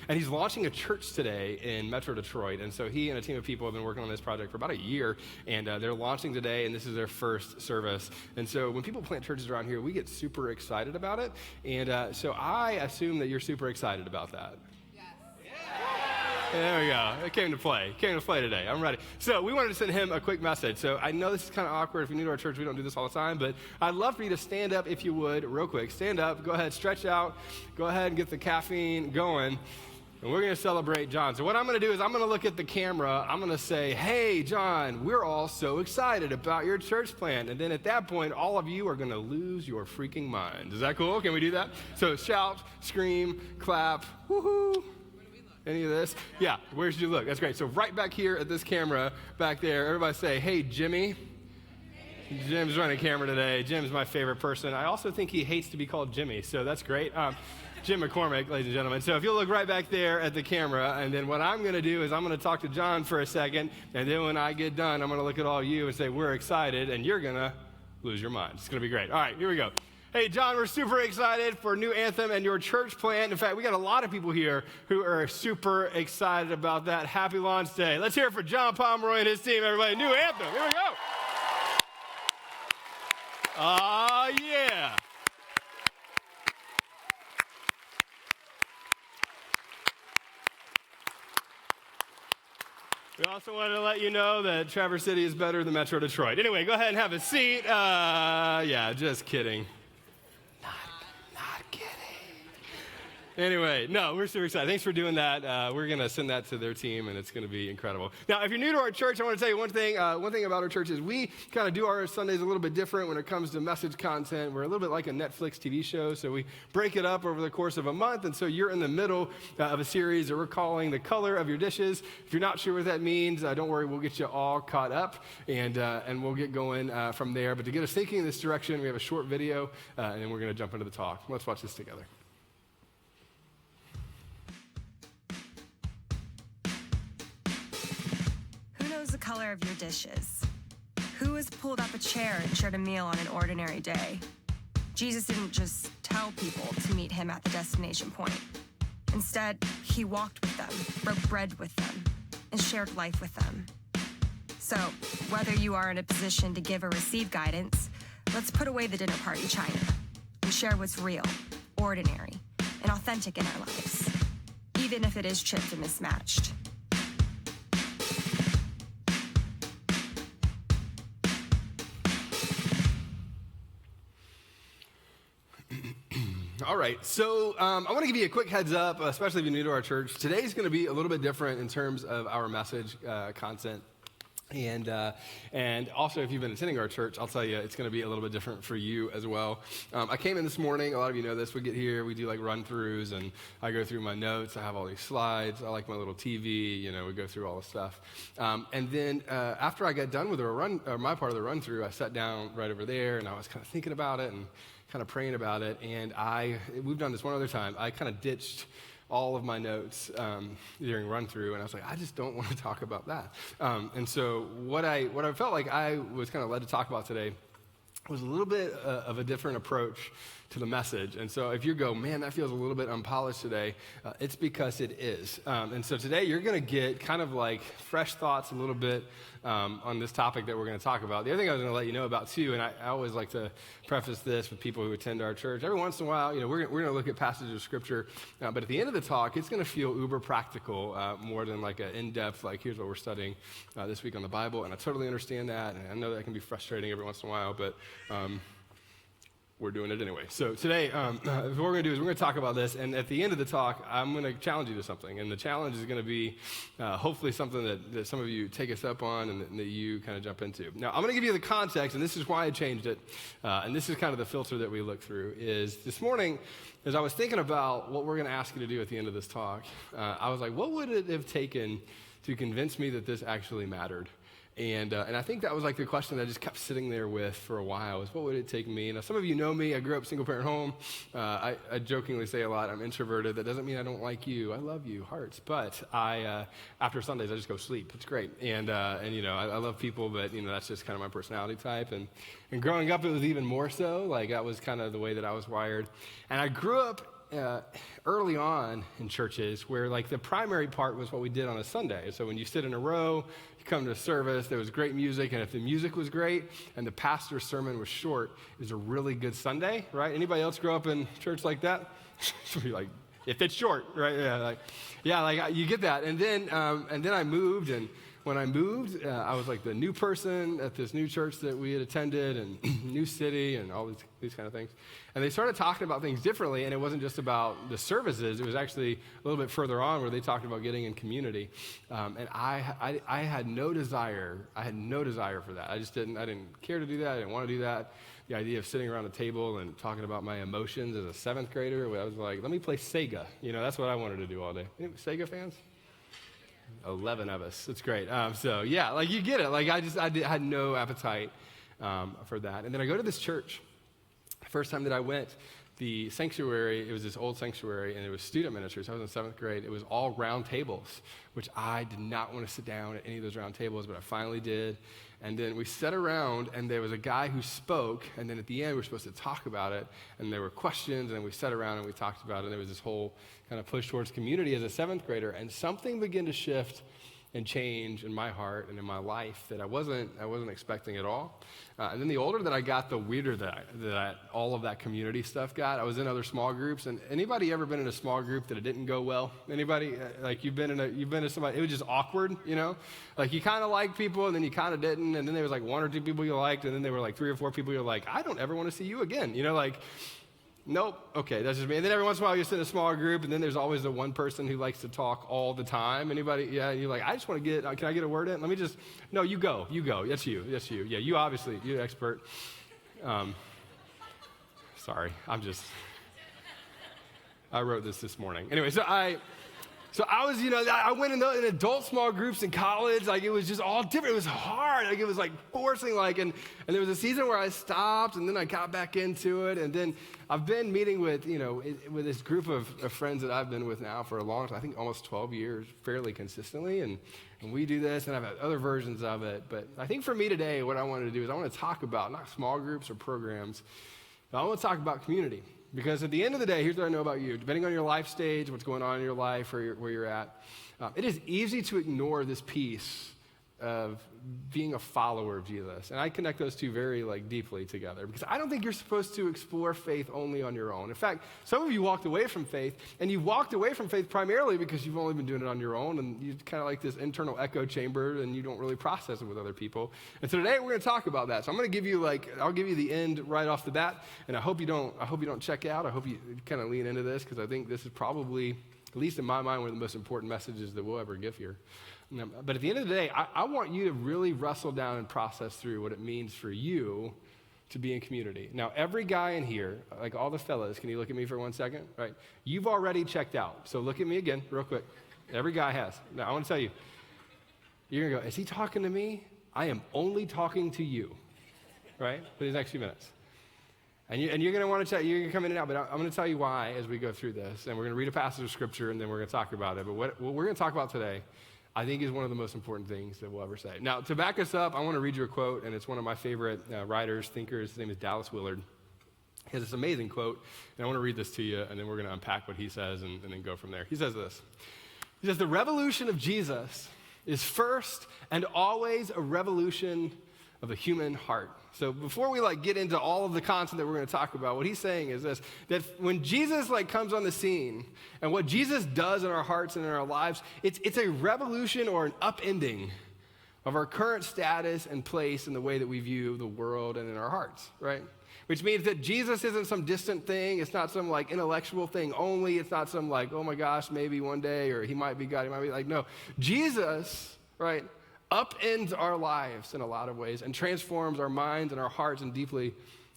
and he's launching a church today in Metro Detroit. And so he and a team of people have been working on this project for about a year. And they're launching today, and this is their first service. And so when people plant churches around here, we get super excited about it. And so I assume that you're super excited about that. There we go. It came to play. Today. I'm ready. So we wanted to send him a quick message. So I know this is kind of awkward. If you're new to our church, we don't do this all the time. But I'd love for you to stand up if you would, real quick. Stand up. Go ahead. Stretch out. Go ahead and get the caffeine going. And we're going to celebrate John. So what I'm going to do is I'm going to look at the camera. I'm going to say, hey, John, we're all so excited about your church plant. And then at that point, all of you are going to lose your freaking mind. Is that cool? Can we do that? So shout, scream, clap, woohoo. Any of this? Yeah, where should you look? That's great. So right back here at this camera, back there, everybody say, hey, Jimmy. Jim's running camera today. Jim's my favorite person. I also think he hates to be called Jimmy, so that's great. Jim McCormick, ladies and gentlemen. So if you'll look right back there at the camera, and then what I'm going to do is I'm going to talk to John for a second, and then when I get done, I'm going to look at all you and say, we're excited, and you're going to lose your mind. It's going to be great. All right, here we go. Hey, John, we're super excited for New Anthem and your church plant. In fact, we got a lot of people here who are super excited about that. Happy launch day. Let's hear it for John Pomeroy and his team, everybody. New Anthem. Here we go. Yeah. We also wanted to let you know that Traverse City is better than Metro Detroit. Anyway, go ahead and have a seat. Yeah, just kidding. Not kidding. Anyway, no, we're super excited. Thanks for doing that. We're going to send that to their team, and it's going to be incredible. Now, if you're new to our church, I want to tell you one thing. One thing about our church is we kind of do our Sundays a little bit different when it comes to message content. We're a little bit like a Netflix TV show, so we break it up over the course of a month, and so you're in the middle of a series that we're calling The Color of Your Dishes. If you're not sure what that means, don't worry, we'll get you all caught up, and we'll get going from there. But to get us thinking in this direction, we have a short video, and then we're going to jump into the talk. Let's watch this together. The color of your dishes? Who has pulled up a chair and shared a meal on an ordinary day? Jesus didn't just tell people to meet him at the destination point. Instead, he walked with them, broke bread with them, and shared life with them. So, whether you are in a position to give or receive guidance, let's put away the dinner party china and share what's real, ordinary, and authentic in our lives, even if it is chipped and mismatched. All right, so I want to give you a quick heads up, especially if you're new to our church. Today's going to be a little bit different in terms of our message content. And also, if you've been attending our church, I'll tell you, it's going to be a little bit different for you as well. I came in this morning. A lot of you know this. We get here, we do like run-throughs, and I go through my notes. I have all these slides. I like my little TV. You know, we go through all the stuff. And then after I got done with my part of the run-through, I sat down right over there, and I was kind of thinking about it and kind of praying about it. And we've done this one other time. I kind of ditched all of my notes during run-through, and I was like, I just don't want to talk about that. And so what I felt like I was kind of led to talk about today was a little bit of a different approach to the message. And so if you go, man, that feels a little bit unpolished today, it's because it is. And so today you're going to get kind of like fresh thoughts a little bit on this topic that we're going to talk about. The other thing I was going to let you know about too, and I always like to preface this with people who attend our church. Every once in a while, we're going to look at passages of scripture, but at the end of the talk, it's going to feel uber practical more than like an in-depth, like here's what we're studying this week on the Bible. And I totally understand that, and I know that can be frustrating every once in a while, but we're doing it anyway. So today, what we're going to do is we're going to talk about this, and at the end of the talk, I'm going to challenge you to something, and the challenge is going to be hopefully something that some of you take us up on and that you kind of jump into. Now, I'm going to give you the context, and this is why I changed it, and this is kind of the filter that we look through, is this morning, as I was thinking about what we're going to ask you to do at the end of this talk, I was like, what would it have taken to convince me that this actually mattered? And I think that was like the question that I just kept sitting there with for a while, was what would it take me? Now, some of you know me. I grew up single-parent home. I jokingly say a lot, I'm introverted. That doesn't mean I don't like you. I love you, hearts. But after Sundays, I just go sleep. It's great. And you know, I love people, but, you know, that's just kind of my personality type. And growing up, it was even more so. Like, that was kind of the way that I was wired. And I grew up early on in churches where, like, the primary part was what we did on a Sunday. So when you sit in a row, you come to a service, there was great music, and if the music was great and the pastor's sermon was short, it was a really good Sunday, right? Anybody else grow up in church like that? Like, if it's short, right? Yeah, you get that. And then I moved, and when I moved, I was like the new person at this new church that we had attended, and new city, and all these kind of things. And they started talking about things differently, and it wasn't just about the services. It was actually a little bit further on where they talked about getting in community. And I had no desire. I had no desire for that. I didn't care to do that. I didn't want to do that. The idea of sitting around a table and talking about my emotions as a seventh grader, I was like, let me play Sega. You know, that's what I wanted to do all day. Any Sega fans? 11 of us. It's great. So yeah, like, you get it. Like, I had no appetite for that. And then I go to this church. The first time that I went, the sanctuary, it was this old sanctuary, and it was student ministry. So I was in 7th grade. It was all round tables, which I did not want to sit down at any of those round tables, but I finally did. And then we sat around, and there was a guy who spoke, and then at the end, we were supposed to talk about it, and there were questions, and we sat around and we talked about it, and there was this whole kind of push towards community as a 7th grader, and something began to shift and change in my heart and in my life that I wasn't expecting at all. And then the older that I got, the weirder that all of that community stuff got. I was in other small groups, and anybody ever been in a small group that it didn't go well? Anybody? Like, you've been in somebody, it was just awkward, you know? Like, you kind of liked people, and then you kind of didn't, and then there was like 1 or 2 people you liked, and then there were like 3 or 4 people you're like, I don't ever want to see you again, you know, like, nope, okay, that's just me. And then every once in a while you sit in a small group, and then there's always the one person who likes to talk all the time. Anybody? Yeah, you're like, I just want to can I get a word in? No, you go. That's you. Yeah, you obviously, you're an expert. Sorry, I wrote this morning. Anyway, so I was, you know, I went in adult small groups in college. Like, it was just all different. It was hard. Like, it was like forcing, like, and there was a season where I stopped, and then I got back into it. And then I've been meeting with, you know, with this group of friends that I've been with now for a long time, I think almost 12 years, fairly consistently. And we do this, and I've had other versions of it. But I think for me today, what I wanted to do is I want to talk about not small groups or programs, but I want to talk about community. Because at the end of the day, here's what I know about you. Depending on your life stage, what's going on in your life, where you're at, it is easy to ignore this piece of being a follower of Jesus. And I connect those two very, like, deeply together, because I don't think you're supposed to explore faith only on your own. In fact, some of you walked away from faith, and you walked away from faith primarily because you've only been doing it on your own, and you kind of like this internal echo chamber, and you don't really process it with other people. And so today we're going to talk about that. So I'm going to give you, I'll give you the end right off the bat, and I hope you don't check out. I hope you kind of lean into this, because I think this is probably, at least in my mind, one of the most important messages that we'll ever give here. But at the end of the day, I want you to really wrestle down and process through what it means for you to be in community. Now, every guy in here, like all the fellas, can you look at me for 1 second? Right? You've already checked out. So look at me again, real quick. Every guy has. Now, I want to tell you, you're going to go, is he talking to me? I am only talking to you, right? For these next few minutes. And you're going to want to you're going to come in and out, but I'm going to tell you why as we go through this. And we're going to read a passage of Scripture, and then we're going to talk about it. But what we're going to talk about today, I think, is one of the most important things that we'll ever say. Now, to back us up, I want to read you a quote, and it's one of my favorite writers, thinkers. His name is Dallas Willard. He has this amazing quote, and I want to read this to you, and then we're going to unpack what he says and then go from there. He says this. He says, the revolution of Jesus is first and always a revolution of the human heart. So before we get into all of the content that we're going to talk about, what he's saying is this, that when Jesus comes on the scene and what Jesus does in our hearts and in our lives, it's a revolution or an upending of our current status and place in the way that we view the world and in our hearts, right? Which means that Jesus isn't some distant thing. It's not some like intellectual thing only. It's not some like, oh my gosh, maybe one day, or he might be God, he might be like, no. Jesus, right, upends our lives in a lot of ways and transforms our minds and our hearts and deeply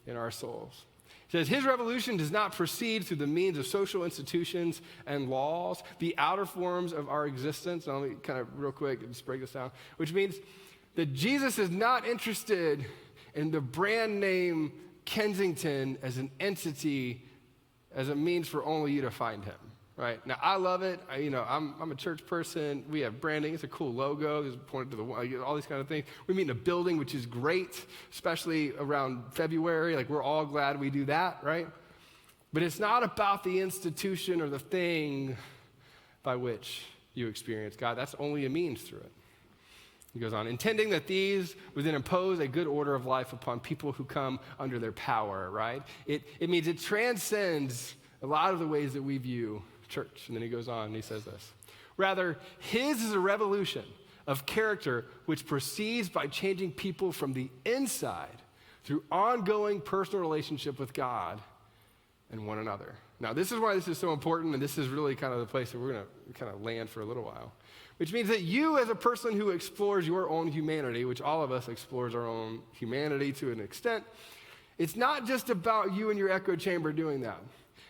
in our souls. It says, his revolution does not proceed through the means of social institutions and laws, the outer forms of our existence. Now, let me kind of real quick just break this down, which means that Jesus is not interested in the brand name Kensington as an entity, as a means for only you to find him, right? Now, I love it. I'm a church person. We have branding. It's a cool logo. It's pointed to the all these kind of things. We meet in a building, which is great, especially around February. Like, we're all glad we do that, right? But it's not about the institution or the thing by which you experience God. That's only a means through it. He goes on, intending that these would then impose a good order of life upon people who come under their power, right? It means it transcends a lot of the ways that we view church. And then he goes on and he says this. Rather, his is a revolution of character which proceeds by changing people from the inside through ongoing personal relationship with God and one another. Now, this is why this is so important, and this is really kind of the place that we're going to kind of land for a little while. Which means that you, as a person who explores your own humanity, which all of us explores our own humanity to an extent, it's not just about you and your echo chamber doing that.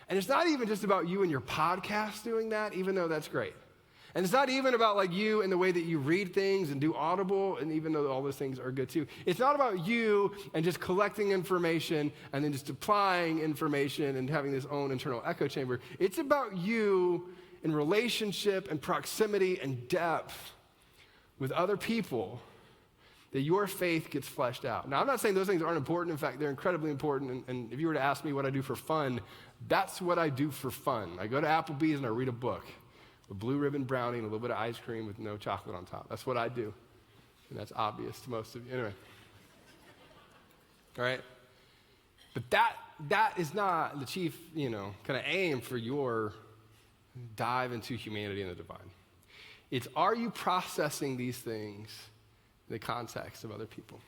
And it's not even just about you and your podcast doing that, even though that's great. And it's not even about like you and the way that you read things and do Audible, and even though all those things are good too. It's not about you and just collecting information and then just applying information and having this own internal echo chamber. It's about you in relationship and proximity and depth with other people, that your faith gets fleshed out. Now, I'm not saying those things aren't important. In fact, they're incredibly important. And if you were to ask me what I do for fun, that's what I do for fun. I go to Applebee's and I read a book, a blue ribbon brownie and a little bit of ice cream with no chocolate on top. That's what I do. And that's obvious to most of you. Anyway. All right? But that is not the chief, kind of aim for your dive into humanity and the divine. It's, are you processing these things in the context of other people?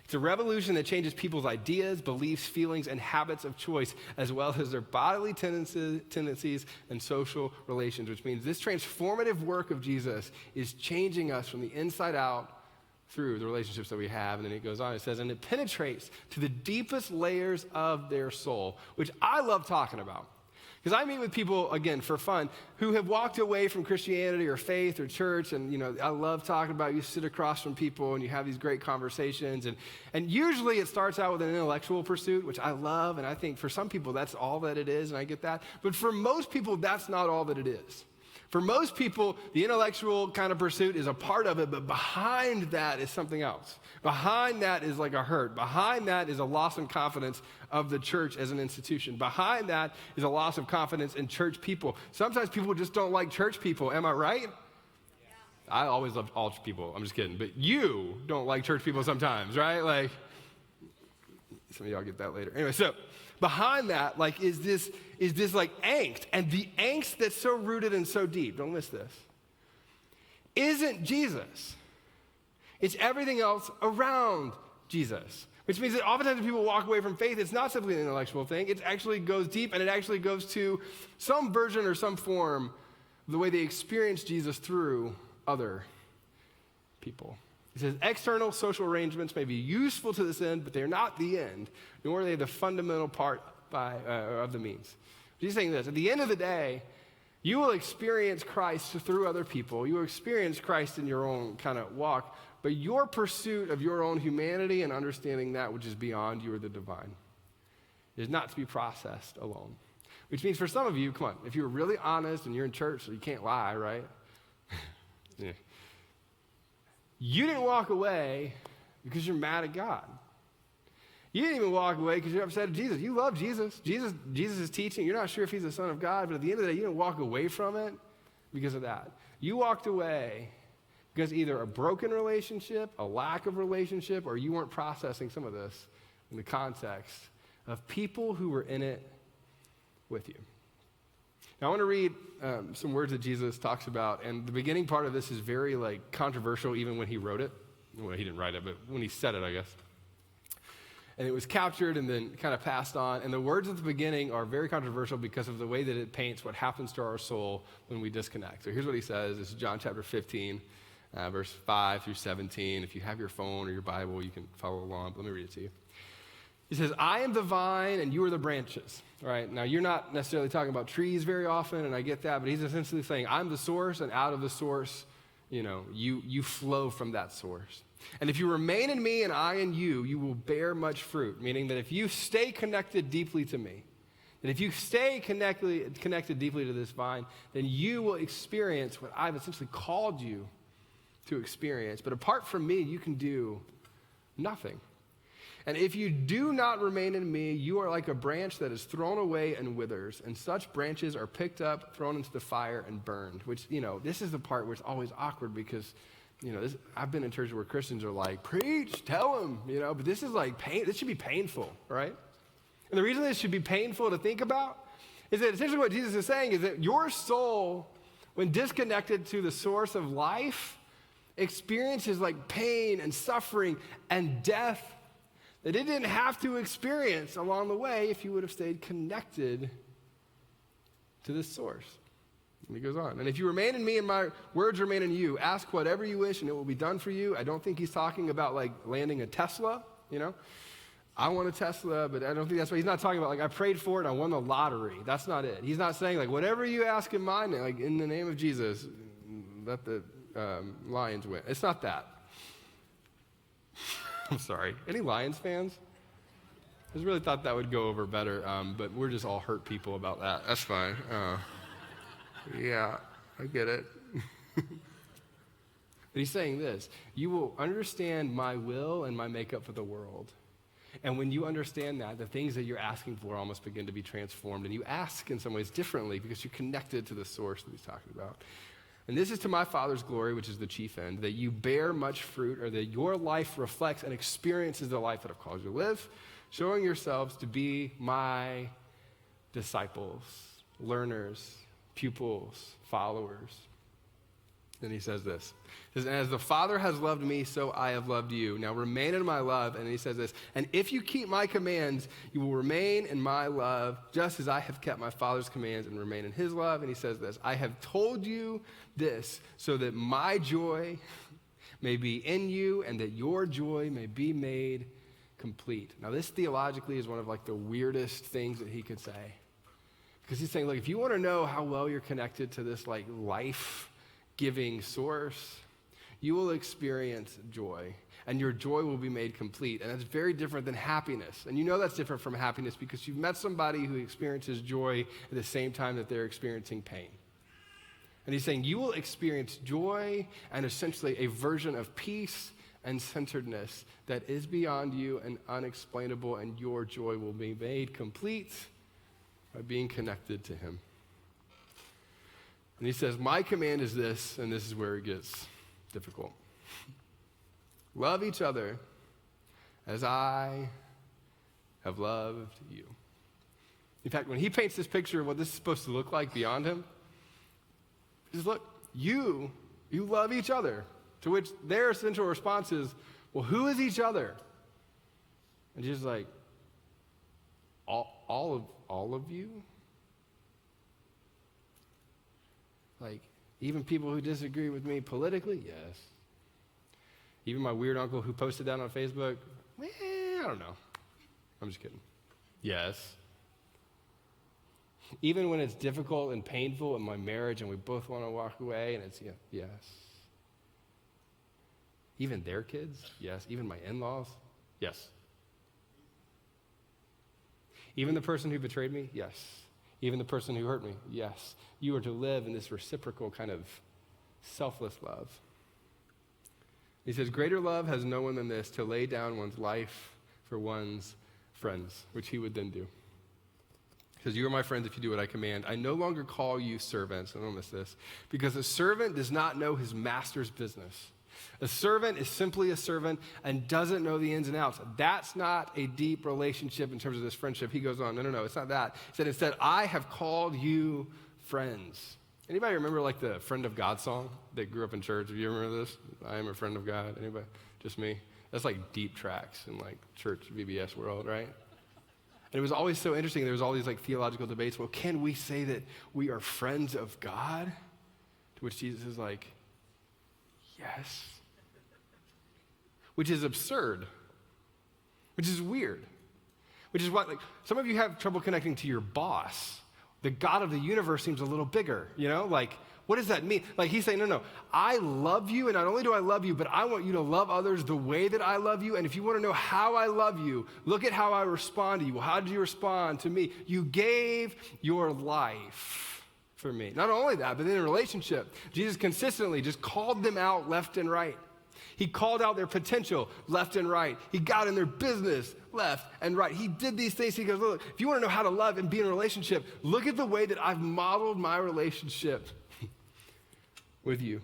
It's a revolution that changes people's ideas, beliefs, feelings, and habits of choice, as well as their bodily tendencies and social relations, which means this transformative work of Jesus is changing us from the inside out through the relationships that we have. And then it goes on, it says, and it penetrates to the deepest layers of their soul, which I love talking about. Because I meet with people, again, for fun, who have walked away from Christianity or faith or church, and, I love talking about, you sit across from people and you have these great conversations, and usually it starts out with an intellectual pursuit, which I love, and I think for some people that's all that it is, and I get that. But for most people, that's not all that it is. For most people, the intellectual kind of pursuit is a part of it, but behind that is something else. Behind that is like a hurt. Behind that is a loss of confidence of the church as an institution. Behind that is a loss of confidence in church people. Sometimes people just don't like church people. Am I right? Yeah. I always loved all people. I'm just kidding. But you don't like church people sometimes, right? Like, some of y'all get that later. Anyway, so behind that, like, is this like angst. And the angst that's so rooted and so deep, don't miss this, isn't Jesus. It's everything else around Jesus. Which means that oftentimes when people walk away from faith, it's not simply an intellectual thing. It actually goes deep, and it actually goes to some version or some form of the way they experience Jesus through other people. It says, external social arrangements may be useful to this end, but they're not the end, nor are they the fundamental part of the means. He's saying this, at the end of the day, you will experience Christ through other people. You will experience Christ in your own kind of walk, but your pursuit of your own humanity and understanding that which is beyond you or the divine is not to be processed alone. Which means for some of you, come on, if you're really honest and you're in church, so you can't lie, right? Yeah. You didn't walk away because you're mad at God. You didn't even walk away because you're upset at Jesus. You love Jesus. Jesus is teaching. You're not sure if he's the Son of God, but at the end of the day, you didn't walk away from it because of that. You walked away because either a broken relationship, a lack of relationship, or you weren't processing some of this in the context of people who were in it with you. Now, I want to read some words that Jesus talks about, and the beginning part of this is very controversial even when he wrote it. well, he didn't write it, but when he said it, I guess. And it was captured and then kind of passed on. And the words at the beginning are very controversial because of the way that it paints what happens to our soul when we disconnect. So here's what he says. This is John chapter 15, verse 5 through 17. If you have your phone or your Bible, you can follow along. But let me read it to you. He says, I am the vine and you are the branches. All right, now you're not necessarily talking about trees very often, and I get that, but he's essentially saying, I'm the source, and out of the source, you flow from that source. And if you remain in me and I in you, you will bear much fruit, meaning that if you stay connected deeply to me, that if you stay connected deeply to this vine, then you will experience what I've essentially called you to experience. But apart from me, you can do nothing. And if you do not remain in me, you are like a branch that is thrown away and withers, and such branches are picked up, thrown into the fire, and burned, which, this is the part where it's always awkward because, I've been in churches where Christians are like, preach, tell them, but this is like pain. This should be painful, right? And the reason this should be painful to think about is that essentially what Jesus is saying is that your soul, when disconnected to the source of life, experiences like pain and suffering and death that it didn't have to experience along the way if you would have stayed connected to this source. And he goes on. And if you remain in me and my words remain in you, ask whatever you wish and it will be done for you. I don't think he's talking about like landing a Tesla, I want a Tesla, but I don't think that's what he's not talking about. Like I prayed for it and I won the lottery. That's not it. He's not saying like whatever you ask in my name, like in the name of Jesus, let the Lions win. It's not that. I'm sorry. Any Lions fans? I just really thought that would go over better, but we're just all hurt people about that. That's fine. Yeah, I get it. But he's saying this, you will understand my will and my makeup for the world. And when you understand that, the things that you're asking for almost begin to be transformed. And you ask in some ways differently because you're connected to the source that he's talking about. And this is to my Father's glory, which is the chief end, that you bear much fruit, or that your life reflects and experiences the life that I've called you to live, showing yourselves to be my disciples, learners, pupils, followers. Then he says this. He says, as the Father has loved me, so I have loved you. Now remain in my love. And he says this, and if you keep my commands, you will remain in my love, just as I have kept my Father's commands and remain in his love. And he says this, I have told you this so that my joy may be in you and that your joy may be made complete. Now this theologically is one of like the weirdest things that he could say. Because he's saying, look, if you want to know how well you're connected to this like life-giving source, you will experience joy, and your joy will be made complete. And that's very different than happiness. And you know that's different from happiness because you've met somebody who experiences joy at the same time that they're experiencing pain. And he's saying you will experience joy and essentially a version of peace and centeredness that is beyond you and unexplainable, and your joy will be made complete by being connected to him. And he says, my command is this, and this is where it gets difficult. Love each other as I have loved you. In fact, when he paints this picture of what this is supposed to look like beyond him, he says, look, you love each other. To which their central response is, well, who is each other? And Jesus is like, all of you? Like, even people who disagree with me politically? Yes. Even my weird uncle who posted that on Facebook? I don't know. I'm just kidding. Yes. Even when it's difficult and painful in my marriage and we both want to walk away and it's, yes. Even their kids? Yes. Even my in-laws? Yes. Even the person who betrayed me? Yes. Even the person who hurt me? Yes. You are to live in this reciprocal kind of selfless love. He says, greater love has no one than this, to lay down one's life for one's friends, which he would then do. He says, you are my friends if you do what I command. I no longer call you servants, and don't miss this, because a servant does not know his master's business. A servant is simply a servant and doesn't know the ins and outs. That's not a deep relationship in terms of this friendship. He goes on, no, it's not that. He said, instead, I have called you friends. Anybody remember like the Friend of God song that grew up in church? Do you remember this? I am a friend of God. Anybody? Just me? That's like deep tracks in like church VBS world, right? And it was always so interesting. There was all these like theological debates. Well, can we say that we are friends of God? To which Jesus is like, yes. Which is absurd. Which is weird. Which is what, like, some of you have trouble connecting to your boss. The God of the universe seems a little bigger, you know? Like, what does that mean? Like, he's saying, no, I love you, and not only do I love you, but I want you to love others the way that I love you. And if you want to know how I love you, look at how I respond to you. Well, how did you respond to me? You gave your life for me. Not only that, but in a relationship, Jesus consistently just called them out left and right. He called out their potential left and right. He got in their business left and right. He did these things. He goes, look, if you want to know how to love and be in a relationship, look at the way that I've modeled my relationship with you.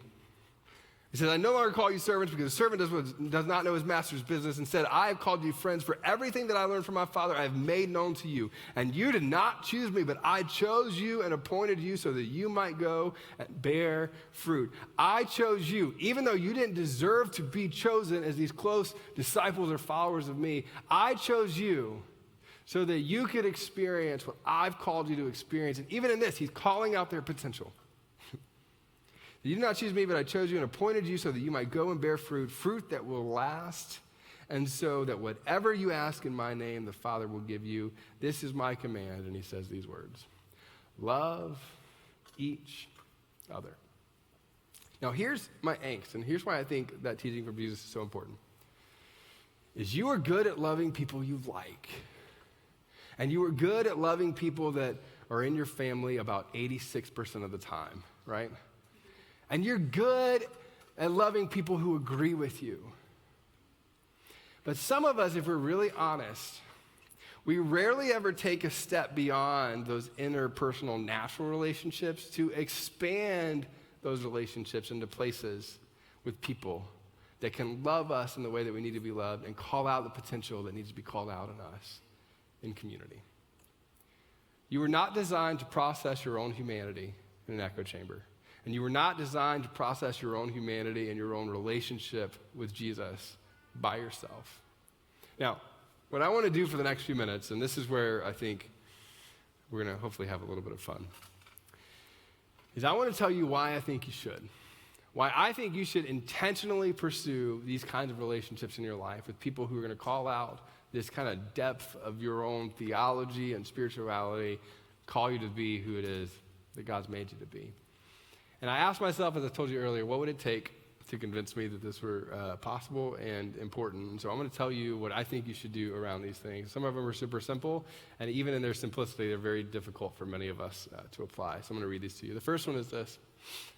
He says, I no longer call you servants because a servant does not know his master's business. Instead, I have called you friends, for everything that I learned from my Father I have made known to you. And you did not choose me, but I chose you and appointed you so that you might go and bear fruit. I chose you, even though you didn't deserve to be chosen as these close disciples or followers of me. I chose you so that you could experience what I've called you to experience. And even in this, he's calling out their potential. You did not choose me, but I chose you and appointed you so that you might go and bear fruit that will last, and so that whatever you ask in my name, the Father will give you. This is my command, and he says these words: love each other. Now, here's my angst, and here's why I think that teaching from Jesus is so important, is you are good at loving people you like, and you are good at loving people that are in your family about 86% of the time, right? And you're good at loving people who agree with you. But some of us, if we're really honest, we rarely ever take a step beyond those interpersonal natural relationships to expand those relationships into places with people that can love us in the way that we need to be loved and call out the potential that needs to be called out in us in community. You were not designed to process your own humanity in an echo chamber. And you were not designed to process your own humanity and your own relationship with Jesus by yourself. Now, what I want to do for the next few minutes, and this is where I think we're going to hopefully have a little bit of fun, is I want to tell you why I think you should. Why I think you should intentionally pursue these kinds of relationships in your life with people who are going to call out this kind of depth of your own theology and spirituality, call you to be who it is that God's made you to be. And I asked myself, as I told you earlier, what would it take to convince me that this were possible and important? And so I'm going to tell you what I think you should do around these things. Some of them are super simple, and even in their simplicity, they're very difficult for many of us to apply. So I'm going to read these to you. The first one is this.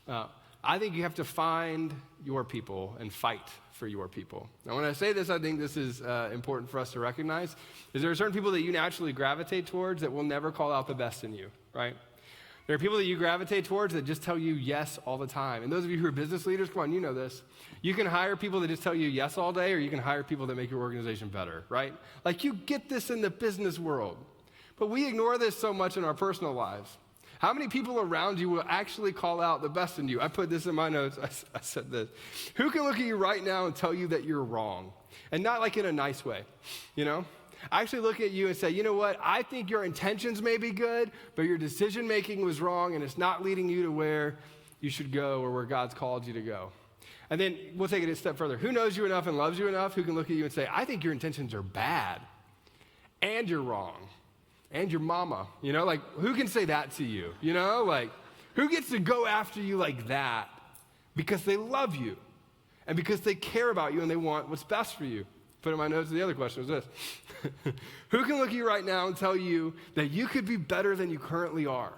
I think you have to find your people and fight for your people. Now, when I say this, I think this is important for us to recognize, is there are certain people that you naturally gravitate towards that will never call out the best in you, right? There are people that you gravitate towards that just tell you yes all the time. And those of you who are business leaders, come on, you know this. You can hire people that just tell you yes all day, or you can hire people that make your organization better, right? Like, you get this in the business world. But we ignore this so much in our personal lives. How many people around you will actually call out the best in you? I put this in my notes. I said this. Who can look at you right now and tell you that you're wrong? And not like in a nice way, you know? I actually look at you and say, you know what? I think your intentions may be good, but your decision-making was wrong, and it's not leading you to where you should go or where God's called you to go. And then we'll take it a step further. Who knows you enough and loves you enough who can look at you and say, I think your intentions are bad, and you're wrong, and your mama, you know? Like, who can say that to you, you know? Like, who gets to go after you like that because they love you and because they care about you and they want what's best for you? Put in my notes, the other question was this. Who can look at you right now and tell you that you could be better than you currently are?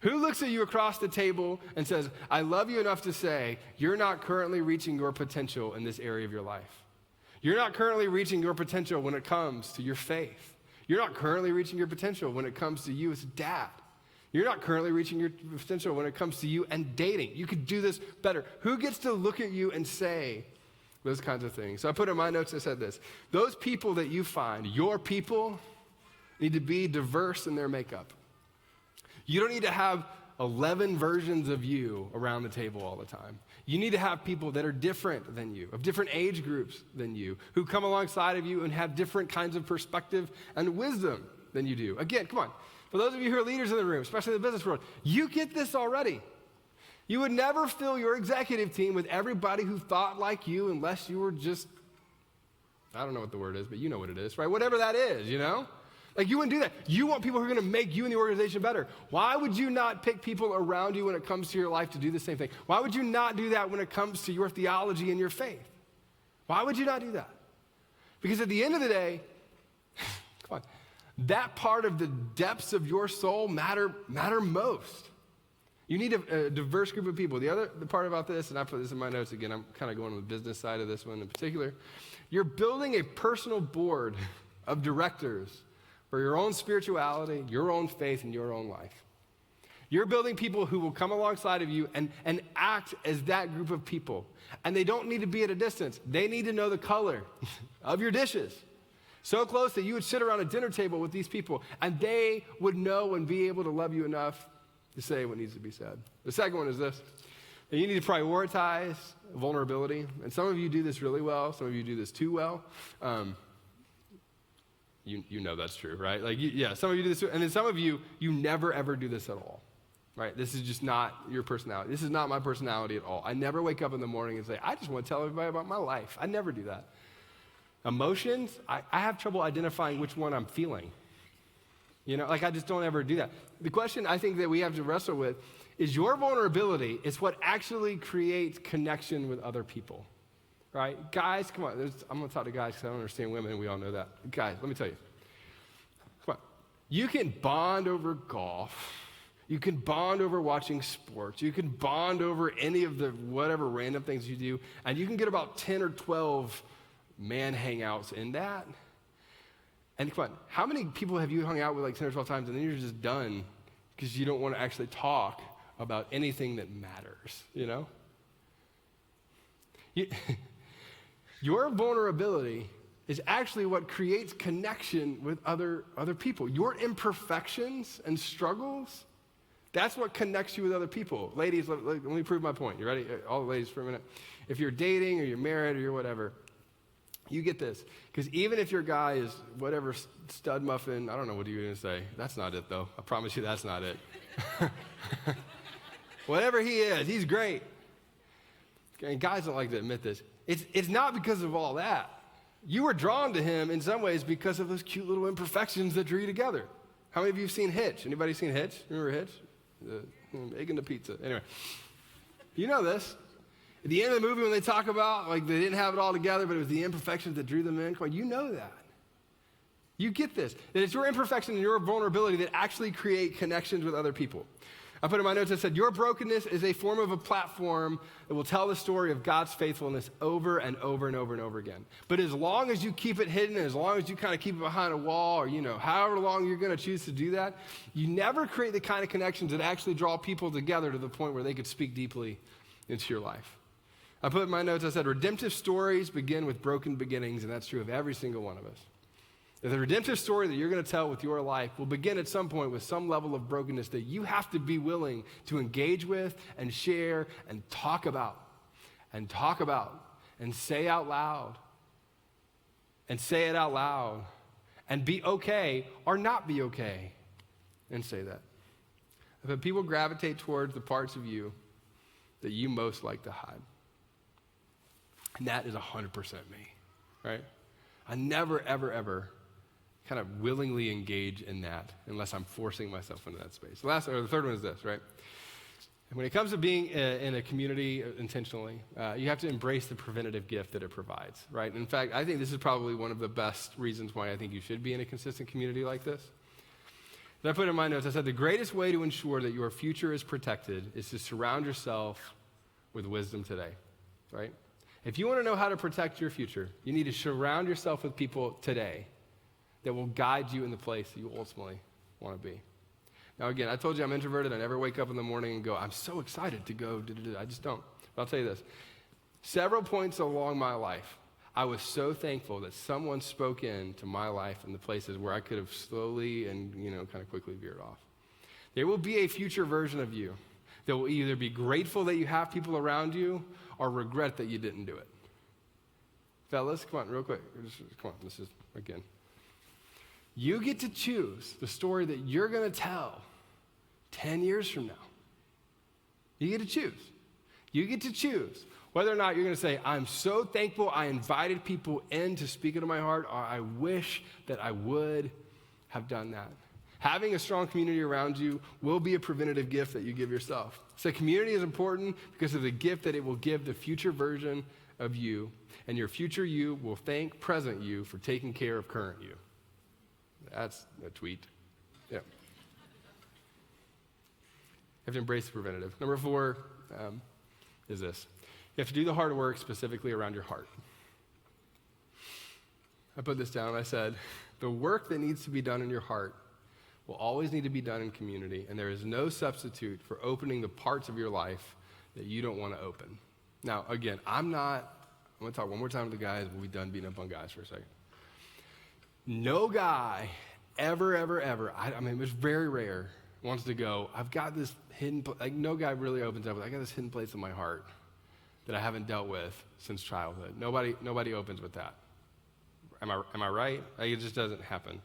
Who looks at you across the table and says, I love you enough to say, you're not currently reaching your potential in this area of your life. You're not currently reaching your potential when it comes to your faith. You're not currently reaching your potential when it comes to you as a dad. You're not currently reaching your potential when it comes to you and dating. You could do this better. Who gets to look at you and say those kinds of things? So I put in my notes, I said this. Those people that you find, your people, need to be diverse in their makeup. You don't need to have 11 versions of you around the table all the time. You need to have people that are different than you, of different age groups than you, who come alongside of you and have different kinds of perspective and wisdom than you do. Again, come on. For those of you who are leaders in the room, especially in the business world, you get this already. You would never fill your executive team with everybody who thought like you unless you were just, I don't know what the word is, but you know what it is, right? Whatever that is, you know? Like, you wouldn't do that. You want people who are going to make you and the organization better. Why would you not pick people around you when it comes to your life to do the same thing? Why would you not do that when it comes to your theology and your faith? Why would you not do that? Because at the end of the day, come on, that part of the depths of your soul matter most. You need a diverse group of people. The part about this, and I put this in my notes again, I'm kind of going on the business side of this one in particular. You're building a personal board of directors for your own spirituality, your own faith, and your own life. You're building people who will come alongside of you and act as that group of people. And they don't need to be at a distance. They need to know the color of your dishes. So close that you would sit around a dinner table with these people, and they would know and be able to love you enough to say what needs to be said. The second one is this. You need to prioritize vulnerability. And some of you do this really well. Some of you do this too well. You know that's true, right? Like, some of you do this, and then some of you never, ever do this at all, right? This is just not your personality. This is not my personality at all. I never wake up in the morning and say, I just want to tell everybody about my life. I never do that. Emotions, I have trouble identifying which one I'm feeling. You know, like, I just don't ever do that. The question I think that we have to wrestle with is your vulnerability is what actually creates connection with other people. Right? Guys, come on. I'm going to talk to guys because I don't understand women. We all know that. Guys, let me tell you. Come on. You can bond over golf. You can bond over watching sports. You can bond over any of the whatever random things you do. And you can get about 10 or 12 man hangouts in that. And come on. How many people have you hung out with like 10 or 12 times and then you're just done because you don't want to actually talk about anything that matters, you know? Your vulnerability is actually what creates connection with other people. Your imperfections and struggles, that's what connects you with other people. Ladies, let me prove my point. You ready? All the ladies for a minute. If you're dating or you're married or you're whatever, you get this. Because even if your guy is whatever stud muffin, I don't know what you're going to say. That's not it, though. I promise you that's not it. Whatever he is, he's great. And guys don't like to admit this. It's not because of all that. You were drawn to him in some ways because of those cute little imperfections that drew you together. How many of you have seen Hitch? Anybody seen Hitch? Remember Hitch? The egg and the pizza. Anyway, you know this. At the end of the movie when they talk about, like, they didn't have it all together, but it was the imperfections that drew them in. Come on, you know that. You get this. That it's your imperfection and your vulnerability that actually create connections with other people. I put in my notes, I said, your brokenness is a form of a platform that will tell the story of God's faithfulness over and over and over and over again. But as long as you keep it hidden, as long as you kind of keep it behind a wall, or, you know, however long you're going to choose to do that, you never create the kind of connections that actually draw people together to the point where they could speak deeply into your life. I put in my notes, I said, redemptive stories begin with broken beginnings, and that's true of every single one of us. The redemptive story that you're going to tell with your life will begin at some point with some level of brokenness that you have to be willing to engage with and share and talk about and say out loud and say it out loud and be okay or not be okay and say that. But people gravitate towards the parts of you that you most like to hide. And that is 100% me, right? I never, ever, ever kind of willingly engage in that unless I'm forcing myself into that space. The third one is this, right? And when it comes to being in a community intentionally, you have to embrace the preventative gift that it provides, right? In fact, I think this is probably one of the best reasons why I think you should be in a consistent community like this. As I put in my notes, I said the greatest way to ensure that your future is protected is to surround yourself with wisdom today, right? If you want to know how to protect your future, you need to surround yourself with people today that will guide you in the place that you ultimately want to be. Now, again, I told you I'm introverted. I never wake up in the morning and go, I'm so excited to go. I just don't. But I'll tell you this. Several points along my life, I was so thankful that someone spoke into my life in the places where I could have slowly and, kind of quickly veered off. There will be a future version of you that will either be grateful that you have people around you or regret that you didn't do it. Fellas, come on, real quick. Come on, this is, again. You get to choose the story that you're going to tell 10 years from now. You get to choose. You get to choose whether or not you're going to say, I'm so thankful I invited people in to speak into my heart, or I wish that I would have done that. Having a strong community around you will be a preventative gift that you give yourself. So community is important because of the gift that it will give the future version of you, and your future you will thank present you for taking care of current you. That's a tweet. Yeah. You have to embrace the preventative. Number 4 is this. You have to do the hard work specifically around your heart. I put this down. I said, the work that needs to be done in your heart will always need to be done in community, and there is no substitute for opening the parts of your life that you don't want to open. Now, again, I'm going to talk one more time to the guys. We'll be done beating up on guys for a second. No guy ever, I mean, it's very rare, wants to go, I've got this hidden, like no guy really opens up with, I got this hidden place in my heart that I haven't dealt with since childhood. Nobody opens with that. Am I right? Like, it just doesn't happen.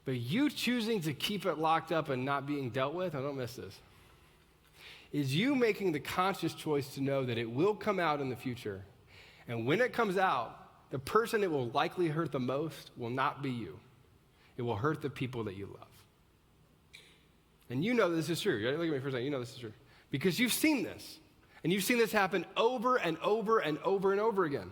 But you choosing to keep it locked up and not being dealt with, I don't miss this, is you making the conscious choice to know that it will come out in the future. And when it comes out, the person it will likely hurt the most will not be you. It will hurt the people that you love. And you know this is true. Look at me for a second. You know this is true. Because you've seen this. And you've seen this happen over and over and over and over again.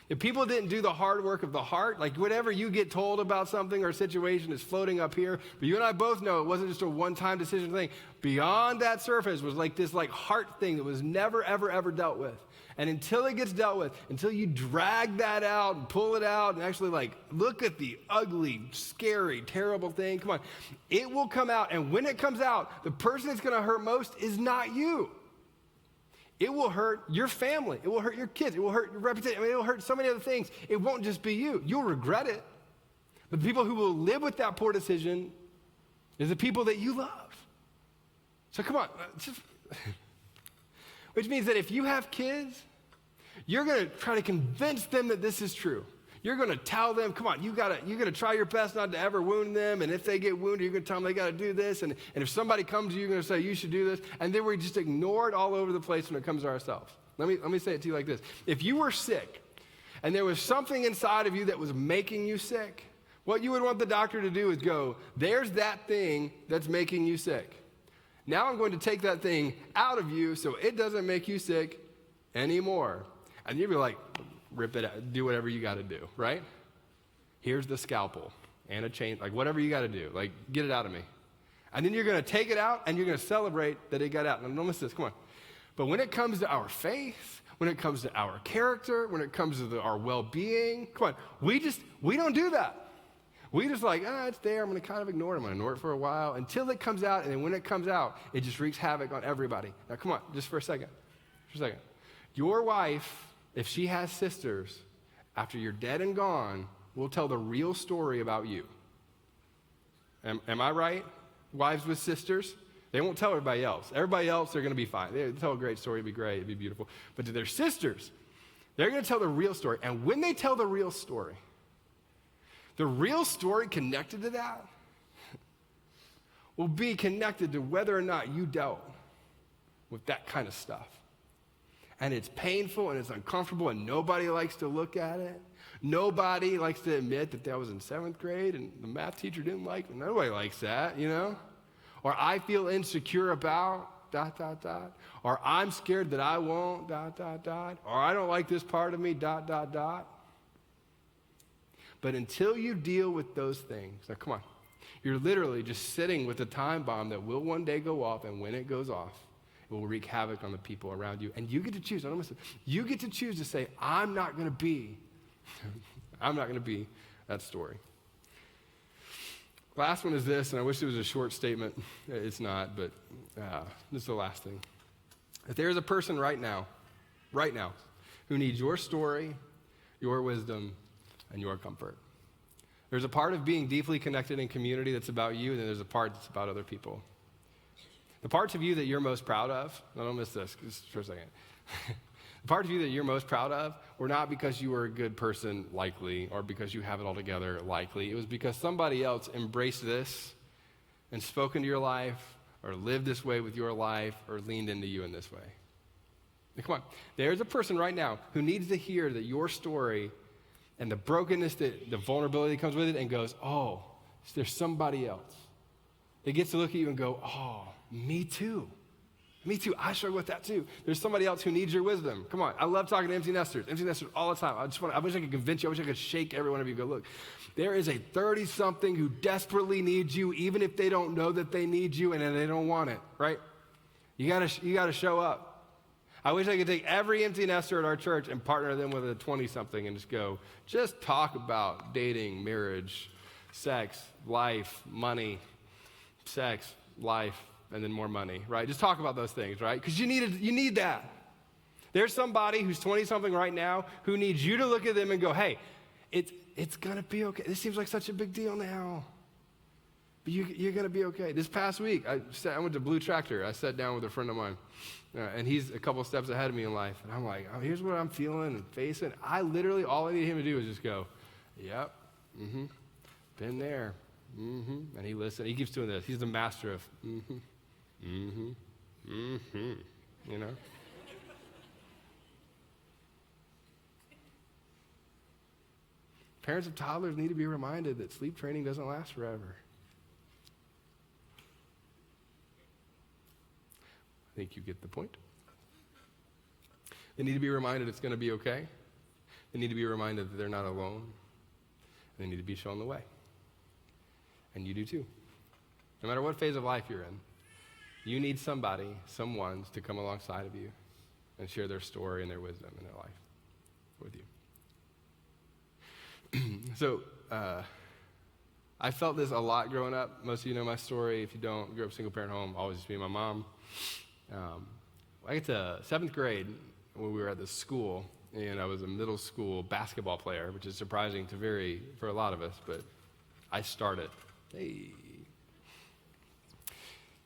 If people didn't do the hard work of the heart, like whatever you get told about something or a situation is floating up here, but you and I both know it wasn't just a one-time decision thing. Beyond that surface was like this heart thing that was never, ever dealt with. And until it gets dealt with, until you drag that out and pull it out and actually look at the ugly, scary, terrible thing, come on, it will come out. And when it comes out, the person that's going to hurt most is not you. It will hurt your family. It will hurt your kids. It will hurt your reputation. I mean, it will hurt so many other things. It won't just be you. You'll regret it. But the people who will live with that poor decision is the people that you love. So come on. Which means that if you have kids, you're going to try to convince them that this is true. You're going to tell them, come on, you're going to try your best not to ever wound them. And if they get wounded, you're going to tell them they got to do this. And if somebody comes to you, you're going to say, you should do this. And then we just ignore it all over the place when it comes to ourselves. Let me say it to you like this. If you were sick and there was something inside of you that was making you sick, what you would want the doctor to do is go, there's that thing that's making you sick. Now I'm going to take that thing out of you so it doesn't make you sick anymore. And you'd be like, rip it out, do whatever you got to do, right? Here's the scalpel and a chain, whatever you got to do, get it out of me. And then you're going to take it out and you're going to celebrate that it got out. Now, don't miss this, come on. But when it comes to our faith, when it comes to our character, when it comes to our well-being, come on, we don't do that. We just it's there, I'm going to kind of ignore it. I'm going to ignore it for a while until it comes out, and then when it comes out, it just wreaks havoc on everybody. Now, come on, just for a second. Your wife, if she has sisters, after you're dead and gone, will tell the real story about you. Am I right? Wives with sisters, they won't tell everybody else. Everybody else, they're going to be fine. They tell a great story, it'd be great, it'd be beautiful. But to their sisters, they're going to tell the real story. And when they tell the real story connected to that will be connected to whether or not you dealt with that kind of stuff. And it's painful and it's uncomfortable and nobody likes to look at it. Nobody likes to admit that was in 7th grade and the math teacher didn't like me. Nobody likes that, Or I feel insecure about ... Or I'm scared that I won't ... Or I don't like this part of me ... But until you deal with those things, now come on, you're literally just sitting with a time bomb that will one day go off, and when it goes off, it will wreak havoc on the people around you. And you get to choose, you get to choose to say, I'm not going to be that story. Last one is this, and I wish it was a short statement. It's not, but this is the last thing. If there is a person right now, who needs your story, your wisdom, and your comfort, There's a part of being deeply connected in community that's about you, and then there's a part that's about other people. The parts of you that you're most proud of, no, don't miss this just for a second. The parts of you that you're most proud of were not because you were a good person, likely, or because you have it all together, likely. It was because somebody else embraced this and spoke into your life, or lived this way with your life, or leaned into you in this way. Now, come on. There's a person right now who needs to hear that your story and the brokenness, the vulnerability that comes with it, and goes, oh, there's somebody else. That gets to look at you and go, oh, me too. Me too. I struggle with that too. There's somebody else who needs your wisdom. Come on. I love talking to empty nesters. Empty nesters all the time. I wish I could convince you. I wish I could shake every one of you and go, look, there is a 30-something who desperately needs you, even if they don't know that they need you and they don't want it, right? You gotta show up. I wish I could take every empty nester at our church and partner them with a 20-something and just talk about dating, marriage, sex, life, money, sex, life, and then more money, right? Just talk about those things, right? Because you need that. There's somebody who's 20-something right now who needs you to look at them and go, hey, it's going to be okay. This seems like such a big deal now. But you're going to be okay. This past week, I went to Blue Tractor. I sat down with a friend of mine, and he's a couple steps ahead of me in life. And I'm like, oh, here's what I'm feeling and facing. I literally, all I need him to do is just go, yep, been there, and he listens. He keeps doing this. He's the master of, you know? Parents of toddlers need to be reminded that sleep training doesn't last forever. I think you get the point. They need to be reminded it's going to be okay. They need to be reminded that they're not alone. They need to be shown the way. And you do too. No matter what phase of life you're in, you need someone to come alongside of you and share their story and their wisdom in their life with you. So, I felt this a lot growing up. Most of you know my story. If you don't, I grew up single parent home, always just me and my mom. I get to 7th grade when we were at this school, and I was a middle school basketball player, which is surprising for a lot of us, but I started. Hey.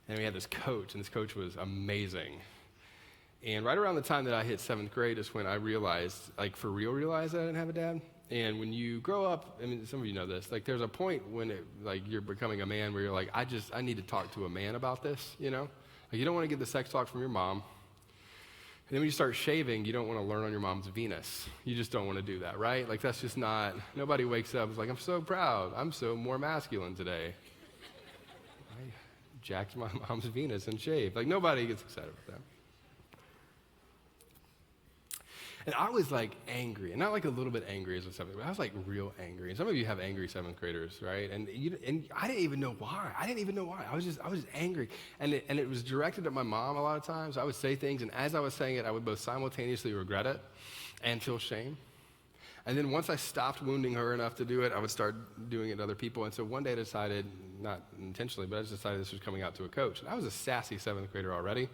And we had this coach, and this coach was amazing. And right around the time that I hit 7th grade is when I realized, for real realized that I didn't have a dad. And when you grow up, I mean, some of you know this, there's a point when you're becoming a man where you're like, I need to talk to a man about this, you know? You don't want to get the sex talk from your mom. And then when you start shaving, you don't want to learn on your mom's Venus. You just don't want to do that, right? That's just not, nobody wakes up and is like, I'm so proud. I'm so more masculine today. I jacked my mom's Venus and shaved. Nobody gets excited about that. And I was angry, and not a little bit angry as a 7th grader. I was real angry. And some of you have angry 7th graders, right? And I didn't even know why. I was just angry. And it was directed at my mom a lot of times. I would say things, and as I was saying it, I would both simultaneously regret it and feel shame. And then once I stopped wounding her enough to do it, I would start doing it to other people. And so one day I decided, not intentionally, but I just decided this was coming out to a coach. And I was a sassy 7th grader already.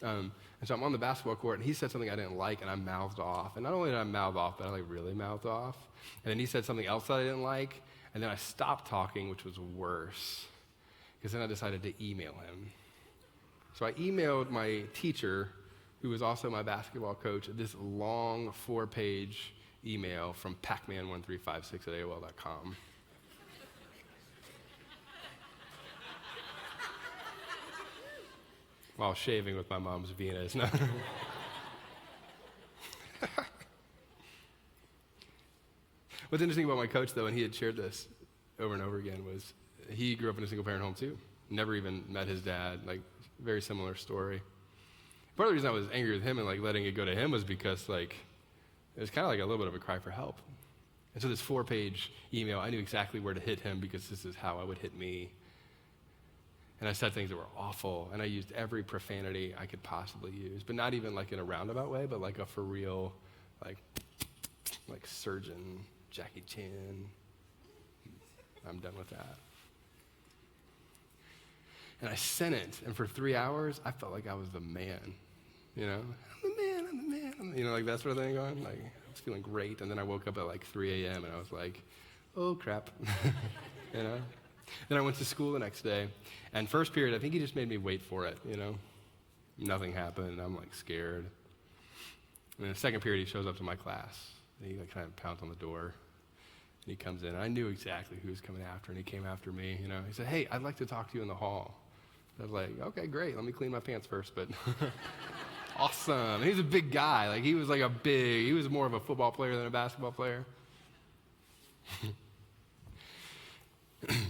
And so I'm on the basketball court, and he said something I didn't like, and I mouthed off. And not only did I mouth off, but I really mouthed off. And then he said something else that I didn't like, and then I stopped talking, which was worse, because then I decided to email him. So I emailed my teacher, who was also my basketball coach, this long 4-page email from pacman1356@aol.com. While shaving with my mom's Venus. No. What's interesting about my coach, though, and he had shared this over and over again, was he grew up in a single-parent home, too. Never even met his dad. Very similar story. Part of the reason I was angry with him and, letting it go to him was because, it was kind of a little bit of a cry for help. And so this 4-page email, I knew exactly where to hit him because this is how I would hit me. And I said things that were awful, and I used every profanity I could possibly use, but not even in a roundabout way, but a for real, surgeon, Jackie Chan. I'm done with that. And I sent it, and for 3 hours, I felt like I was the man, you know? I'm the man, you know, that sort of thing going. I was feeling great, and then I woke up at 3 a.m., and I was like, oh crap, you know? Then I went to school the next day, and first period, I think he just made me wait for it, you know? Nothing happened, I'm like scared. And then the second period, he shows up to my class, and he like kind of pounds on the door, and he comes in, and I knew exactly who he was coming after, and he came after me, you know? He said, hey, I'd like to talk to you in the hall. I was like, okay, great, let me clean my pants first, but awesome. And he's a big guy, like he was more of a football player than a basketball player.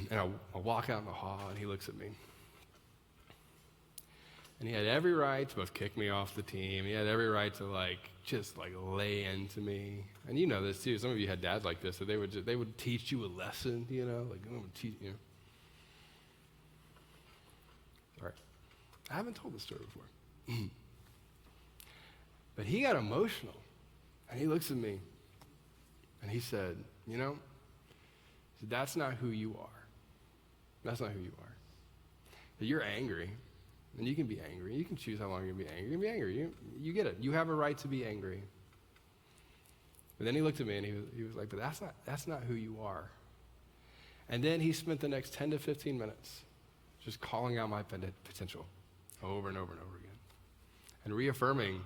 And I walk out in the hall, and he looks at me. And he had every right to both kick me off the team. He had every right to just lay into me. And you know this too. Some of you had dads like this, that they would teach you a lesson, you know, like I'm gonna teach you. All right. I haven't told this story before. But he got emotional, and he looks at me, and he said, you know, that's not who you are. That's not who you are. You're angry, and you can be angry. You can choose how long you're going to be angry. You can be angry. You get it. You have a right to be angry. But then he looked at me, and he was like, but that's not who you are. And then he spent the next 10 to 15 minutes just calling out my potential over and over and over again, and reaffirming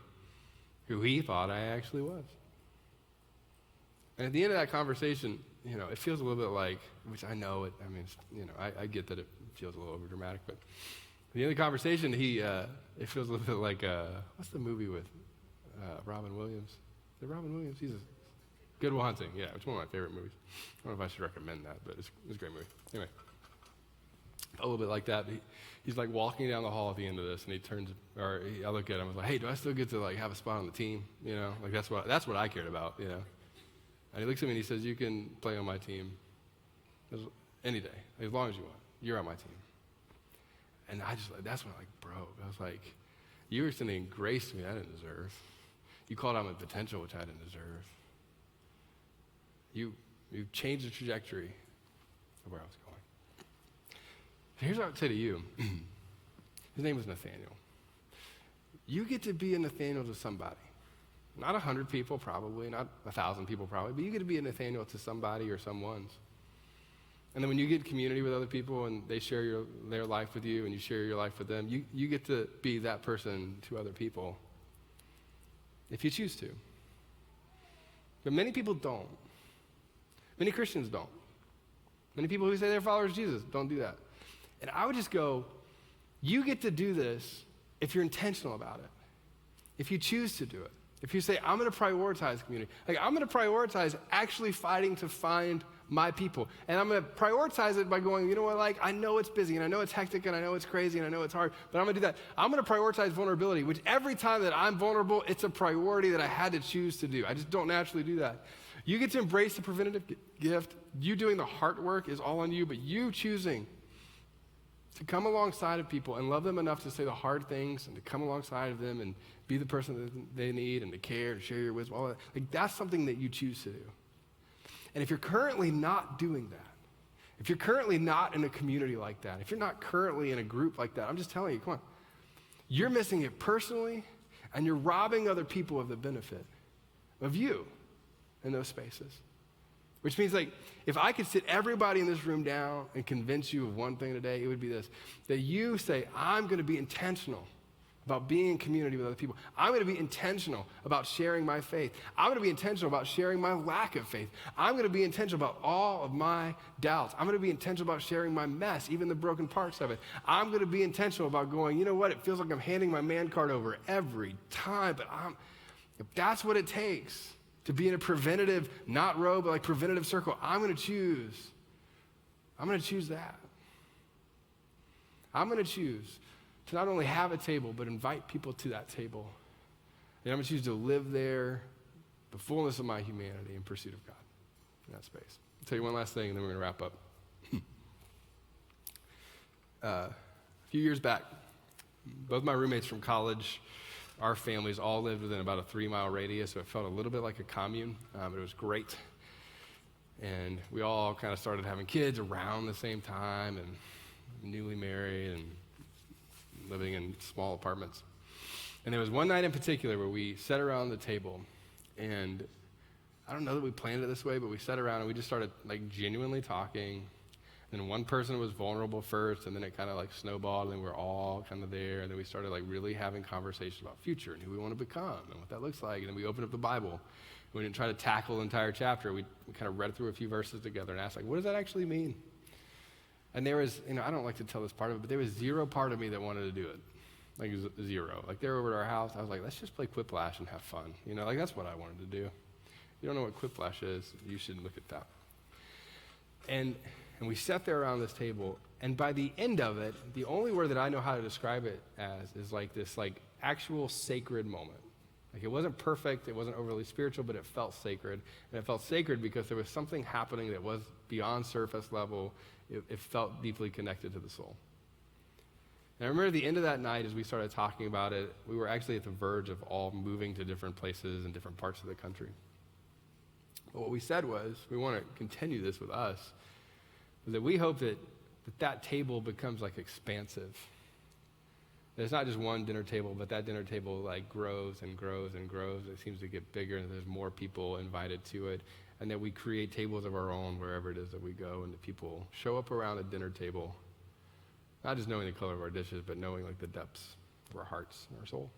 who he thought I actually was. And at the end of that conversation, you know, it feels a little bit like, which I know it, I mean, you know, I get that it feels a little over dramatic, but at the end of the conversation, it feels a little bit like, what's the movie with Robin Williams? Is it Robin Williams? He's Good Will Hunting. Yeah, it's one of my favorite movies. I don't know if I should recommend that, but it's a great movie. Anyway, a little bit like that. He's like walking down the hall at the end of this, and I look at him, I was like, hey, do I still get to have a spot on the team? You know, like that's what I cared about, you know. And he looks at me and he says, you can play on my team any day, as long as you want. You're on my team. And that's when I broke. I was like, you were extending grace to me I didn't deserve. You called out my potential, which I didn't deserve. You changed the trajectory of where I was going. So here's what I would say to you. His name was Nathaniel. You get to be a Nathaniel to somebody. Not 100 people probably, not 1,000 people probably, but you get to be a Nathaniel to somebody or someone's. And then when you get community with other people and they share their life with you and you share your life with them, you get to be that person to other people if you choose to. But many people don't. Many Christians don't. Many people who say they're followers of Jesus don't do that. And I would just go, you get to do this if you're intentional about it, if you choose to do it. If you say, I'm going to prioritize community, like I'm going to prioritize actually fighting to find my people. And I'm going to prioritize it by going, you know what, like I know it's busy and I know it's hectic and I know it's crazy and I know it's hard, but I'm going to do that. I'm going to prioritize vulnerability, which every time that I'm vulnerable, it's a priority that I had to choose to do. I just don't naturally do that. You get to embrace the preventative gift. You doing the heart work is all on you, but you choosing to come alongside of people and love them enough to say the hard things and to come alongside of them and be the person that they need and to care, to share your wisdom, all that. Like that's something that you choose to do. And if you're currently not doing that, if you're currently not in a community like that, if you're not currently in a group like that, I'm just telling you, come on. You're missing it personally and you're robbing other people of the benefit of you in those spaces. Which means like, if I could sit everybody in this room down and convince you of one thing today, it would be this, that you say, I'm going to be intentional about being in community with other people. I'm going to be intentional about sharing my faith. I'm going to be intentional about sharing my lack of faith. I'm going to be intentional about all of my doubts. I'm going to be intentional about sharing my mess, even the broken parts of it. I'm going to be intentional about going, you know what, it feels like I'm handing my man card over every time, but if that's what it takes to be in a preventative, not row, but like preventative circle, I'm going to choose that. I'm going to choose to not only have a table, but invite people to that table. And I'm going to choose to live there, the fullness of my humanity in pursuit of God in that space. I'll tell you one last thing, and then we're going to wrap up. A few years back, both my roommates from college, our families all lived within about a 3-mile radius, so it felt a little bit like a commune, but it was great. And we all kind of started having kids around the same time and newly married and living in small apartments. And there was one night in particular where we sat around the table and I don't know that we planned it this way, but we sat around and we just started like genuinely talking. And one person was vulnerable first, and then it kind of like snowballed, and we were all kind of there. And then we started like really having conversations about future and who we want to become and what that looks like. And then we opened up the Bible. We didn't try to tackle the entire chapter. We kind of read through a few verses together and asked, like, what does that actually mean? And there was, I don't like to tell this part of it, but there was zero part of me that wanted to do it. Like zero. Like they were over at our house. I was like, let's just play Quiplash and have fun. Like that's what I wanted to do. You don't know what Quiplash is, you should look at that. And we sat there around this table, and by the end of it, the only word that I know how to describe it as is like this like actual sacred moment. Like it wasn't perfect, it wasn't overly spiritual, but it felt sacred. And it felt sacred because there was something happening that was beyond surface level. It felt deeply connected to the soul. And I remember at the end of that night, as we started talking about it, we were actually at the verge of all moving to different places in different parts of the country. But what we said was, we want to continue this with us, that we hope that table becomes like expansive. There's not just one dinner table, but that dinner table like grows and grows and grows. It seems to get bigger, and there's more people invited to it. And that we create tables of our own wherever it is that we go, and that people show up around a dinner table, not just knowing the color of our dishes, but knowing like the depths of our hearts and our soul.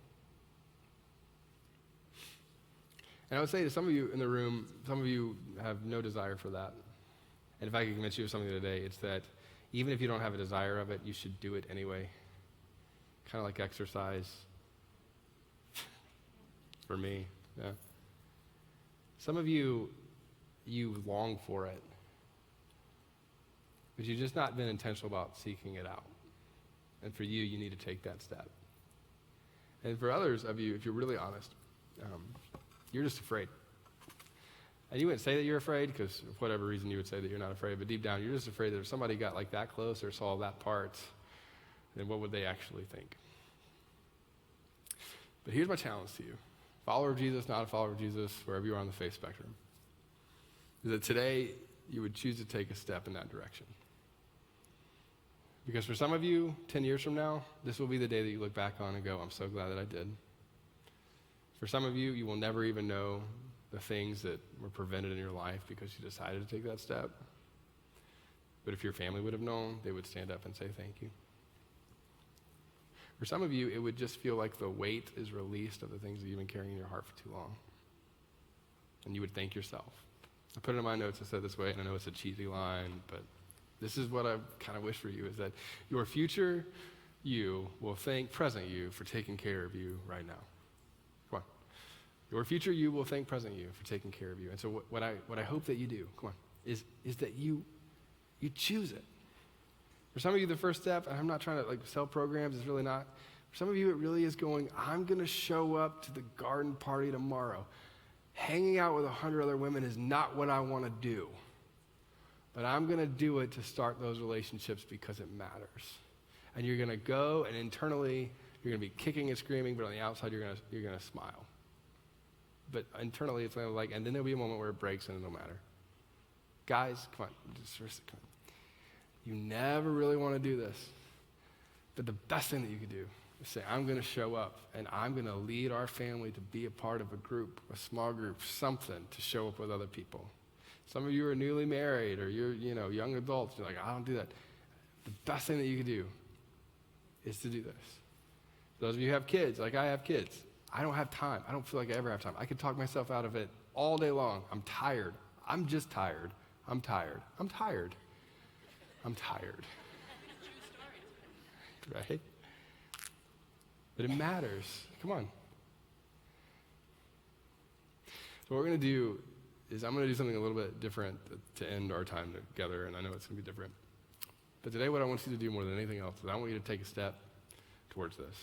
And I would say to some of you in the room, some of you have no desire for that. And if I could convince you of something today, it's that even if you don't have a desire of it, you should do it anyway. Kind of like exercise. For me, yeah. Some of you long for it, but you've just not been intentional about seeking it out. And for you, you need to take that step. And for others of you, if you're really honest, you're just afraid. And you wouldn't say that you're afraid because for whatever reason you would say that you're not afraid, but deep down you're just afraid that if somebody got like that close or saw that part, then what would they actually think? But here's my challenge to you. Follower of Jesus, not a follower of Jesus, wherever you are on the faith spectrum, is that today you would choose to take a step in that direction. Because for some of you, 10 years from now, this will be the day that you look back on and go, I'm so glad that I did. For some of you, you will never even know the things that were prevented in your life because you decided to take that step. But if your family would have known, they would stand up and say thank you. For some of you, it would just feel like the weight is released of the things that you've been carrying in your heart for too long. And you would thank yourself. I put it in my notes, I said this way, and I know it's a cheesy line, but this is what I kind of wish for you, is that your future you will thank present you for taking care of you right now. Come on. Your future you will thank present you for taking care of you. And so what I hope that you do, come on, is that you choose it. For some of you, the first step, and I'm not trying to like sell programs, it's really not. For some of you, it really is going, I'm going to show up to the garden party tomorrow. Hanging out with 100 other women is not what I want to do. But I'm going to do it to start those relationships because it matters. And you're going to go, and internally, you're going to be kicking and screaming, but on the outside, you're going to smile. But internally, it's going to like, and then there'll be a moment where it breaks and it'll matter. Guys, come on, just come on. You never really want to do this. But the best thing that you could do is say, I'm going to show up, and I'm going to lead our family to be a part of a group, a small group, something to show up with other people. Some of you are newly married, or you're young adults. You're like, I don't do that. The best thing that you could do is to do this. Those of you who have kids, like I have kids, I don't have time. I don't feel like I ever have time. I could talk myself out of it all day long. I'm tired. I'm just tired. I'm tired. I'm tired. I'm tired. Right? But it matters. Come on. So what we're going to do is I'm going to do something a little bit different to end our time together, and I know it's going to be different. But today what I want you to do more than anything else is I want you to take a step towards this.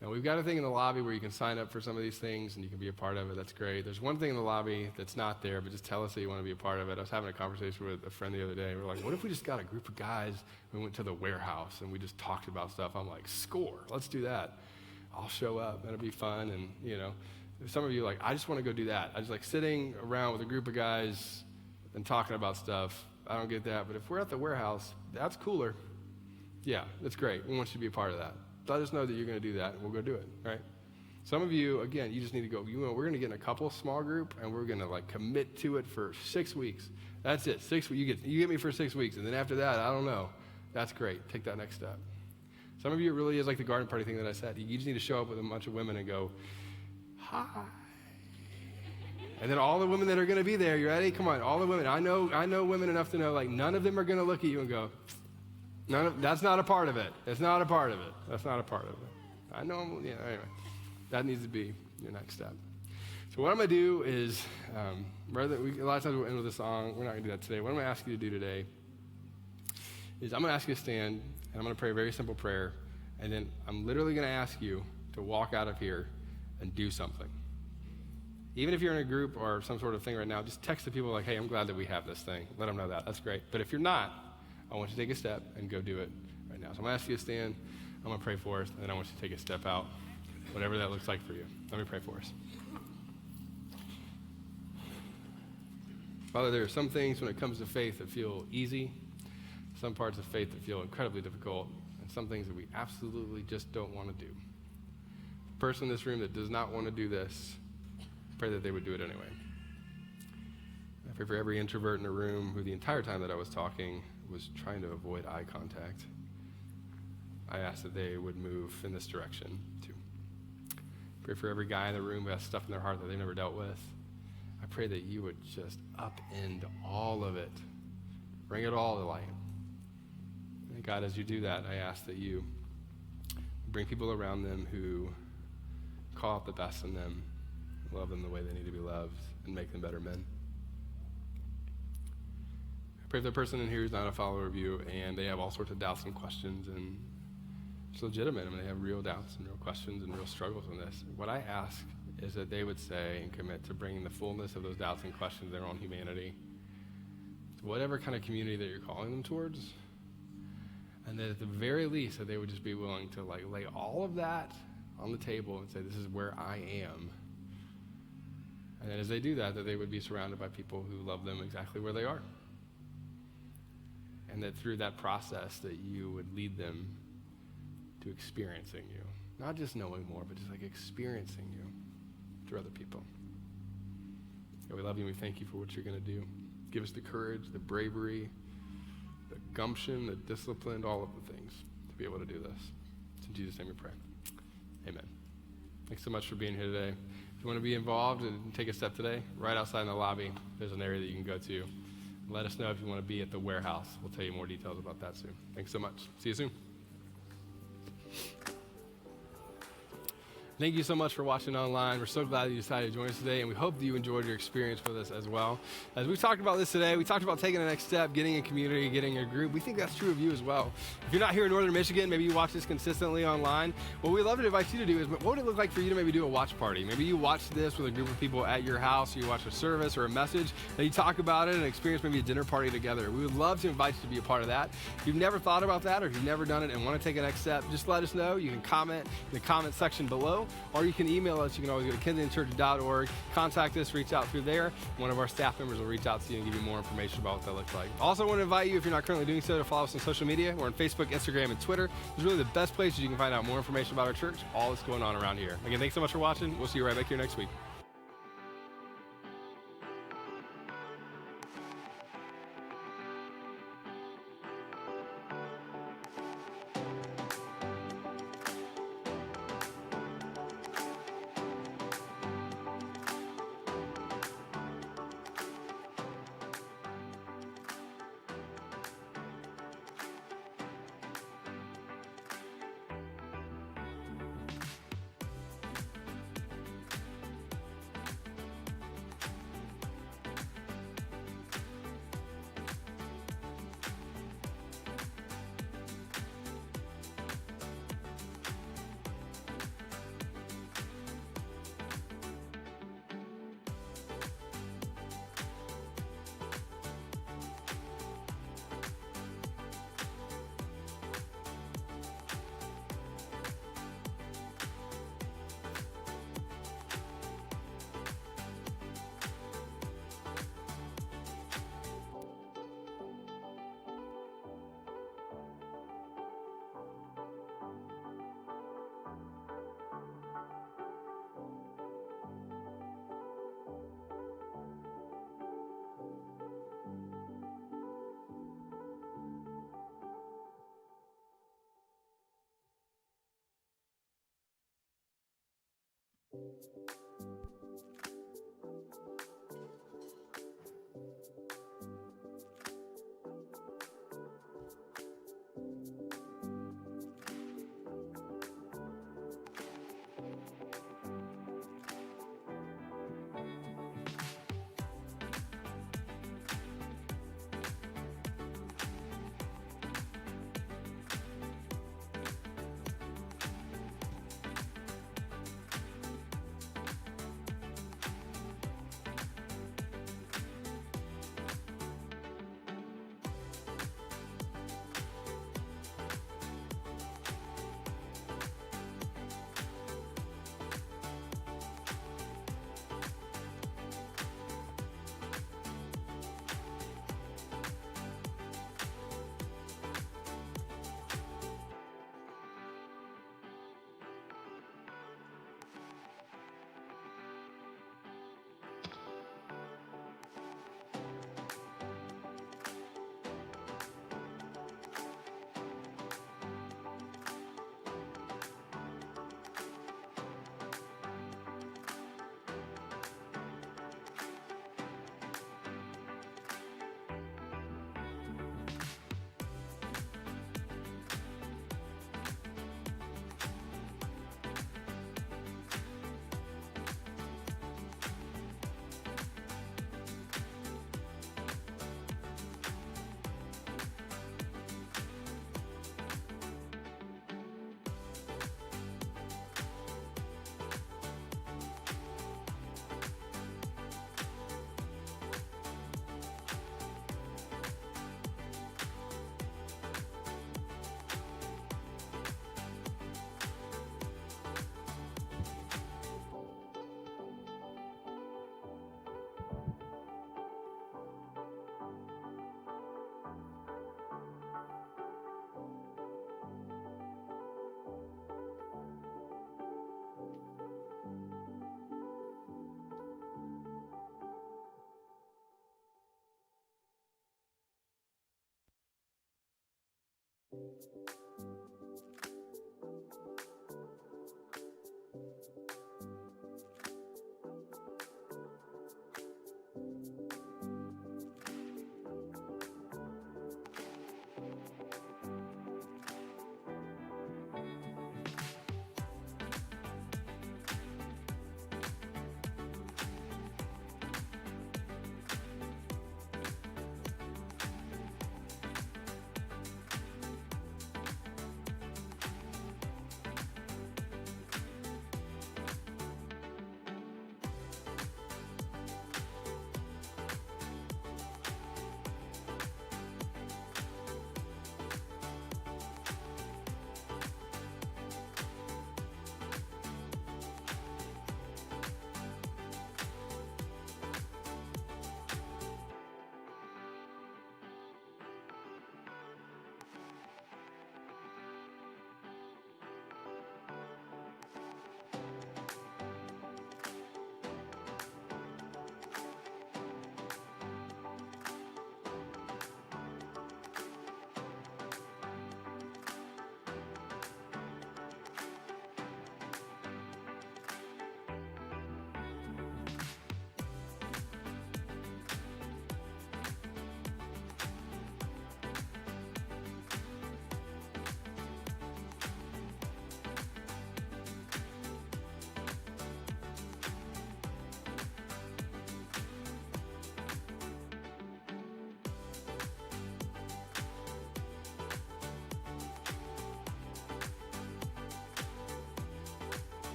Now, we've got a thing in the lobby where you can sign up for some of these things and you can be a part of it. That's great. There's one thing in the lobby that's not there, but just tell us that you want to be a part of it. I was having a conversation with a friend the other day. We were like, what if we just got a group of guys, we went to the warehouse and we just talked about stuff? I'm like, score. Let's do that. I'll show up. That'll be fun. And, some of you are like, I just want to go do that. I just like sitting around with a group of guys and talking about stuff. I don't get that. But if we're at the warehouse, that's cooler. Yeah, that's great. We want you to be a part of that. Let us know that you're going to do that, and we'll go do it, right? Some of you, again, you just need to go, we're going to get in a couple small group, and we're going to like commit to it for 6 weeks. That's it. 6 weeks. You get me for 6 weeks, and then after that, I don't know. That's great. Take that next step. Some of you, it really is like the garden party thing that I said. You just need to show up with a bunch of women and go, hi. And then all the women that are going to be there, you ready? Come on, all the women. I know women enough to know, like, none of them are going to look at you and go, that's not a part of it. It's not a part of it. That's not a part of it. I know, anyway. That needs to be your next step. So what I'm going to do is, a lot of times we'll end with a song. We're not going to do that today. What I'm going to ask you to do today is I'm going to ask you to stand, and I'm going to pray a very simple prayer, and then I'm literally going to ask you to walk out of here and do something. Even if you're in a group or some sort of thing right now, just text the people like, hey, I'm glad that we have this thing. Let them know that. That's great. But if you're not, I want you to take a step and go do it right now. So I'm going to ask you to stand. I'm going to pray for us, and then I want you to take a step out, whatever that looks like for you. Let me pray for us. Father, there are some things when it comes to faith that feel easy, some parts of faith that feel incredibly difficult, and some things that we absolutely just don't want to do. The person in this room that does not want to do this, pray that they would do it anyway. I pray for every introvert in the room who the entire time that I was talking was trying to avoid eye contact. I ask that they would move in this direction too. Pray for every guy in the room who has stuff in their heart that they've never dealt with. I pray that you would just upend all of it. Bring it all to light. And God, as you do that, I ask that you bring people around them who call out the best in them, love them the way they need to be loved, and make them better men. I pray for the person in here who's not a follower of you, and they have all sorts of doubts and questions, and it's legitimate. I mean, they have real doubts and real questions and real struggles in this. What I ask is that they would say and commit to bringing the fullness of those doubts and questions, their own humanity, to whatever kind of community that you're calling them towards, and that at the very least that they would just be willing to like lay all of that on the table and say, this is where I am. And then as they do that, that they would be surrounded by people who love them exactly where they are. And that through that process that you would lead them to experiencing you. Not just knowing more, but just like experiencing you through other people. God, we love you and we thank you for what you're going to do. Give us the courage, the bravery, the gumption, the discipline, all of the things to be able to do this. It's in Jesus' name we pray. Amen. Thanks so much for being here today. If you want to be involved and take a step today, right outside in the lobby, there's an area that you can go to. Let us know if you want to be at the warehouse. We'll tell you more details about that soon. Thanks so much. See you soon. Thank you so much for watching online. We're so glad that you decided to join us today, and we hope that you enjoyed your experience with us as well. As we talked about this today, we talked about taking the next step, getting a community, getting a group. We think that's true of you as well. If you're not here in Northern Michigan, maybe you watch this consistently online, what we'd love to invite you to do is, what would it look like for you to maybe do a watch party? Maybe you watch this with a group of people at your house, or you watch a service or a message, and you talk about it and experience maybe a dinner party together. We would love to invite you to be a part of that. If you've never thought about that, or if you've never done it and want to take a next step, just let us know. You can comment in the comment section below, or you can email us. You can always go to kensingtonchurch.org, contact us, reach out through there. One of our staff members will reach out to you and give you more information about what that looks like. Also want to invite you, if you're not currently doing so, to follow us on social media. We're on Facebook, Instagram, and Twitter. It's really the best places you can find out more information about our church, all that's going on around here. Again, thanks so much for watching. We'll see you right back here next week.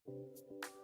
you.